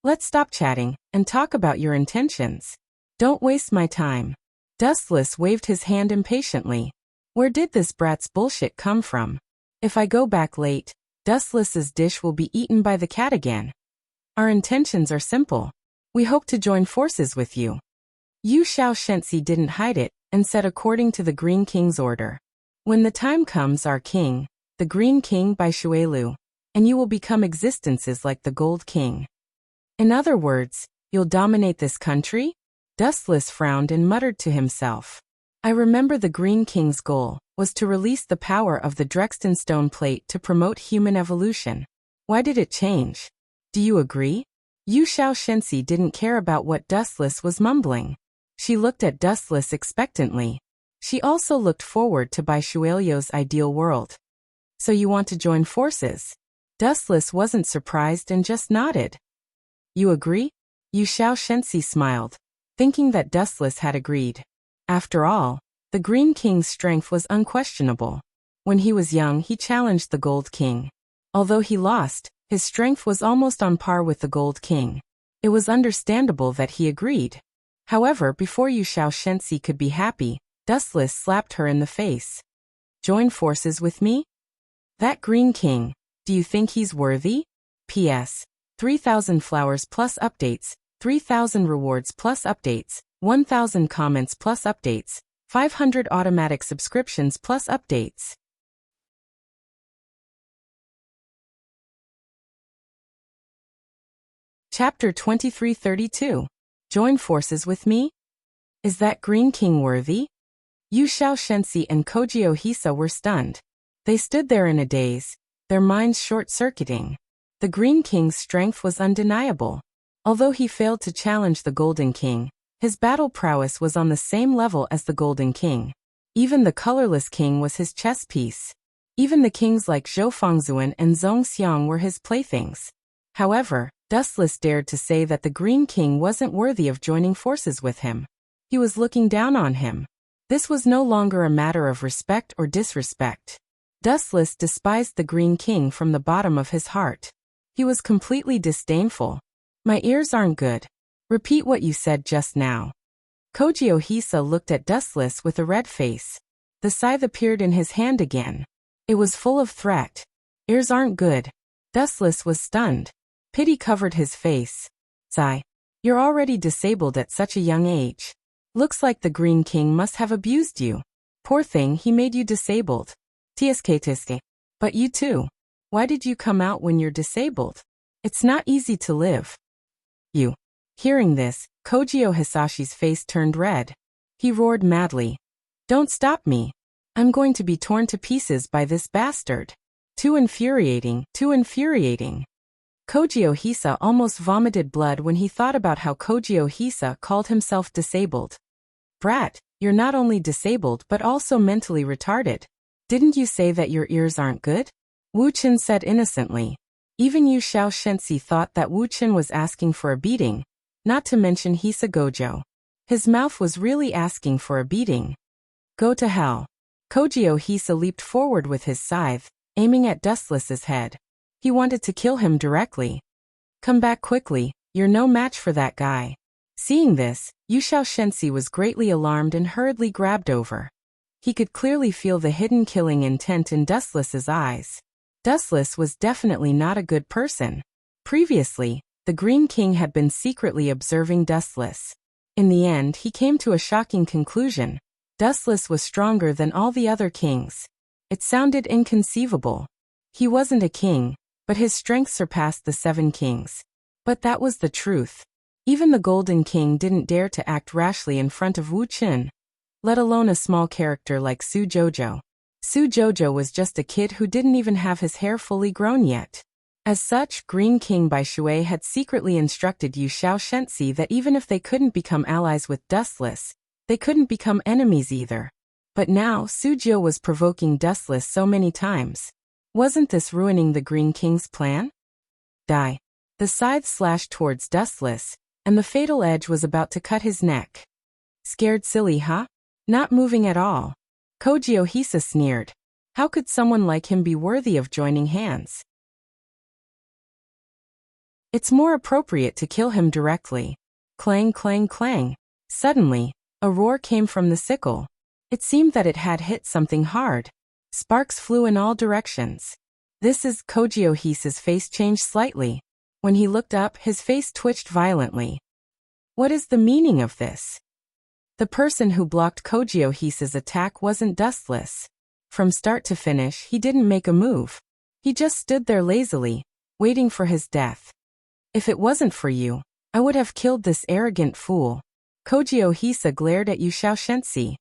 Let's stop chatting and talk about your intentions. Don't waste my time. Dustless waved his hand impatiently. Where did this brat's bullshit come from? If I go back late, Dustless's dish will be eaten by the cat again. Our intentions are simple. We hope to join forces with you. Yu Shaoshensi didn't hide it and said according to the Green King's order. When the time comes, our king, the Green King by Shuelu, and you will become existences like the Gold King. In other words, you'll dominate this country? Dustless frowned and muttered to himself. I remember the Green King's goal was to release the power of the Drexten stone plate to promote human evolution. Why did it change? Do you agree? Yu Shaoshensi didn't care about what Dustless was mumbling. She looked at Dustless expectantly. She also looked forward to Bai Shuelyo's ideal world. So you want to join forces? Dustless wasn't surprised and just nodded. You agree? Yu Shaoshensi smiled, thinking that Dustless had agreed. After all, the Green King's strength was unquestionable. When he was young, he challenged the Gold King. Although he lost, his strength was almost on par with the Gold King. It was understandable that he agreed. However, before Yu Shaoshensi could be happy, Dustless slapped her in the face. Join forces with me? That Green King, do you think he's worthy? P.S. 3,000 flowers plus updates, 3,000 rewards plus updates, 1,000 comments plus updates, 500 automatic subscriptions plus updates. Chapter 2332. Join forces with me? Is that Green King worthy? Yu Shaoshensi and Kojio Hisa were stunned. They stood there in a daze, their minds short-circuiting. The Green King's strength was undeniable. Although he failed to challenge the Golden King, his battle prowess was on the same level as the Golden King. Even the Colorless King was his chess piece. Even the kings like Zhou Fangzuan and Zhong Xiang were his playthings. However, Dustless dared to say that the Green King wasn't worthy of joining forces with him. He was looking down on him. This was no longer a matter of respect or disrespect. Dustless despised the Green King from the bottom of his heart. He was completely disdainful. My ears aren't good. Repeat what you said just now. Kojio Hisa looked at Dustless with a red face. The scythe appeared in his hand again. It was full of threat. Ears aren't good. Dustless was stunned. Pity covered his face. Sigh. You're already disabled at such a young age. Looks like the Green King must have abused you. Poor thing, he made you disabled. Tiske. But you too. Why did you come out when you're disabled? It's not easy to live. You. Hearing this, Kojiro Hisashi's face turned red. He roared madly. Don't stop me. I'm going to be torn to pieces by this bastard. Too infuriating, too infuriating. Kojiro Hisa almost vomited blood when he thought about how Kojiro Hisa called himself disabled. Brat, you're not only disabled but also mentally retarded. Didn't you say that your ears aren't good? Wu Qin said innocently. Even Yu Xiao Shensi thought that Wu Qin was asking for a beating, not to mention Hisa Gojo. His mouth was really asking for a beating. Go to hell. Kojiro Hisa leaped forward with his scythe, aiming at Dustless's head. He wanted to kill him directly. Come back quickly, you're no match for that guy. Seeing this, Yu Xiao Shensi was greatly alarmed and hurriedly grabbed over. He could clearly feel the hidden killing intent in Dustless's eyes. Dustless was definitely not a good person. Previously, the Green King had been secretly observing Dustless. In the end, he came to a shocking conclusion. Dustless was stronger than all the other kings. It sounded inconceivable. He wasn't a king, but his strength surpassed the 7 kings. But that was the truth. Even the Golden King didn't dare to act rashly in front of Wu Qin, let alone a small character like Su Jojo. Su Jojo was just a kid who didn't even have his hair fully grown yet. As such, Green King Bai Shui had secretly instructed Yu Xiao Shensi that even if they couldn't become allies with Dustless, they couldn't become enemies either. But now Sujio was provoking Dustless so many times. Wasn't this ruining the Green King's plan? Die. The scythe slashed towards Dustless, and the fatal edge was about to cut his neck. Scared silly, huh? Not moving at all. Kojiro Hisa sneered. How could someone like him be worthy of joining hands? It's more appropriate to kill him directly. Clang, clang, clang. Suddenly, a roar came from the sickle. It seemed that it had hit something hard. Sparks flew in all directions. This is Kojiro Hisa's face changed slightly. When he looked up, his face twitched violently. What is the meaning of this? The person who blocked Kojiro Hisa's attack wasn't Dustless. From start to finish, he didn't make a move. He just stood there lazily, waiting for his death. If it wasn't for you, I would have killed this arrogant fool. Kojiro Hisa glared at Yu Xiao Shensi.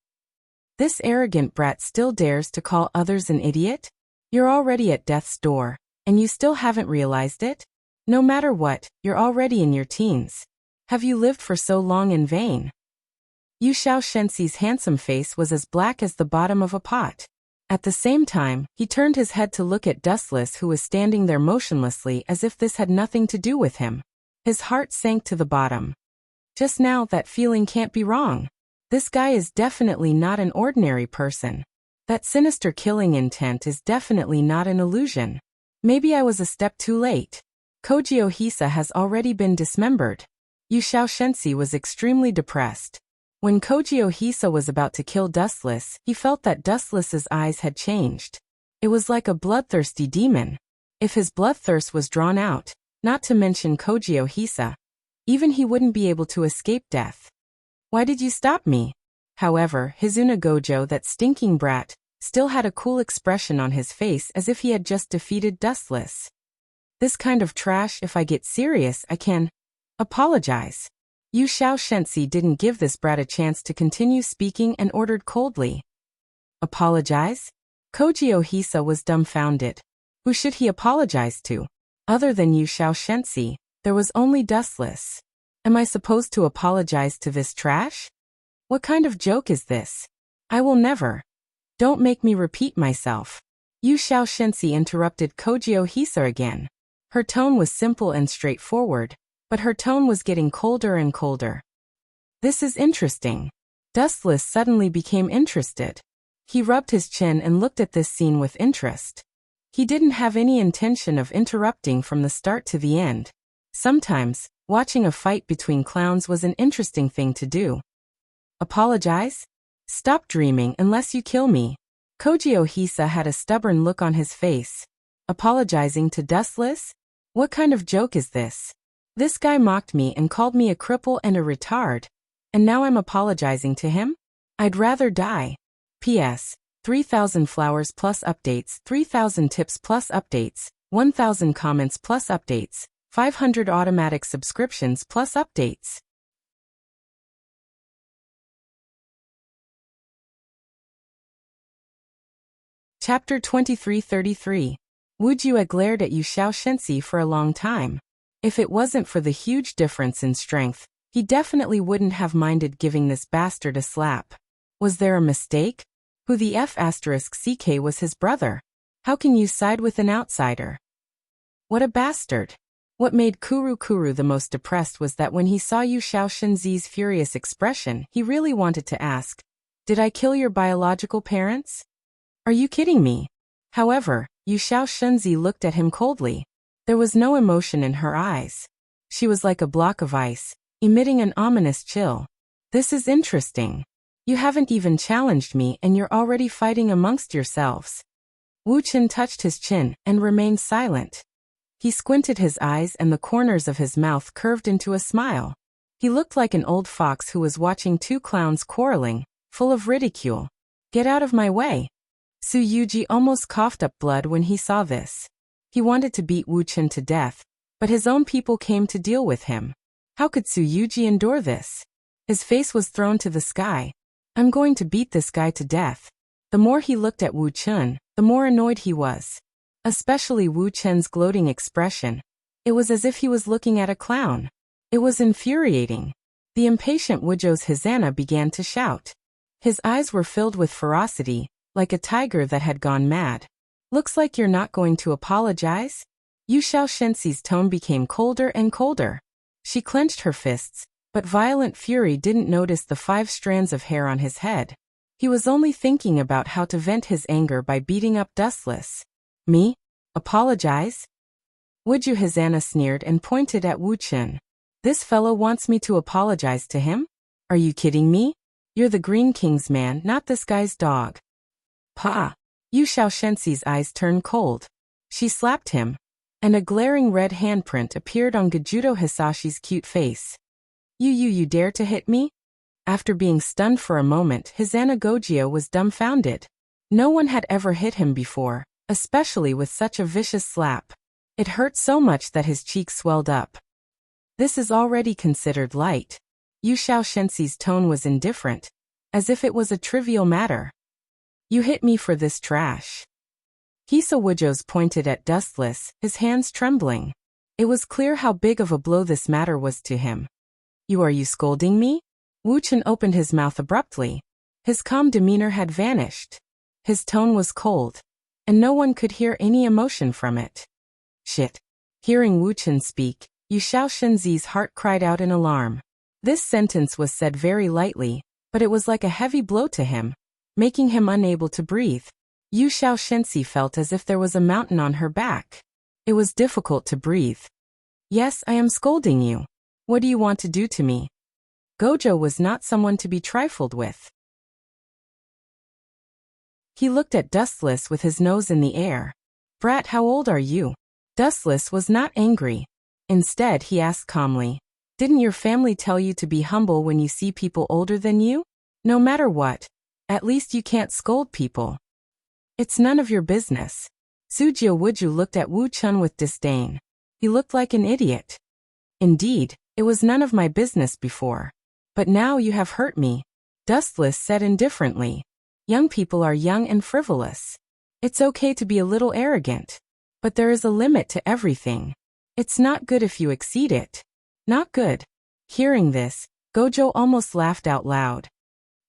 This arrogant brat still dares to call others an idiot? You're already at death's door, and you still haven't realized it? No matter what, you're already in your teens. Have you lived for so long in vain? Yu Xiao Shensi's handsome face was as black as the bottom of a pot. At the same time, he turned his head to look at Dustless, who was standing there motionlessly as if this had nothing to do with him. His heart sank to the bottom. Just now, that feeling can't be wrong. This guy is definitely not an ordinary person. That sinister killing intent is definitely not an illusion. Maybe I was a step too late. Kojiro Hisa has already been dismembered. Yu Xiao Shensi was extremely depressed. When Kojiro Hisa was about to kill Dustless, he felt that Dustless's eyes had changed. It was like a bloodthirsty demon. If his bloodthirst was drawn out, not to mention Kojiro Hisa, even he wouldn't be able to escape death. Why did you stop me? However, Hizuna Gojo, that stinking brat, still had a cool expression on his face as if he had just defeated Dustless. This kind of trash, if I get serious, I can apologize. Yu Xiao Shensi didn't give this brat a chance to continue speaking and ordered coldly. Apologize? Kojiro Hisa was dumbfounded. Who should he apologize to? Other than Yu Xiao Shensi, there was only Dustless. Am I supposed to apologize to this trash? What kind of joke is this? I will never. Don't make me repeat myself. Yu Xiao Shensi interrupted Kojiro Hisa again. Her tone was simple and straightforward, but her tone was getting colder and colder. This is interesting. Dustless suddenly became interested. He rubbed his chin and looked at this scene with interest. He didn't have any intention of interrupting from the start to the end. Sometimes, watching a fight between clowns was an interesting thing to do. Apologize? Stop dreaming unless you kill me. Kojiro Hisa had a stubborn look on his face. Apologizing to Dustless? What kind of joke is this? This guy mocked me and called me a cripple and a retard. And now I'm apologizing to him? I'd rather die. P.S. 3,000 flowers plus updates, 3,000 tips plus updates, 1,000 comments plus updates, 500 automatic subscriptions plus updates. Chapter 2333. Wu Jue glared at Yu Xiaoshenzi for a long time. If it wasn't for the huge difference in strength, he definitely wouldn't have minded giving this bastard a slap. Was there a mistake? Who the F***ck was his brother? How can you side with an outsider? What a bastard. What made Kuru the most depressed was that when he saw Yu Xiaoshenzi's furious expression, he really wanted to ask, "Did I kill your biological parents? Are you kidding me?" However, Yu Xiaoshenzi looked at him coldly. There was no emotion in her eyes. She was like a block of ice, emitting an ominous chill. This is interesting. You haven't even challenged me and you're already fighting amongst yourselves. Wu Chen touched his chin and remained silent. He squinted his eyes and the corners of his mouth curved into a smile. He looked like an old fox who was watching two clowns quarreling, full of ridicule. Get out of my way. Su Yuji almost coughed up blood when he saw this. He wanted to beat Wu Chen to death, but his own people came to deal with him. How could Su Yuji endure this? His face was thrown to the sky. I'm going to beat this guy to death. The more he looked at Wu Chen, the more annoyed he was. Especially Wu Chen's gloating expression. It was as if he was looking at a clown. It was infuriating. The impatient Wuju's Hizana began to shout. His eyes were filled with ferocity, like a tiger that had gone mad. Looks like you're not going to apologize? Yu Xiaoshenzi's tone became colder and colder. She clenched her fists, but violent fury didn't notice the 5 strands of hair on his head. He was only thinking about how to vent his anger by beating up Dustless. Me? Apologize? Wuju Hizana sneered and pointed at Wu Chen. This fellow wants me to apologize to him? Are you kidding me? You're the Green King's man, not this guy's dog. Pa! Yu Xiaoshenzi's eyes turned cold. She slapped him, and a glaring red handprint appeared on Gajudo Hisashi's cute face. You dare to hit me? After being stunned for a moment, Hizana Gojio was dumbfounded. No one had ever hit him before, especially with such a vicious slap. It hurt so much that his cheeks swelled up. This is already considered light. Yu Xiaoshenzi's tone was indifferent, as if it was a trivial matter. You hit me for this trash. Hisa Wujos pointed at Dustless, his hands trembling. It was clear how big of a blow this matter was to him. Are you scolding me? Wu Chen opened his mouth abruptly. His calm demeanor had vanished. His tone was cold, and no one could hear any emotion from it. Shit. Hearing Wu Chen speak, Yu Xiaoshenzi's heart cried out in alarm. This sentence was said very lightly, but it was like a heavy blow to him, making him unable to breathe. Yu Xiaoshenzi felt as if there was a mountain on her back. It was difficult to breathe. Yes, I am scolding you. What do you want to do to me? Gojo was not someone to be trifled with. He looked at Dustless with his nose in the air. Brat, how old are you? Dustless was not angry. Instead, he asked calmly, didn't your family tell you to be humble when you see people older than you? No matter what, at least you can't scold people. It's none of your business. Sujio Wuju looked at Wu Chen with disdain. He looked like an idiot. Indeed, it was none of my business before. But now you have hurt me. Dustless said indifferently. Young people are young and frivolous. It's okay to be a little arrogant. But there is a limit to everything. It's not good if you exceed it. Not good. Hearing this, Gojo almost laughed out loud.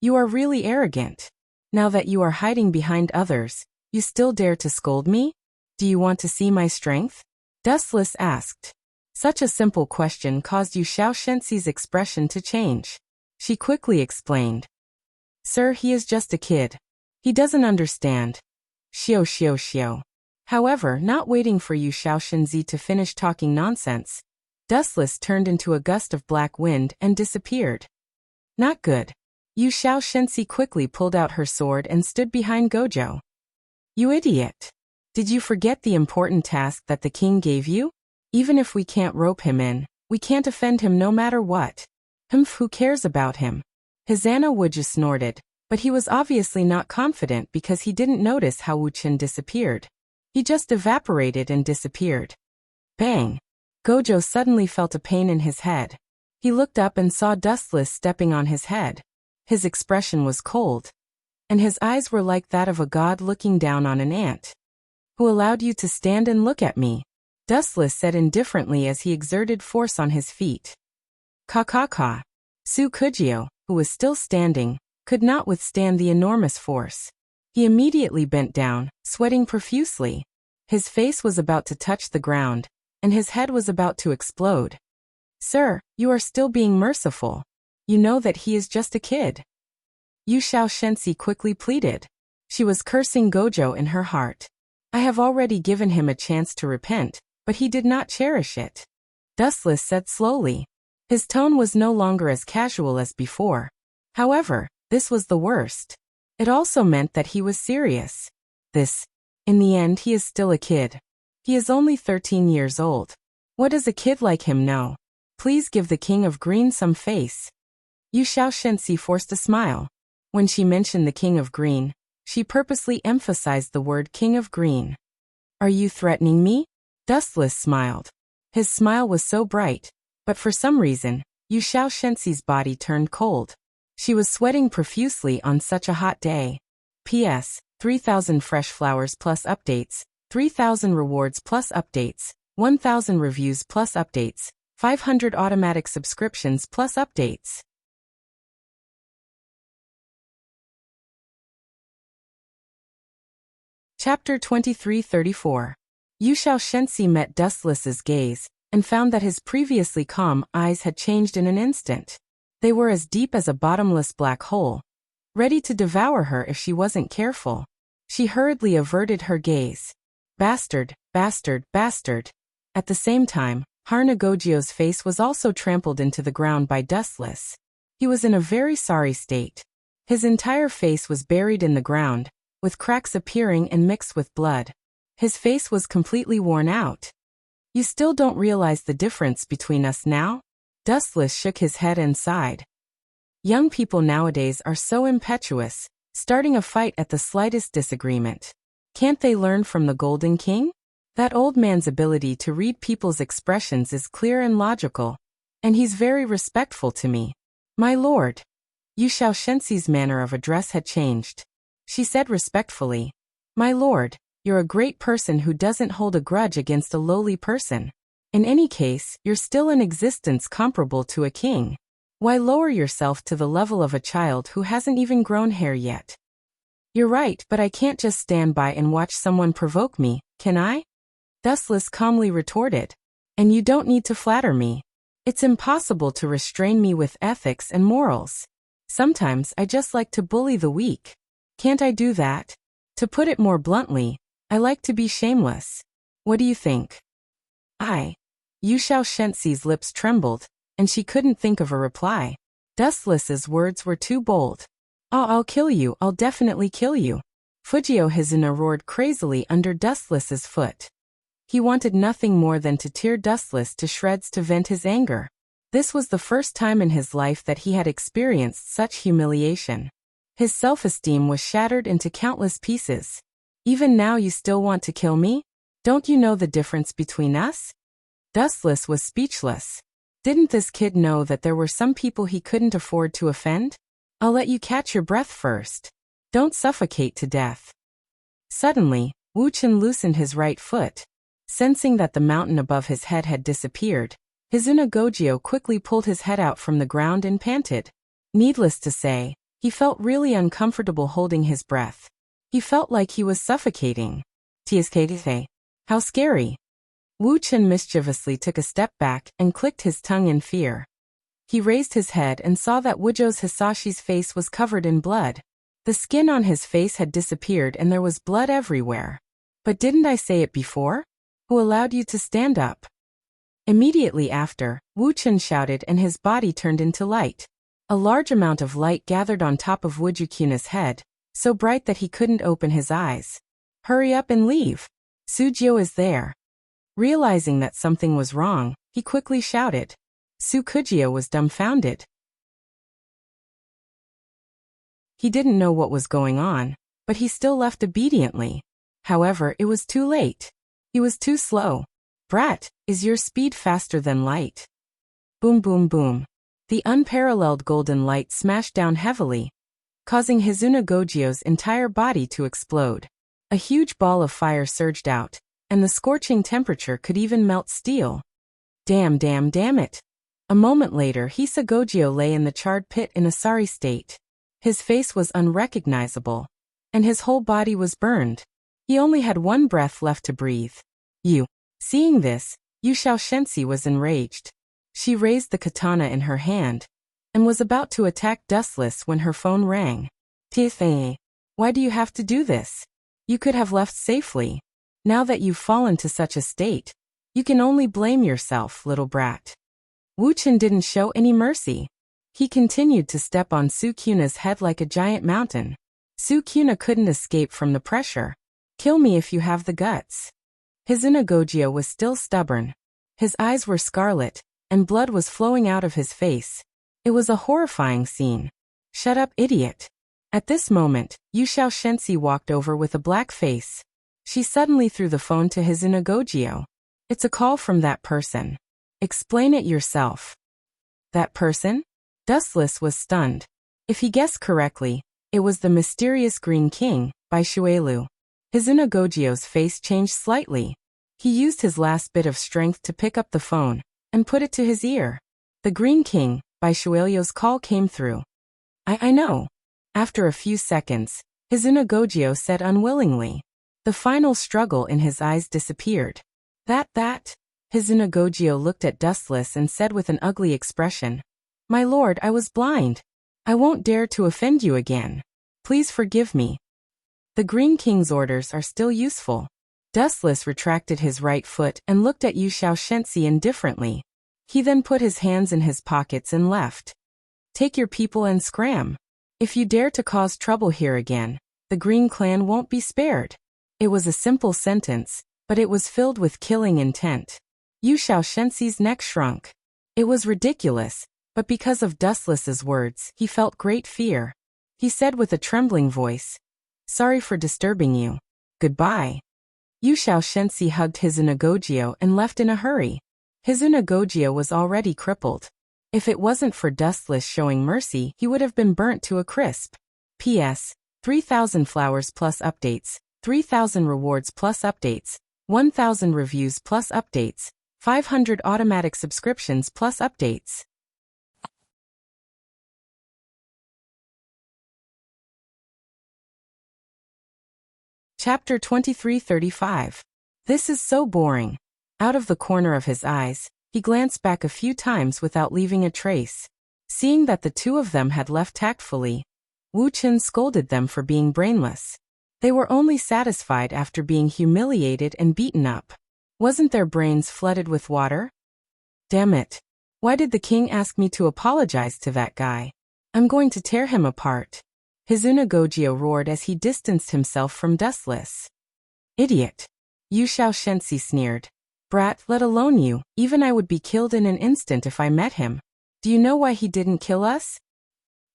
You are really arrogant. Now that you are hiding behind others, you still dare to scold me? Do you want to see my strength? Dustless asked. Such a simple question caused Yu Xiaoshenzi's expression to change. She quickly explained. Sir, he is just a kid. He doesn't understand. Shio. However, not waiting for Yu Xiaoshenzi to finish talking nonsense, Dustless turned into a gust of black wind and disappeared. Not good. Yu Xiaoshenzi quickly pulled out her sword and stood behind Gojo. You idiot. Did you forget the important task that the king gave you? Even if we can't rope him in, we can't offend him no matter what. Who cares about him? Hizana Wuju snorted, but he was obviously not confident because he didn't notice how Wu Chen disappeared. He just evaporated and disappeared. Bang! Gojo suddenly felt a pain in his head. He looked up and saw Dustless stepping on his head. His expression was cold, and his eyes were like that of a god looking down on an ant. Who allowed you to stand and look at me? Dustless said indifferently as he exerted force on his feet. Ka. Su Kujio, who was still standing, could not withstand the enormous force. He immediately bent down, sweating profusely. His face was about to touch the ground, and his head was about to explode. Sir, you are still being merciful. You know that he is just a kid. Yu Xiao Shensi quickly pleaded. She was cursing Gojo in her heart. I have already given him a chance to repent, but he did not cherish it. Dustless said slowly. His tone was no longer as casual as before. However, this was the worst. It also meant that he was serious. In the end, he is still a kid. He is only 13 years old. What does a kid like him know? Please give the King of Green some face. Yu Xiao Shensi forced a smile. When she mentioned the King of Green, she purposely emphasized the word King of Green. Are you threatening me? Dustless smiled. His smile was so bright, but for some reason, Yu Xiao Shensi's body turned cold. She was sweating profusely on such a hot day. P.S. 3,000 fresh flowers plus updates, 3,000 rewards plus updates, 1,000 reviews plus updates, 500 automatic subscriptions plus updates. Chapter 2334. Yu Xiao Shensi met Dustless's gaze, and found that his previously calm eyes had changed in an instant. They were as deep as a bottomless black hole, ready to devour her if she wasn't careful. She hurriedly averted her gaze. Bastard, bastard, bastard. At the same time, Harna Gojio's face was also trampled into the ground by Dustless. He was in a very sorry state. His entire face was buried in the ground, with cracks appearing and mixed with blood. His face was completely worn out. You still don't realize the difference between us now? Dustless shook his head and sighed. Young people nowadays are so impetuous, starting a fight at the slightest disagreement. Can't they learn from the Golden King? That old man's ability to read people's expressions is clear and logical, and he's very respectful to me. My lord. Yu Xiao Shensi's manner of address had changed. She said respectfully, My lord, you're a great person who doesn't hold a grudge against a lowly person. In any case, you're still in existence comparable to a king. Why lower yourself to the level of a child who hasn't even grown hair yet? You're right, but I can't just stand by and watch someone provoke me, can I? Dustless calmly retorted. And you don't need to flatter me. It's impossible to restrain me with ethics and morals. Sometimes I just like to bully the weak. Can't I do that? To put it more bluntly, I like to be shameless. What do you think? Yu Xiao Shensi's lips trembled, and she couldn't think of a reply. Dustless's words were too bold. I'll kill you, I'll definitely kill you. Fujio Hizuna roared crazily under Dustless's foot. He wanted nothing more than to tear Dustless to shreds to vent his anger. This was the first time in his life that he had experienced such humiliation. His self-esteem was shattered into countless pieces. Even now you still want to kill me? Don't you know the difference between us? Dustless was speechless. Didn't this kid know that there were some people he couldn't afford to offend? I'll let you catch your breath first. Don't suffocate to death. Suddenly, Wu Chen loosened his right foot. Sensing that the mountain above his head had disappeared, Hizuna Gojio quickly pulled his head out from the ground and panted. Needless to say, he felt really uncomfortable holding his breath. He felt like he was suffocating. Tsk, how scary. Wu Chen mischievously took a step back and clicked his tongue in fear. He raised his head and saw that Wujo's Hisashi's face was covered in blood. The skin on his face had disappeared and there was blood everywhere. But didn't I say it before? Who allowed you to stand up? Immediately after, Wu Chen shouted and his body turned into light. A large amount of light gathered on top of Wujukuna's head, so bright that he couldn't open his eyes. Hurry up and leave. Sujio is there. Realizing that something was wrong, he quickly shouted. Sukujio was dumbfounded. He didn't know what was going on, but he still left obediently. However, it was too late. He was too slow. Brat, is your speed faster than light? Boom boom boom. The unparalleled golden light smashed down heavily, causing Hizuna Gojio's entire body to explode. A huge ball of fire surged out, and the scorching temperature could even melt steel. Damn it. A moment later, Hisa Gojio lay in the charred pit in a sorry state. His face was unrecognizable, and his whole body was burned. He only had one breath left to breathe. Seeing this, Yu Xiaoshensi was enraged. She raised the katana in her hand, and was about to attack Dustless when her phone rang. Tiffany, why do you have to do this? You could have left safely. Now that you've fallen to such a state, you can only blame yourself, little brat. Wu Chen didn't show any mercy. He continued to step on Sukuna's head like a giant mountain. Sukuna couldn't escape from the pressure. Kill me if you have the guts. Hizuna Gojio was still stubborn. His eyes were scarlet, and blood was flowing out of his face. It was a horrifying scene. Shut up, idiot. At this moment, Yu Xiaoshensi walked over with a black face. She suddenly threw the phone to Hizuna Gojio. It's a call from that person. Explain it yourself. That person? Dustless was stunned. If he guessed correctly, it was the mysterious Green King, by Shuelu. Hizuna Gojio's face changed slightly. He used his last bit of strength to pick up the phone, and put it to his ear. The Green King, by Shuelio's call came through. I know. After a few seconds, Hizuna Gojio said unwillingly. The final struggle in his eyes disappeared. That. Hizuna Gojio looked at Dustless and said with an ugly expression. My lord, I was blind. I won't dare to offend you again. Please forgive me. The Green King's orders are still useful. Dustless retracted his right foot and looked at Yu Xiaoshensi indifferently. He then put his hands in his pockets and left. Take your people and scram. If you dare to cause trouble here again, the Green Clan won't be spared. It was a simple sentence, but it was filled with killing intent. Yu Xiaoshensi's neck shrunk. It was ridiculous, but because of Dustless's words, he felt great fear. He said with a trembling voice, Sorry for disturbing you. Goodbye. Yu Xiaoshensi hugged Hizuna Gojio and left in a hurry. Hizuna Gojio was already crippled. If it wasn't for Dustless showing mercy, he would have been burnt to a crisp. P.S. 3,000 flowers plus updates, 3,000 rewards plus updates, 1,000 reviews plus updates, 500 automatic subscriptions plus updates. Chapter 2335. This is so boring. Out of the corner of his eyes, he glanced back a few times without leaving a trace. Seeing that the two of them had left tactfully, Wu Chen scolded them for being brainless. They were only satisfied after being humiliated and beaten up. Wasn't their brains flooded with water? Damn it. Why did the king ask me to apologize to that guy? I'm going to tear him apart. Hizuna Gojio roared as he distanced himself from Dustless. Idiot. Yu Xiaoshensi sneered. Brat, let alone you, even I would be killed in an instant if I met him. Do you know why he didn't kill us?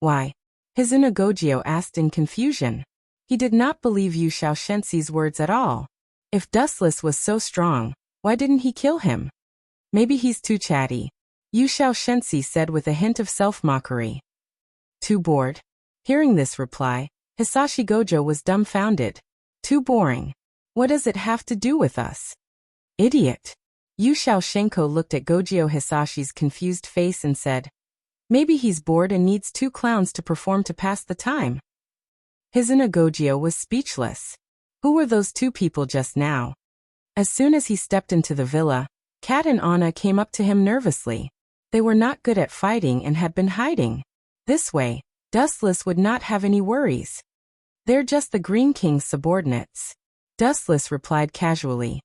Why? Hizuna Gojio asked in confusion. He did not believe Yu Xiaoshensi's words at all. If Dustless was so strong, why didn't he kill him? Maybe he's too chatty. Yu Xiaoshensi said with a hint of self-mockery. Too bored? Hearing this reply, Hisashi Gojo was dumbfounded. Too boring. What does it have to do with us? Idiot. Yu Xiaoshenko looked at Gojio Hisashi's confused face and said, Maybe he's bored and needs two clowns to perform to pass the time. Hizuna Gojio was speechless. Who were those two people just now? As soon as he stepped into the villa, Kat and Anna came up to him nervously. They were not good at fighting and had been hiding. This way, Dustless would not have any worries. They're just the Green King's subordinates. Dustless replied casually.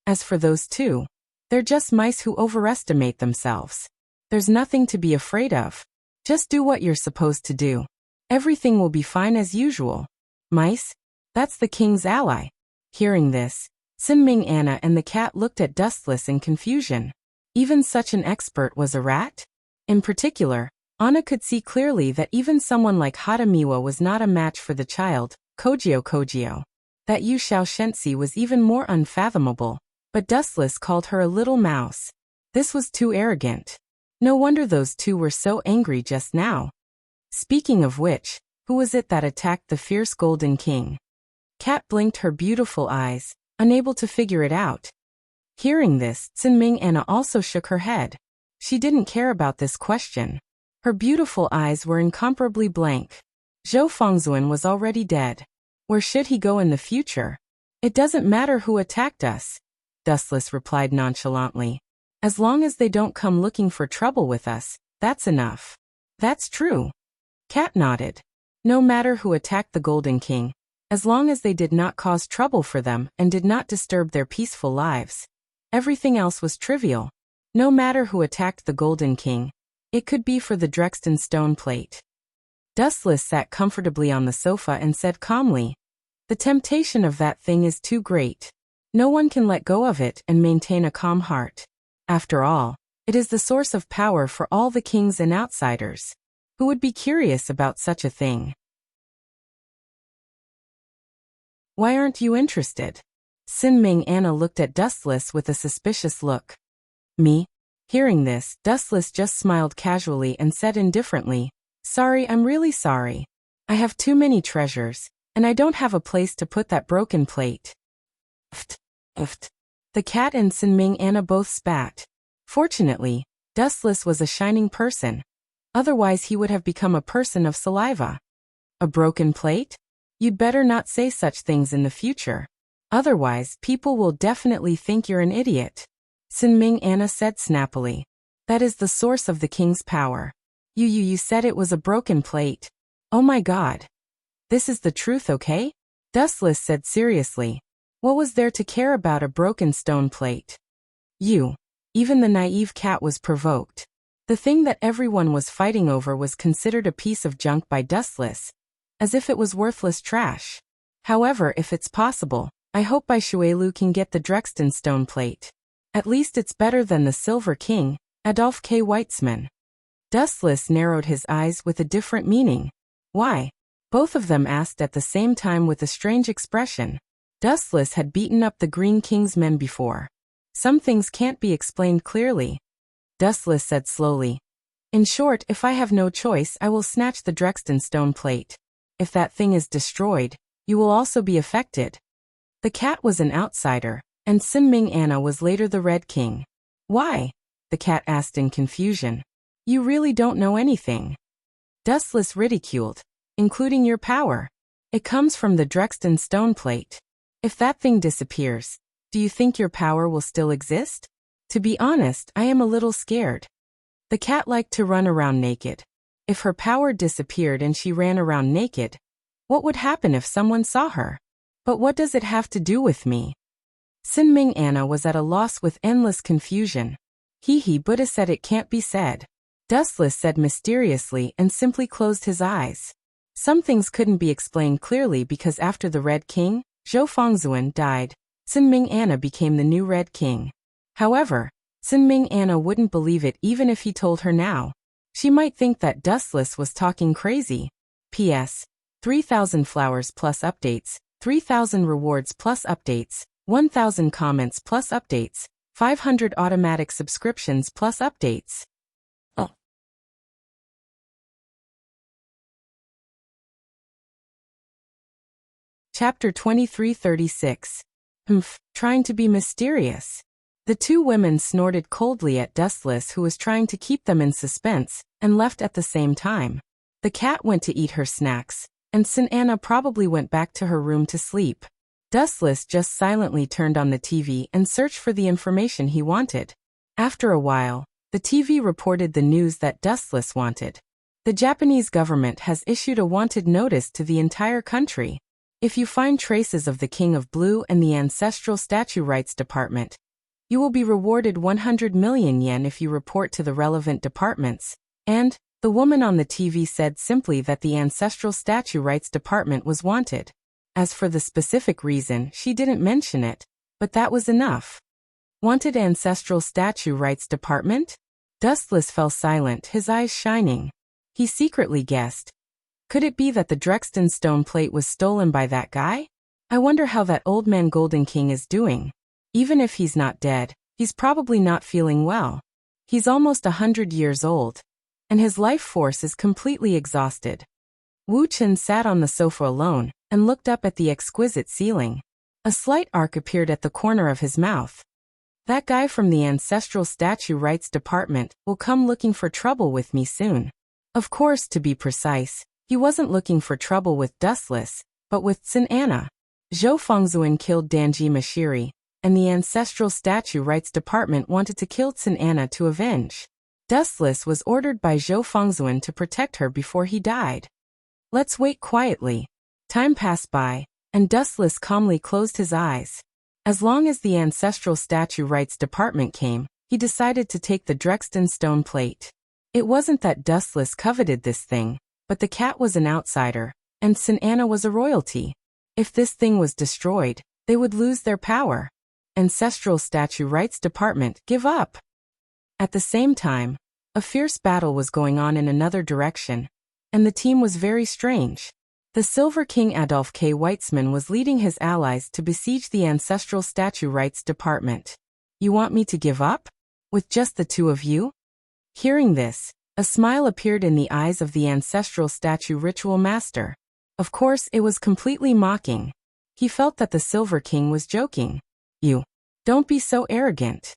As for those two, they're just mice who overestimate themselves. There's nothing to be afraid of. Just do what you're supposed to do. Everything will be fine as usual. Mice? That's the king's ally. Hearing this, Sinming Anna and the cat looked at Dustless in confusion. Even such an expert was a rat? In particular, Anna could see clearly that even someone like Hadamiwa was not a match for the child, Kojio. That Yu Xiaoshensi was even more unfathomable. But Dustless called her a little mouse. This was too arrogant. No wonder those two were so angry just now. Speaking of which, who was it that attacked the fierce Golden King? Cat blinked her beautiful eyes, unable to figure it out. Hearing this, Sinming Anna also shook her head. She didn't care about this question. Her beautiful eyes were incomparably blank. Zhou Fengzuan was already dead. Where should he go in the future? It doesn't matter who attacked us, Dustless replied nonchalantly. As long as they don't come looking for trouble with us, that's enough. That's true. Cat nodded. No matter who attacked the Golden King, as long as they did not cause trouble for them and did not disturb their peaceful lives, everything else was trivial. No matter who attacked the Golden King, it could be for the Drexten stone plate. Dustless sat comfortably on the sofa and said calmly, "The temptation of that thing is too great. No one can let go of it and maintain a calm heart. After all, it is the source of power for all the kings and outsiders. Who would be curious about such a thing?" "Why aren't you interested?" Sinming Anna looked at Dustless with a suspicious look. "Me?" Hearing this, Dustless just smiled casually and said indifferently, "Sorry, I'm really sorry. I have too many treasures, and I don't have a place to put that broken plate." Uft. The cat and Sinming Anna both spat. Fortunately, Dustless was a shining person. Otherwise he would have become a person of saliva. "A broken plate? You'd better not say such things in the future. Otherwise, people will definitely think you're an idiot," Sinming Anna said snappily. "That is the source of the king's power. You said it was a broken plate. Oh my god. This is the truth, okay?" Dustless said seriously. What was there to care about a broken stone plate? Even the naive cat was provoked. The thing that everyone was fighting over was considered a piece of junk by Dustless, as if it was worthless trash. However, if it's possible, I hope Bai Shuelu can get the Drexten stone plate. At least it's better than the Silver King, Adolf K. Weitzman. Dustless narrowed his eyes with a different meaning. "Why?" Both of them asked at the same time with a strange expression. Dustless had beaten up the Green King's men before. Some things can't be explained clearly. Dustless said slowly. "In short, if I have no choice, I will snatch the Drexten stone plate. If that thing is destroyed, you will also be affected." The cat was an outsider, and Sinming Anna was later the Red King. "Why?" the cat asked in confusion. "You really don't know anything." Dustless ridiculed. "Including your power. It comes from the Drexten stone plate. If that thing disappears, do you think your power will still exist? To be honest, I am a little scared." The cat liked to run around naked. If her power disappeared and she ran around naked, what would happen if someone saw her? But what does it have to do with me? Sinming Anna was at a loss with endless confusion. Buddha said it can't be said. Dustless said mysteriously and simply closed his eyes. Some things couldn't be explained clearly because after the Red King, Zhou Fengzuan, died, Sinming Anna became the new Red King. However, Sinming Anna wouldn't believe it even if he told her now. She might think that Dustless was talking crazy. P.S. 3,000 flowers plus updates, 3,000 rewards plus updates, 1,000 comments plus updates, 500 automatic subscriptions plus updates. Oh. Chapter 2336. Trying to be mysterious. The two women snorted coldly at Dustless, who was trying to keep them in suspense, and left at the same time. The cat went to eat her snacks, and Sin Anna probably went back to her room to sleep. Dustless just silently turned on the TV and searched for the information he wanted. After a while, the TV reported the news that Dustless wanted. The Japanese government has issued a wanted notice to the entire country. If you find traces of the King of Blue and the Ancestral Statue Rights Department, you will be rewarded 100 million yen if you report to the relevant departments. And, the woman on the TV said simply that the Ancestral Statue Rights Department was wanted. As for the specific reason, she didn't mention it, but that was enough. Wanted Ancestral Statue Rights Department? Dustless fell silent, his eyes shining. He secretly guessed. Could it be that the Drexten stone plate was stolen by that guy? I wonder how that old man Golden King is doing. Even if he's not dead, he's probably not feeling well. He's almost 100 years old, and his life force is completely exhausted. Wu Chen sat on the sofa alone and looked up at the exquisite ceiling. A slight arc appeared at the corner of his mouth. That guy from the Ancestral Statue Rights Department will come looking for trouble with me soon. Of course, to be precise, he wasn't looking for trouble with Dustless, but with Tsin Anna. Zhou Fengzuan killed Danji Mashiri, and the Ancestral Statue Rights Department wanted to kill Tsin Anna to avenge. Dustless was ordered by Zhou Fengzuan to protect her before he died. Let's wait quietly. Time passed by, and Dustless calmly closed his eyes. As long as the Ancestral Statue Rights Department came, he decided to take the Drexton stone plate. It wasn't that Dustless coveted this thing, but the cat was an outsider, and Tsin Anna was a royalty. If this thing was destroyed, they would lose their power. Ancestral Statue Rights Department, give up! At the same time, a fierce battle was going on in another direction, and the team was very strange. The Silver King Adolf K. Weitzman was leading his allies to besiege the Ancestral Statue Rights Department. You want me to give up? With just the two of you? Hearing this, a smile appeared in the eyes of the Ancestral Statue Ritual Master. Of course, it was completely mocking. He felt that the Silver King was joking. You. Don't be so arrogant.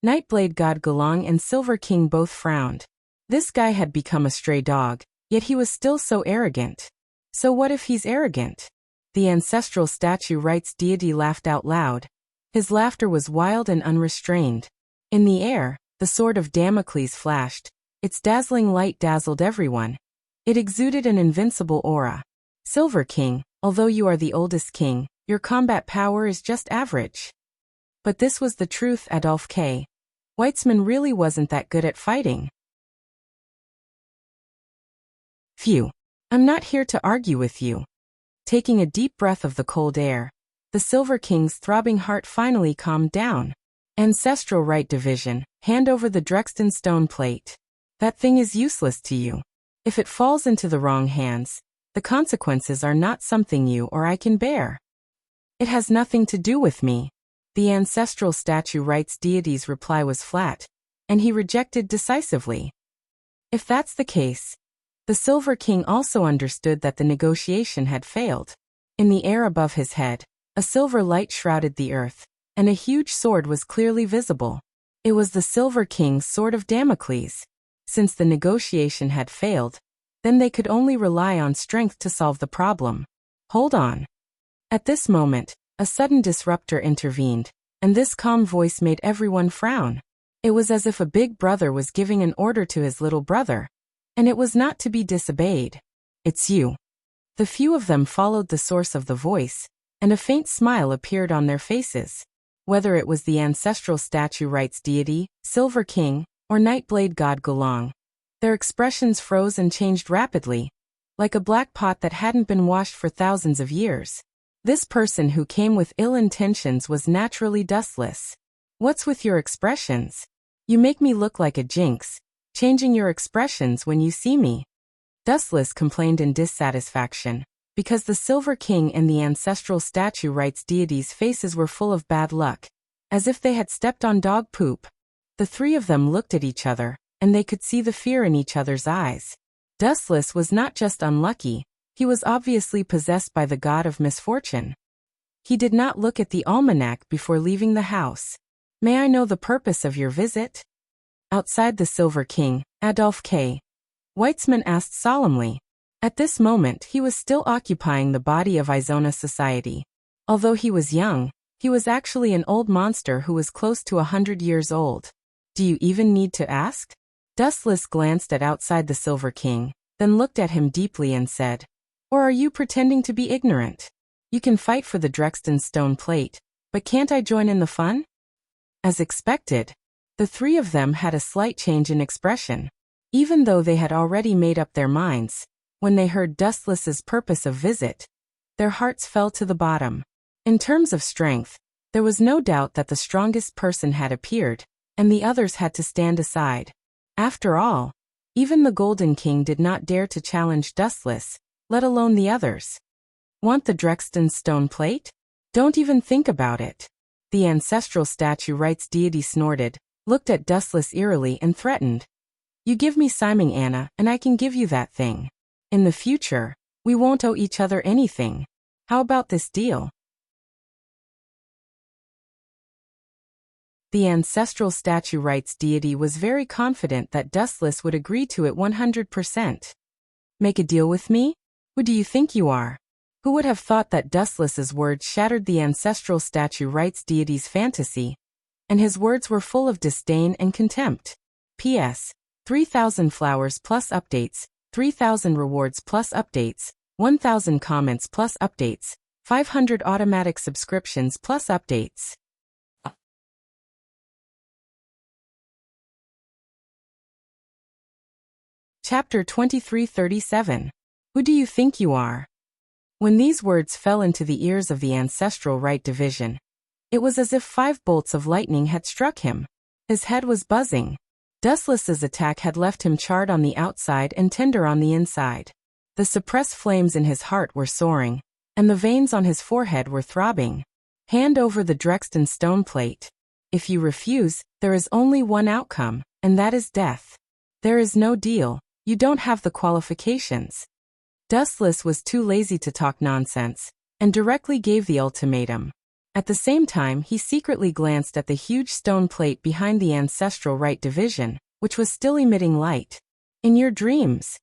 Nightblade God Galang and Silver King both frowned. This guy had become a stray dog, yet he was still so arrogant. So what if he's arrogant? The Ancestral Statue Rights deity laughed out loud. His laughter was wild and unrestrained. In the air, the sword of Damocles flashed. Its dazzling light dazzled everyone. It exuded an invincible aura. Silver King, although you are the oldest king, your combat power is just average. But this was the truth. Adolf K. Weitzman really wasn't that good at fighting. Phew. I'm not here to argue with you. Taking a deep breath of the cold air, the Silver King's throbbing heart finally calmed down. Ancestral Right Division, hand over the Drexton stone plate. That thing is useless to you. If it falls into the wrong hands, the consequences are not something you or I can bear. It has nothing to do with me. The Ancestral Statue Rights deity's reply was flat, and he rejected decisively. If that's the case, the Silver King also understood that the negotiation had failed. In the air above his head, a silver light shrouded the earth, and a huge sword was clearly visible. It was the Silver King's sword of Damocles. Since the negotiation had failed, then they could only rely on strength to solve the problem. Hold on. At this moment, a sudden disruptor intervened, and this calm voice made everyone frown. It was as if a big brother was giving an order to his little brother, and it was not to be disobeyed. It's you. The few of them followed the source of the voice, and a faint smile appeared on their faces. Whether it was the Ancestral Statue Rights deity, Silver King, or Nightblade God Galang, their expressions froze and changed rapidly, like a black pot that hadn't been washed for thousands of years. This person who came with ill intentions was naturally dustless. What's with your expressions? You make me look like a jinx, changing your expressions when you see me. Dustless complained in dissatisfaction, because the Silver King and the Ancestral Statue Rights deities' faces were full of bad luck, as if they had stepped on dog poop. The three of them looked at each other, and they could see the fear in each other's eyes. Dustless was not just unlucky, he was obviously possessed by the god of misfortune. He did not look at the almanac before leaving the house. May I know the purpose of your visit? Outside the Silver King, Adolf K. Weitzman asked solemnly. At this moment he was still occupying the body of Izona society. Although he was young, he was actually an old monster who was close to 100 years old. Do you even need to ask? Dustless glanced at outside the Silver King, then looked at him deeply and said, or are you pretending to be ignorant? You can fight for the Drexton stone plate, but can't I join in the fun? As expected, the three of them had a slight change in expression. Even though they had already made up their minds, when they heard Dustless's purpose of visit, their hearts fell to the bottom. In terms of strength, there was no doubt that the strongest person had appeared, and the others had to stand aside. After all, even the Golden King did not dare to challenge Dustless, let alone the others. Want the Drexton stone plate? Don't even think about it. The ancestral statue rights deity snorted, looked at Dustless eerily and threatened. You give me Simon Anna, and I can give you that thing. In the future, we won't owe each other anything. How about this deal? The ancestral statue rights deity was very confident that Dustless would agree to it 100%. Make a deal with me? Who do you think you are? Who would have thought that Dustless's words shattered the ancestral statue rights deity's fantasy? And his words were full of disdain and contempt. P.S. 3,000 flowers plus updates, 3,000 rewards plus updates, 1,000 comments plus updates, 500 automatic subscriptions plus updates. Chapter 2337. Who do you think you are? When these words fell into the ears of the ancestral right division, it was as if 5 bolts of lightning had struck him. His head was buzzing. Dustless's attack had left him charred on the outside and tender on the inside. The suppressed flames in his heart were soaring, and the veins on his forehead were throbbing. Hand over the Drexton stone plate. If you refuse, there is only one outcome, and that is death. There is no deal. You don't have the qualifications. Dustless was too lazy to talk nonsense, and directly gave the ultimatum. At the same time, he secretly glanced at the huge stone plate behind the ancestral right division, which was still emitting light. In your dreams.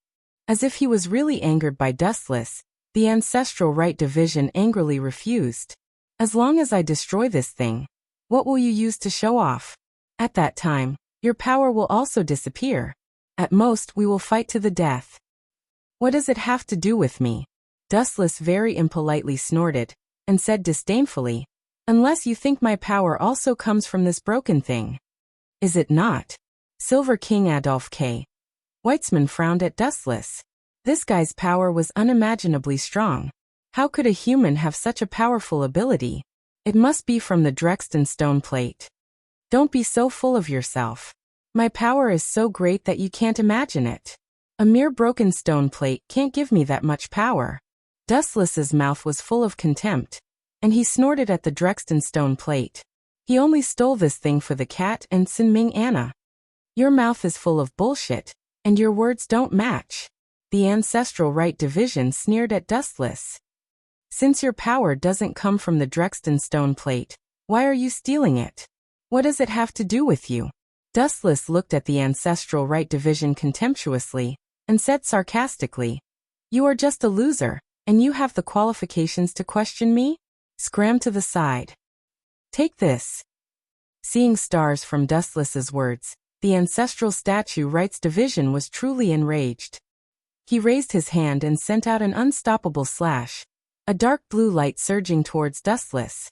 As if he was really angered by Dustless, the ancestral right division angrily refused. As long as I destroy this thing, what will you use to show off? At that time, your power will also disappear. At most, we will fight to the death. What does it have to do with me? Dustless very impolitely snorted, and said disdainfully, unless you think my power also comes from this broken thing. Is it not? Silver King Adolf K. Weitzman frowned at Dustless. This guy's power was unimaginably strong. How could a human have such a powerful ability? It must be from the Drexton stone plate. Don't be so full of yourself. My power is so great that you can't imagine it. A mere broken stone plate can't give me that much power. Dustless's mouth was full of contempt, and he snorted at the Drexton stone plate. He only stole this thing for the cat and Sinming Anna. Your mouth is full of bullshit, and your words don't match. The ancestral right division sneered at Dustless. Since your power doesn't come from the Drexton stone plate, why are you stealing it? What does it have to do with you? Dustless looked at the ancestral right division contemptuously, and said sarcastically, you are just a loser, and you have the qualifications to question me? Scram to the side. Take this. Seeing stars from Dustless's words, the ancestral statue rights division was truly enraged. He raised his hand and sent out an unstoppable slash, a dark blue light surging towards Dustless.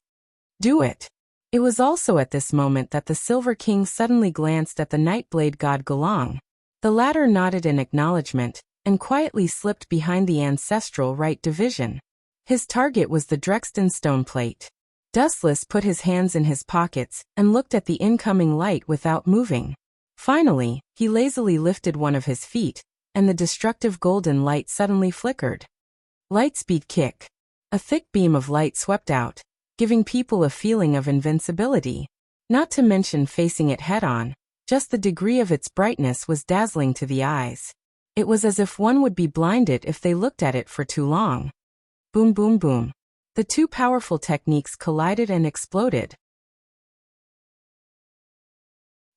Do it. It was also at this moment that the Silver King suddenly glanced at the Nightblade god Galang. The latter nodded in acknowledgement, and quietly slipped behind the ancestral right division. His target was the Drexton stone plate. Dustless put his hands in his pockets and looked at the incoming light without moving. Finally, he lazily lifted one of his feet, and the destructive golden light suddenly flickered. Lightspeed kick. A thick beam of light swept out, giving people a feeling of invincibility. Not to mention facing it head-on, just the degree of its brightness was dazzling to the eyes. It was as if one would be blinded if they looked at it for too long. Boom boom boom. The two powerful techniques collided and exploded.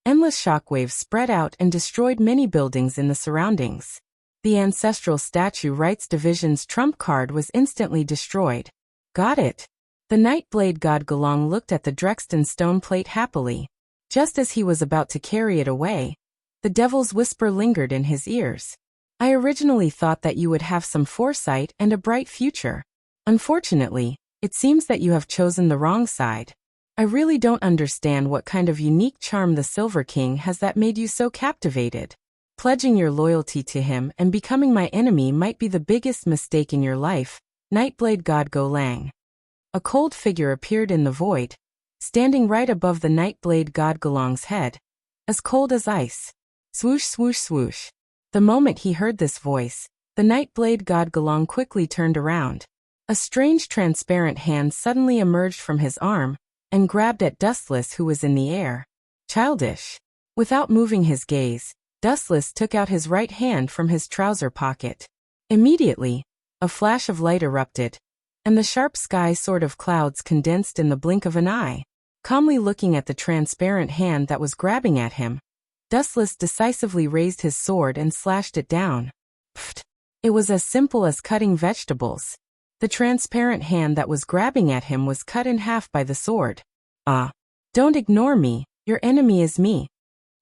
Endless shockwaves spread out and destroyed many buildings in the surroundings. The ancestral statue rights division's trump card was instantly destroyed. Got it. The Nightblade god Galang looked at the Drexton stone plate happily. Just as he was about to carry it away, the devil's whisper lingered in his ears. I originally thought that you would have some foresight and a bright future. Unfortunately, it seems that you have chosen the wrong side. I really don't understand what kind of unique charm the Silver King has that made you so captivated. Pledging your loyalty to him and becoming my enemy might be the biggest mistake in your life, Nightblade god Galang. A cold figure appeared in the void, standing right above the Nightblade god Galang's head, as cold as ice. Swoosh swoosh swoosh. The moment he heard this voice, the Nightblade god Galang quickly turned around. A strange transparent hand suddenly emerged from his arm, and grabbed at Dustless, who was in the air. Childish. Without moving his gaze, Dustless took out his right hand from his trouser pocket. Immediately, a flash of light erupted, and the sharp sky sort of clouds condensed in the blink of an eye. Calmly looking at the transparent hand that was grabbing at him, Dustless decisively raised his sword and slashed it down. Pfft! It was as simple as cutting vegetables. The transparent hand that was grabbing at him was cut in half by the sword. Ah! Don't ignore me, your enemy is me.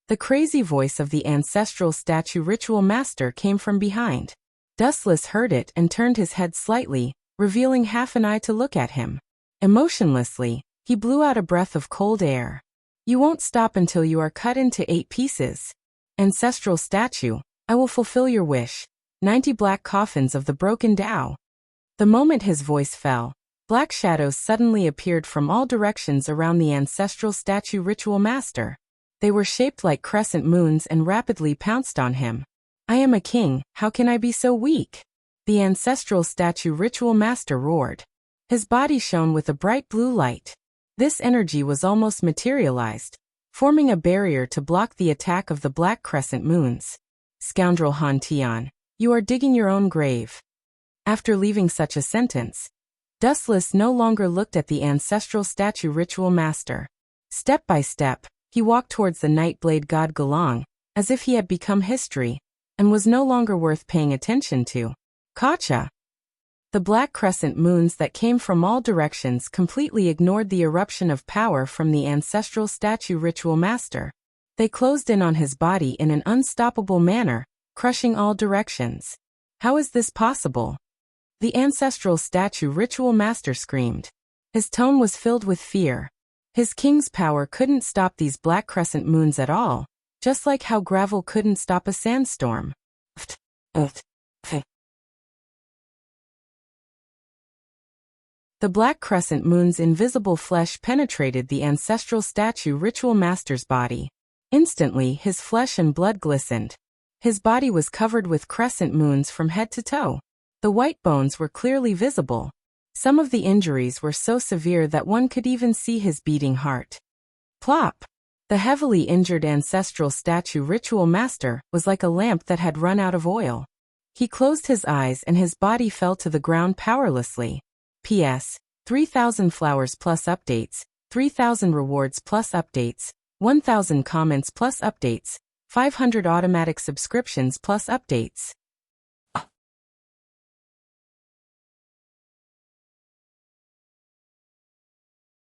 The crazy voice of the ancestral statue ritual master came from behind. Dustless heard it and turned his head slightly, revealing half an eye to look at him. Emotionlessly, he blew out a breath of cold air. You won't stop until you are cut into 8 pieces. Ancestral statue, I will fulfill your wish. 90 black coffins of the broken Tao. The moment his voice fell, black shadows suddenly appeared from all directions around the ancestral statue ritual master. They were shaped like crescent moons and rapidly pounced on him. I am a king, how can I be so weak? The ancestral statue ritual master roared. His body shone with a bright blue light. This energy was almost materialized, forming a barrier to block the attack of the black crescent moons. Scoundrel Han Tian, you are digging your own grave. After leaving such a sentence, Dustless no longer looked at the ancestral statue ritual master. Step by step, he walked towards the Nightblade god Galang, as if he had become history, and was no longer worth paying attention to. Kacha! The black crescent moons that came from all directions completely ignored the eruption of power from the ancestral statue ritual master. They closed in on his body in an unstoppable manner, crushing all directions. How is this possible? The ancestral statue ritual master screamed. His tone was filled with fear. His king's power couldn't stop these black crescent moons at all, just like how gravel couldn't stop a sandstorm. The black crescent moon's invisible flesh penetrated the ancestral statue ritual master's body. Instantly, his flesh and blood glistened. His body was covered with crescent moons from head to toe. The white bones were clearly visible. Some of the injuries were so severe that one could even see his beating heart. Plop! The heavily injured ancestral statue ritual master was like a lamp that had run out of oil. He closed his eyes and his body fell to the ground powerlessly. P.S. 3,000 flowers plus updates, 3,000 rewards plus updates, 1,000 comments plus updates, 500 automatic subscriptions plus updates.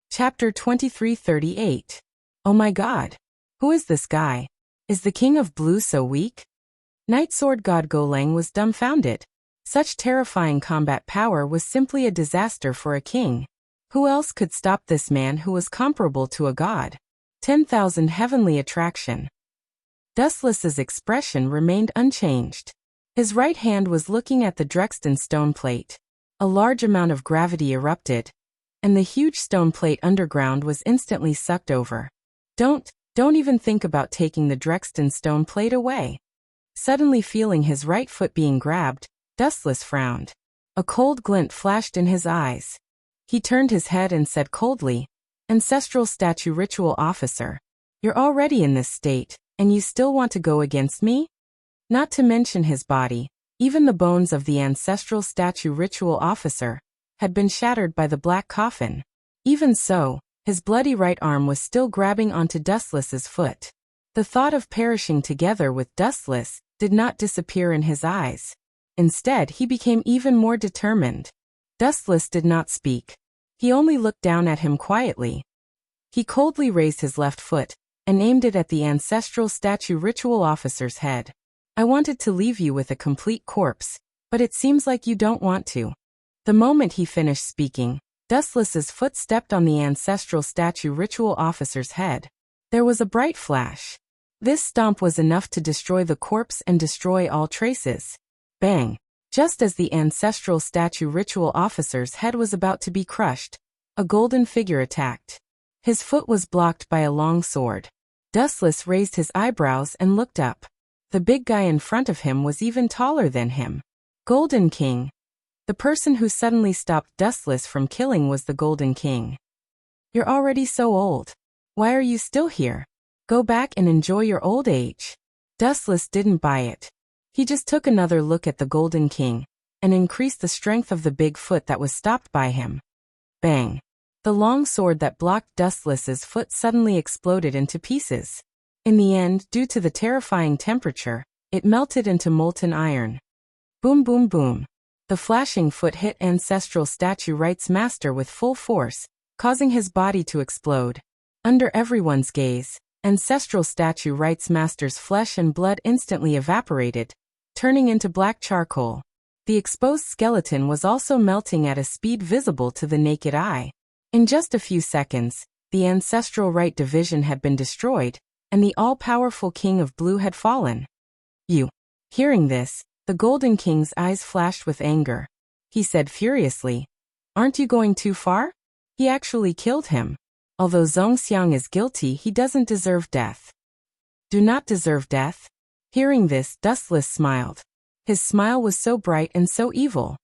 Chapter 2338. Oh my god. Who is this guy? Is the King of Blue so weak? Night Sword God Golang was dumbfounded. Such terrifying combat power was simply a disaster for a king. Who else could stop this man who was comparable to a god? 10,000 heavenly attraction. Dustless's expression remained unchanged. His right hand was looking at the Drexton stone plate. A large amount of gravity erupted, and the huge stone plate underground was instantly sucked over. Don't even think about taking the Drexton stone plate away. Suddenly feeling his right foot being grabbed, Dustless frowned. A cold glint flashed in his eyes. He turned his head and said coldly, Ancestral Statue Ritual Officer, you're already in this state, and you still want to go against me? Not to mention his body, even the bones of the Ancestral Statue Ritual Officer had been shattered by the black coffin. Even so, his bloody right arm was still grabbing onto Dustless's foot. The thought of perishing together with Dustless did not disappear in his eyes. Instead, he became even more determined. Dustless did not speak. He only looked down at him quietly. He coldly raised his left foot and aimed it at the Ancestral Statue Ritual Officer's head. I wanted to leave you with a complete corpse, but it seems like you don't want to. The moment he finished speaking, Dustless's foot stepped on the Ancestral Statue Ritual Officer's head. There was a bright flash. This stomp was enough to destroy the corpse and destroy all traces. Bang! Just as the Ancestral Statue Ritual Officer's head was about to be crushed, a golden figure attacked. His foot was blocked by a long sword. Dustless raised his eyebrows and looked up. The big guy in front of him was even taller than him. Golden King. The person who suddenly stopped Dustless from killing was the Golden King. You're already so old. Why are you still here? Go back and enjoy your old age. Dustless didn't buy it. He just took another look at the Golden King and increased the strength of the big foot that was stopped by him. Bang! The long sword that blocked Dustless's foot suddenly exploded into pieces. In the end, due to the terrifying temperature, it melted into molten iron. Boom boom boom. The flashing foot hit Ancestral Statue Right's master with full force, causing his body to explode. Under everyone's gaze, Ancestral Statue Right's master's flesh and blood instantly evaporated, turning into black charcoal. The exposed skeleton was also melting at a speed visible to the naked eye. In just a few seconds, the Ancestral Right division had been destroyed, and the all-powerful King of Blue had fallen. You. Hearing this, the Golden King's eyes flashed with anger. He said furiously, "Aren't you going too far? He actually killed him. Although Zhongxiang is guilty, he doesn't deserve death." "Do not deserve death?" Hearing this, Dustless smiled. His smile was so bright and so evil.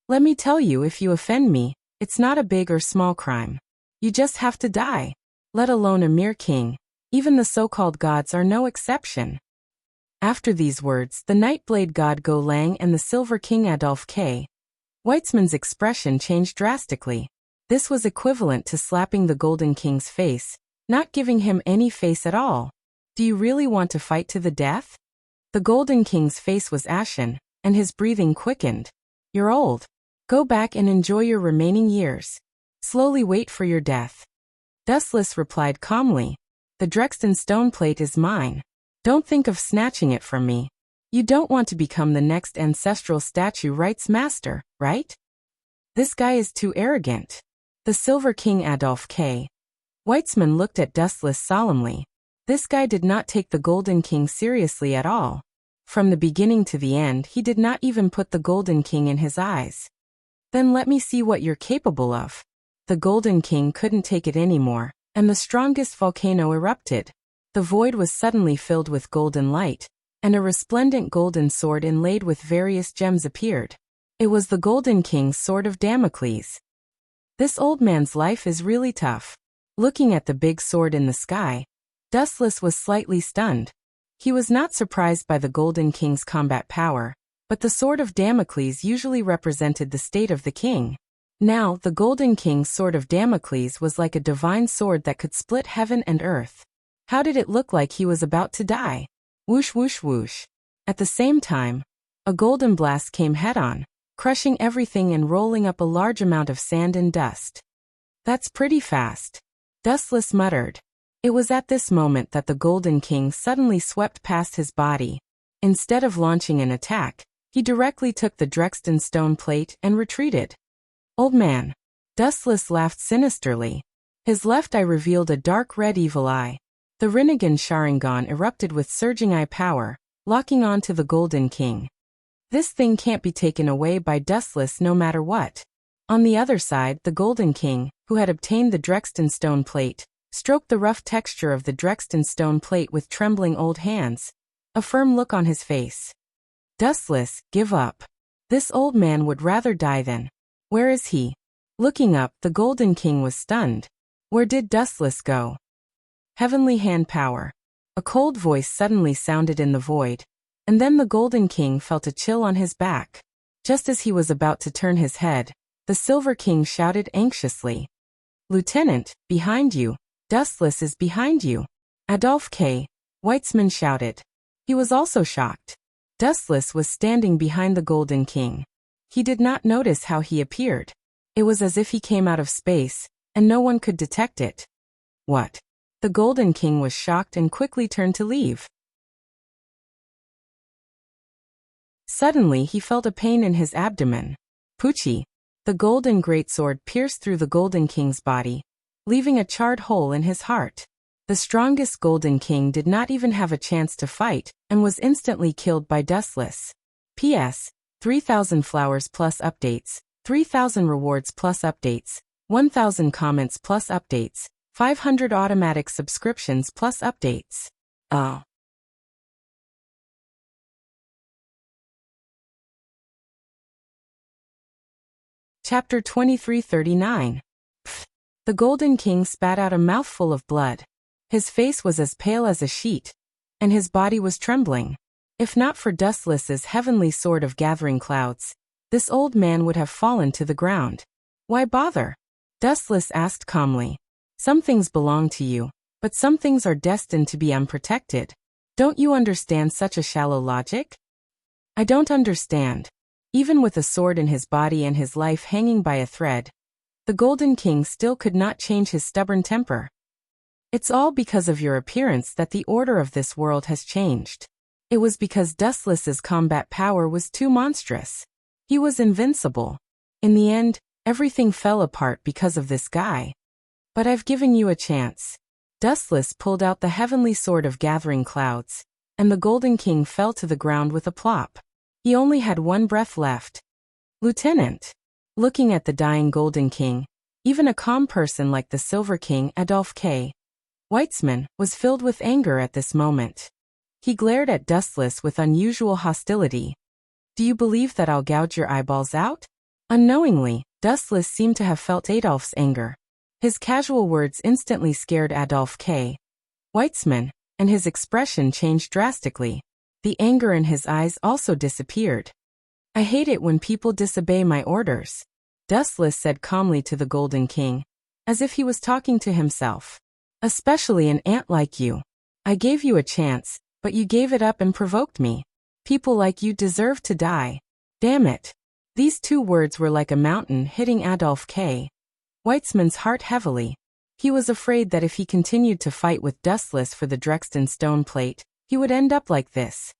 "Let me tell you, if you offend me, it's not a big or small crime. You just have to die. Let alone a mere king. Even the so-called gods are no exception." After these words, the Nightblade god Go Lang and the Silver King Adolf K. Weitzman's expression changed drastically. This was equivalent to slapping the Golden King's face, not giving him any face at all. "Do you really want to fight to the death?" The Golden King's face was ashen, and his breathing quickened. "You're old. Go back and enjoy your remaining years. Slowly wait for your death." Dustless replied calmly, "The Drexten stone plate is mine. Don't think of snatching it from me. You don't want to become the next Ancestral Statue Right's master, right? This guy is too arrogant." The Silver King Adolf K. Weitzman looked at Dustless solemnly. This guy did not take the Golden King seriously at all. From the beginning to the end, he did not even put the Golden King in his eyes. "Then let me see what you're capable of." The Golden King couldn't take it anymore, and the strongest volcano erupted. The void was suddenly filled with golden light, and a resplendent golden sword inlaid with various gems appeared. It was the Golden King's sword of Damocles. This old man's life is really tough. Looking at the big sword in the sky, Dustless was slightly stunned. He was not surprised by the Golden King's combat power, but the sword of Damocles usually represented the state of the king. Now, the Golden King's sword of Damocles was like a divine sword that could split heaven and earth. How did it look like he was about to die? Whoosh whoosh whoosh. At the same time, a golden blast came head-on, crushing everything and rolling up a large amount of sand and dust. "That's pretty fast," Dustless muttered. It was at this moment that the Golden King suddenly swept past his body. Instead of launching an attack, he directly took the Drexten stone plate and retreated. "Old man." Dustless laughed sinisterly. His left eye revealed a dark red evil eye. The Rinnegan Sharingan erupted with surging eye power, locking on to the Golden King. This thing can't be taken away by Dustless no matter what. On the other side, the Golden King, who had obtained the Drexten stone plate, stroked the rough texture of the Drexten stone plate with trembling old hands, a firm look on his face. "Dustless, give up. This old man would rather die than—" "Where is he?" Looking up, the Golden King was stunned. Where did Dustless go? Heavenly hand power. A cold voice suddenly sounded in the void, and then the Golden King felt a chill on his back. Just as he was about to turn his head, the Silver King shouted anxiously, "Lieutenant, behind you. Dustless is behind you." Adolf K. Weitzman shouted. He was also shocked. Dustless was standing behind the Golden King. He did not notice how he appeared. It was as if he came out of space, and no one could detect it. "What?" The Golden King was shocked and quickly turned to leave. Suddenly he felt a pain in his abdomen. Poochie. The golden greatsword pierced through the Golden King's body, leaving a charred hole in his heart. The strongest Golden King did not even have a chance to fight, and was instantly killed by Dustless. P.S. 3,000 flowers plus updates, 3,000 rewards plus updates, 1,000 comments plus updates, 500 automatic subscriptions plus updates. Oh. Chapter 2339. Pfft. The Golden King spat out a mouthful of blood. His face was as pale as a sheet, and his body was trembling. If not for Dustless's heavenly sword of gathering clouds, this old man would have fallen to the ground. Why bother? Dustless asked calmly. Some things belong to you, but some things are destined to be unprotected. Don't you understand such a shallow logic? I don't understand. Even with a sword in his body and his life hanging by a thread, the Golden King still could not change his stubborn temper. It's all because of your appearance that the order of this world has changed. It was because Dustless's combat power was too monstrous. He was invincible. In the end, everything fell apart because of this guy. But I've given you a chance. Dustless pulled out the heavenly sword of gathering clouds, and the Golden King fell to the ground with a plop. He only had one breath left. Lieutenant. Looking at the dying Golden King, even a calm person like the Silver King Adolphe K. Weitzman was filled with anger at this moment. He glared at Dustless with unusual hostility. Do you believe that I'll gouge your eyeballs out? Unknowingly, Dustless seemed to have felt Adolphe's anger. His casual words instantly scared Adolphe K. Weitzman, and his expression changed drastically. The anger in his eyes also disappeared. I hate it when people disobey my orders, Dustless said calmly to the Golden King, as if he was talking to himself. Especially an ant like you. I gave you a chance, but you gave it up and provoked me. People like you deserve to die. Damn it. These two words were like a mountain hitting Adolphe K. Weitzman's heart heavily. He was afraid that if he continued to fight with Dustless for the Drexton stone plate, he would end up like this.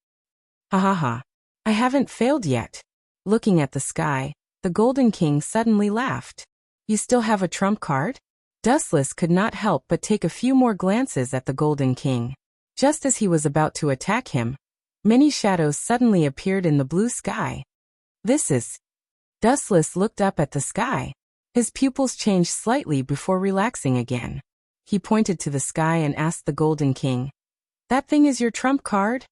Ha ha ha. I haven't failed yet. Looking at the sky, the Golden King suddenly laughed. You still have a trump card? Dustless could not help but take a few more glances at the Golden King. Just as he was about to attack him, many shadows suddenly appeared in the blue sky. This is... Dustless looked up at the sky. His pupils changed slightly before relaxing again. He pointed to the sky and asked the Golden King, "That thing is your trump card?"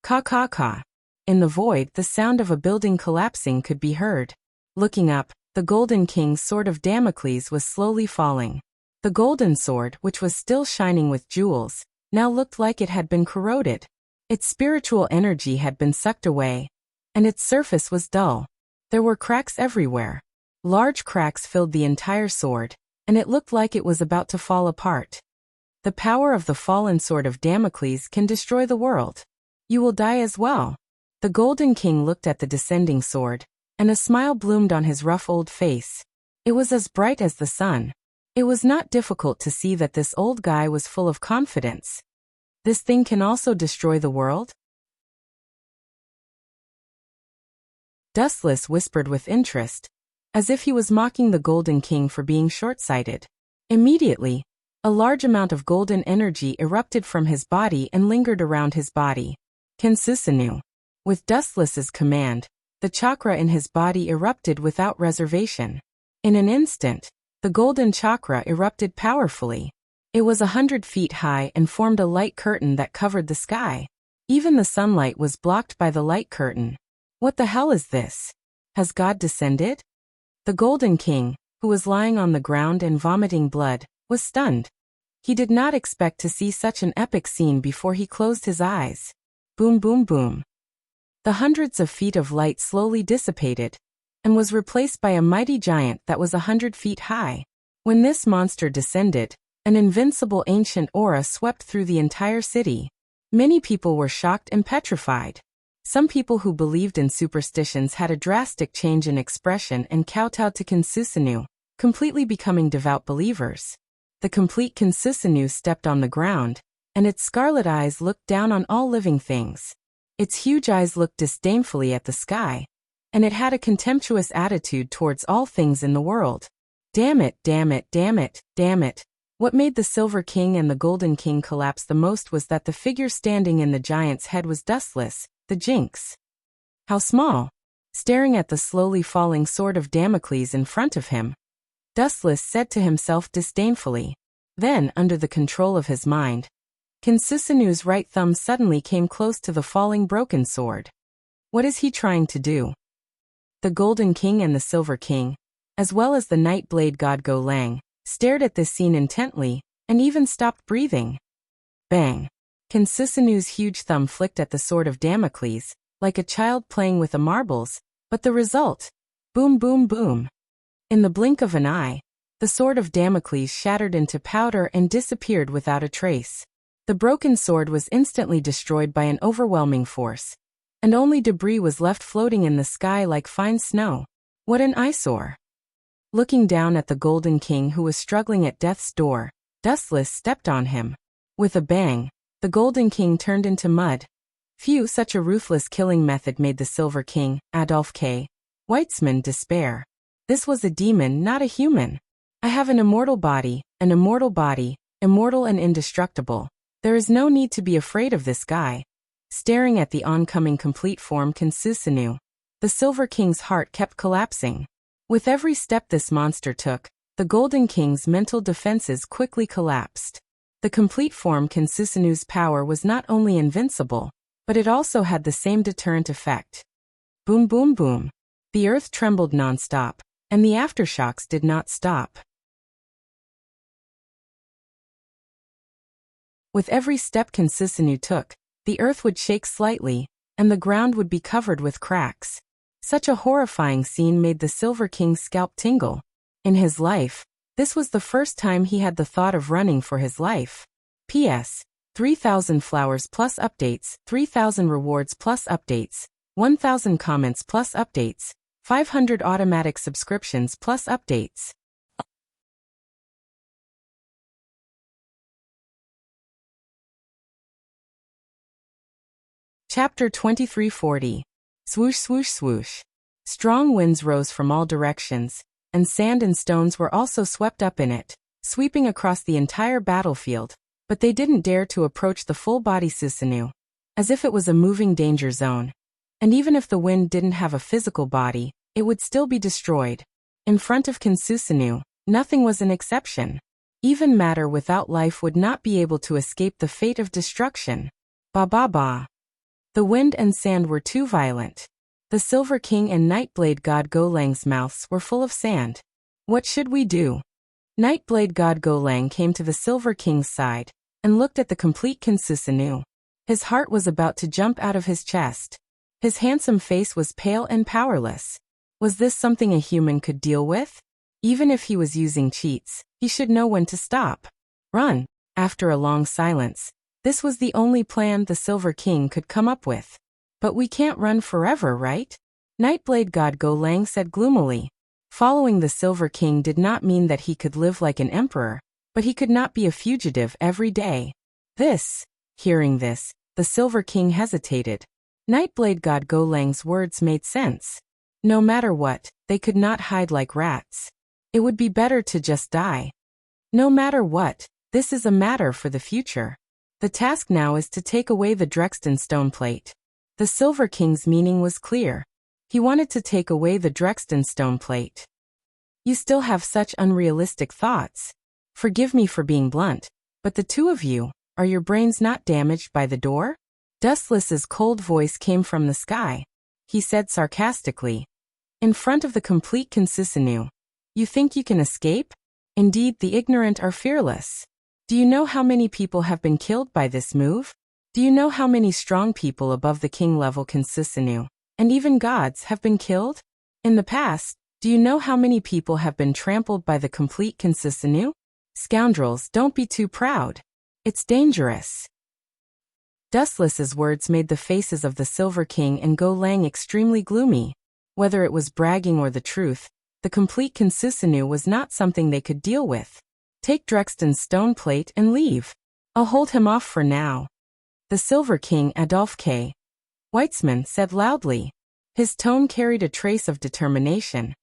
Caw caw caw. In the void, the sound of a building collapsing could be heard. Looking up, the Golden King's sword of Damocles was slowly falling. The golden sword, which was still shining with jewels, now looked like it had been corroded. Its spiritual energy had been sucked away, and its surface was dull. There were cracks everywhere. Large cracks filled the entire sword, and it looked like it was about to fall apart. The power of the fallen sword of Damocles can destroy the world. You will die as well. The Golden King looked at the descending sword, and a smile bloomed on his rough old face. It was as bright as the sun. It was not difficult to see that this old guy was full of confidence. This thing can also destroy the world? Dustless whispered with interest, as if he was mocking the Golden King for being short-sighted. Immediately, a large amount of golden energy erupted from his body and lingered around his body. Kensusanu. With Dustless's command, the chakra in his body erupted without reservation. In an instant, the golden chakra erupted powerfully. It was 100 feet high and formed a light curtain that covered the sky. Even the sunlight was blocked by the light curtain. What the hell is this? Has God descended? The Golden King, who was lying on the ground and vomiting blood, was stunned. He did not expect to see such an epic scene before he closed his eyes. Boom boom boom. The hundreds of feet of light slowly dissipated, and was replaced by a mighty giant that was 100 feet high. When this monster descended, an invincible ancient aura swept through the entire city. Many people were shocked and petrified. Some people who believed in superstitions had a drastic change in expression and kowtowed to Kensusanu, completely becoming devout believers. The complete Kensusanu stepped on the ground, and its scarlet eyes looked down on all living things. Its huge eyes looked disdainfully at the sky, and it had a contemptuous attitude towards all things in the world. Damn it, damn it, damn it, damn it. What made the Silver King and the Golden King collapse the most was that the figure standing in the giant's head was Dustless, the Jinx. How small! Staring at the slowly falling sword of Damocles in front of him, Dustless said to himself disdainfully. Then, under the control of his mind, Kensusanu's right thumb suddenly came close to the falling broken sword. What is he trying to do? The Golden King and the Silver King, as well as the night blade god Go Lang, stared at this scene intently, and even stopped breathing. Bang! King Susanu's huge thumb flicked at the sword of Damocles, like a child playing with the marbles, but the result? Boom boom boom. In the blink of an eye, the sword of Damocles shattered into powder and disappeared without a trace. The broken sword was instantly destroyed by an overwhelming force, and only debris was left floating in the sky like fine snow. What an eyesore! Looking down at the Golden King who was struggling at death's door, Dustless stepped on him. With a bang, the Golden King turned into mud. Phew, such a ruthless killing method made the Silver King, Adolf K. Weitzman, despair. This was a demon, not a human. I have an immortal body, immortal and indestructible. There is no need to be afraid of this guy. Staring at the oncoming complete form King Susanu, the Silver King's heart kept collapsing. With every step this monster took, the Golden King's mental defenses quickly collapsed. The complete form King Susanu's power was not only invincible, but it also had the same deterrent effect. Boom boom boom. The earth trembled non-stop, and the aftershocks did not stop. With every step King Susanu took, the earth would shake slightly, and the ground would be covered with cracks. Such a horrifying scene made the Silver King's scalp tingle. In his life, this was the first time he had the thought of running for his life. P.S. 3,000 flowers plus updates, 3,000 rewards plus updates, 1,000 comments plus updates, 500 automatic subscriptions plus updates. Chapter 2340. Swoosh swoosh swoosh. Strong winds rose from all directions, and sand and stones were also swept up in it, sweeping across the entire battlefield, but they didn't dare to approach the full-body Susanu, as if it was a moving danger zone. And even if the wind didn't have a physical body, it would still be destroyed. In front of King Susanu, nothing was an exception. Even matter without life would not be able to escape the fate of destruction. Ba ba ba. The wind and sand were too violent. The Silver King and Nightblade God Go Lang's mouths were full of sand. What should we do? Nightblade God Go Lang came to the Silver King's side, and looked at the complete King Susanu. His heart was about to jump out of his chest. His handsome face was pale and powerless. Was this something a human could deal with? Even if he was using cheats, he should know when to stop. Run. After a long silence, this was the only plan the Silver King could come up with. But we can't run forever, right? Nightblade God Go Lang said gloomily. Following the Silver King did not mean that he could live like an emperor, but he could not be a fugitive every day. Hearing this, the Silver King hesitated. Nightblade God Go Lang's words made sense. No matter what, they could not hide like rats. It would be better to just die. No matter what, this is a matter for the future. The task now is to take away the Drexten stone plate. The Silver King's meaning was clear. He wanted to take away the Drexten stone plate. You still have such unrealistic thoughts. Forgive me for being blunt, but the two of you, are your brains not damaged by the door? Dustless's cold voice came from the sky. He said sarcastically. In front of the complete King Susanu. You think you can escape? Indeed, the ignorant are fearless. Do you know how many people have been killed by this move? Do you know how many strong people above the king level King Susanu, and even gods, have been killed? In the past, do you know how many people have been trampled by the complete King Susanu? Scoundrels, don't be too proud. It's dangerous. Dustless's words made the faces of the Silver King and Go Lang extremely gloomy. Whether it was bragging or the truth, the complete King Susanu was not something they could deal with. Take Drexten's stone plate and leave. I'll hold him off for now. The Silver King Adolf K. Weitzman said loudly. His tone carried a trace of determination,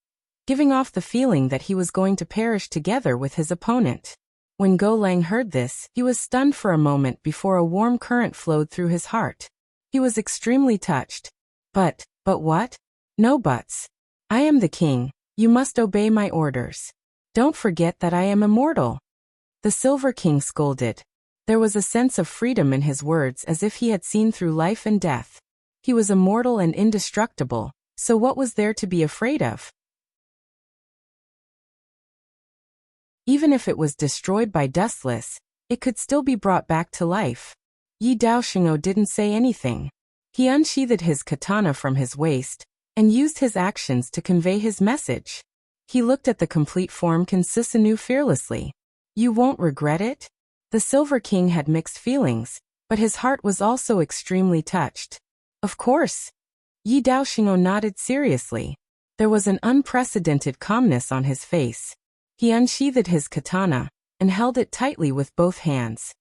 giving off the feeling that he was going to perish together with his opponent. When Go Lang heard this, he was stunned for a moment before a warm current flowed through his heart. He was extremely touched. But what? No buts. I am the king. You must obey my orders. Don't forget that I am immortal. The Silver King scolded. There was a sense of freedom in his words as if he had seen through life and death. He was immortal and indestructible, so what was there to be afraid of? Even if it was destroyed by Dustless, it could still be brought back to life. Yi Daoxing'o didn't say anything. He unsheathed his katana from his waist and used his actions to convey his message. He looked at the complete form Concisanu fearlessly. You won't regret it? The Silver King had mixed feelings, but his heart was also extremely touched. Of course. Yi Daoxing'o nodded seriously. There was an unprecedented calmness on his face. He unsheathed his katana and held it tightly with both hands.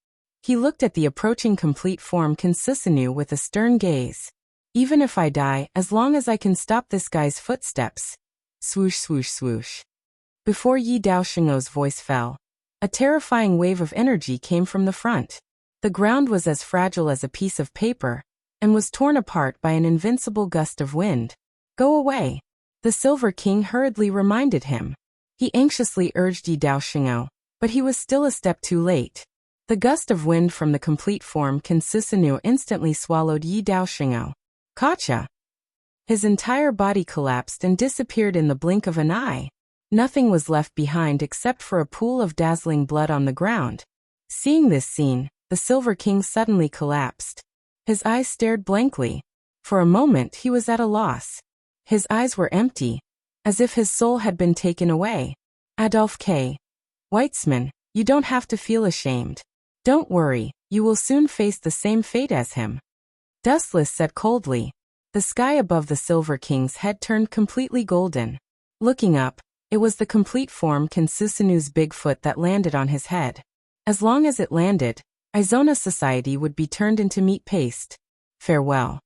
He looked at the approaching complete form Concisanu with a stern gaze. Even if I die, as long as I can stop this guy's footsteps. Swoosh, swoosh, swoosh. Before Yi Daoxing'o's voice fell, a terrifying wave of energy came from the front. The ground was as fragile as a piece of paper and was torn apart by an invincible gust of wind. Go away. The Silver King hurriedly reminded him. He anxiously urged Yi Daoxing'o, but he was still a step too late. The gust of wind from the complete form Concisanu instantly swallowed Yi Daoxing'o. Gotcha! His entire body collapsed and disappeared in the blink of an eye. Nothing was left behind except for a pool of dazzling blood on the ground. Seeing this scene, the Silver King suddenly collapsed. His eyes stared blankly. For a moment he was at a loss. His eyes were empty, as if his soul had been taken away. Adolf K. Weitzman, you don't have to feel ashamed. Don't worry, you will soon face the same fate as him. Dustless said coldly. The sky above the Silver King's head turned completely golden. Looking up, it was the complete form Concissanu's big foot that landed on his head. As long as it landed, Izona society would be turned into meat paste. Farewell.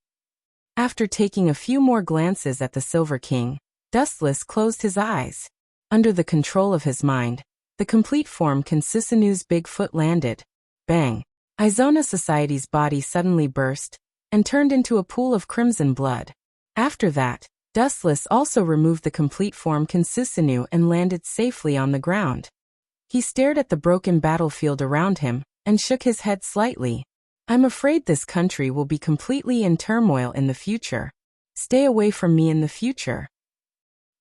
After taking a few more glances at the Silver King, Dustless closed his eyes. Under the control of his mind, the complete form Concissanu's big foot landed. Bang! Izona society's body suddenly burst and turned into a pool of crimson blood. After that, Dustless also removed the complete form Concisanu and landed safely on the ground. He stared at the broken battlefield around him and shook his head slightly. I'm afraid this country will be completely in turmoil in the future. Stay away from me in the future.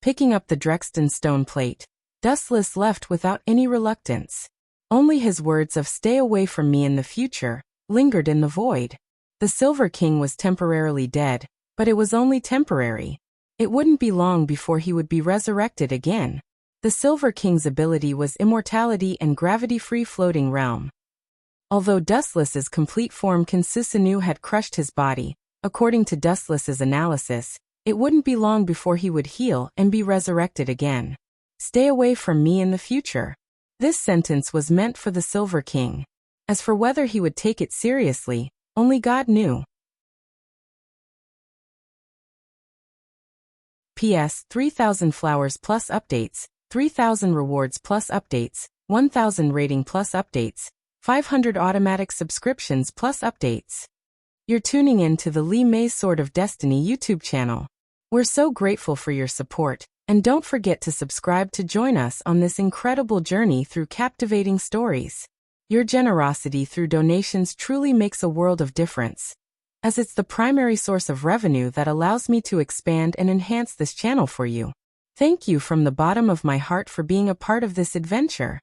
Picking up the Drexton stone plate, Dustless left without any reluctance. Only his words of "stay away from me in the future" lingered in the void. The Silver King was temporarily dead, but it was only temporary. It wouldn't be long before he would be resurrected again. The Silver King's ability was immortality and gravity-free floating realm. Although Dustless's complete form Concisanu had crushed his body, according to Dustless's analysis, it wouldn't be long before he would heal and be resurrected again. Stay away from me in the future. This sentence was meant for the Silver King. As for whether he would take it seriously, only God knew. PS 3,000 flowers plus updates, 3,000 rewards plus updates, 1,000 rating plus updates, 500 automatic subscriptions plus updates. You're tuning in to the Li Mei's Sword of Destiny YouTube channel. We're so grateful for your support, and don't forget to subscribe to join us on this incredible journey through captivating stories. Your generosity through donations truly makes a world of difference, as it's the primary source of revenue that allows me to expand and enhance this channel for you. Thank you from the bottom of my heart for being a part of this adventure.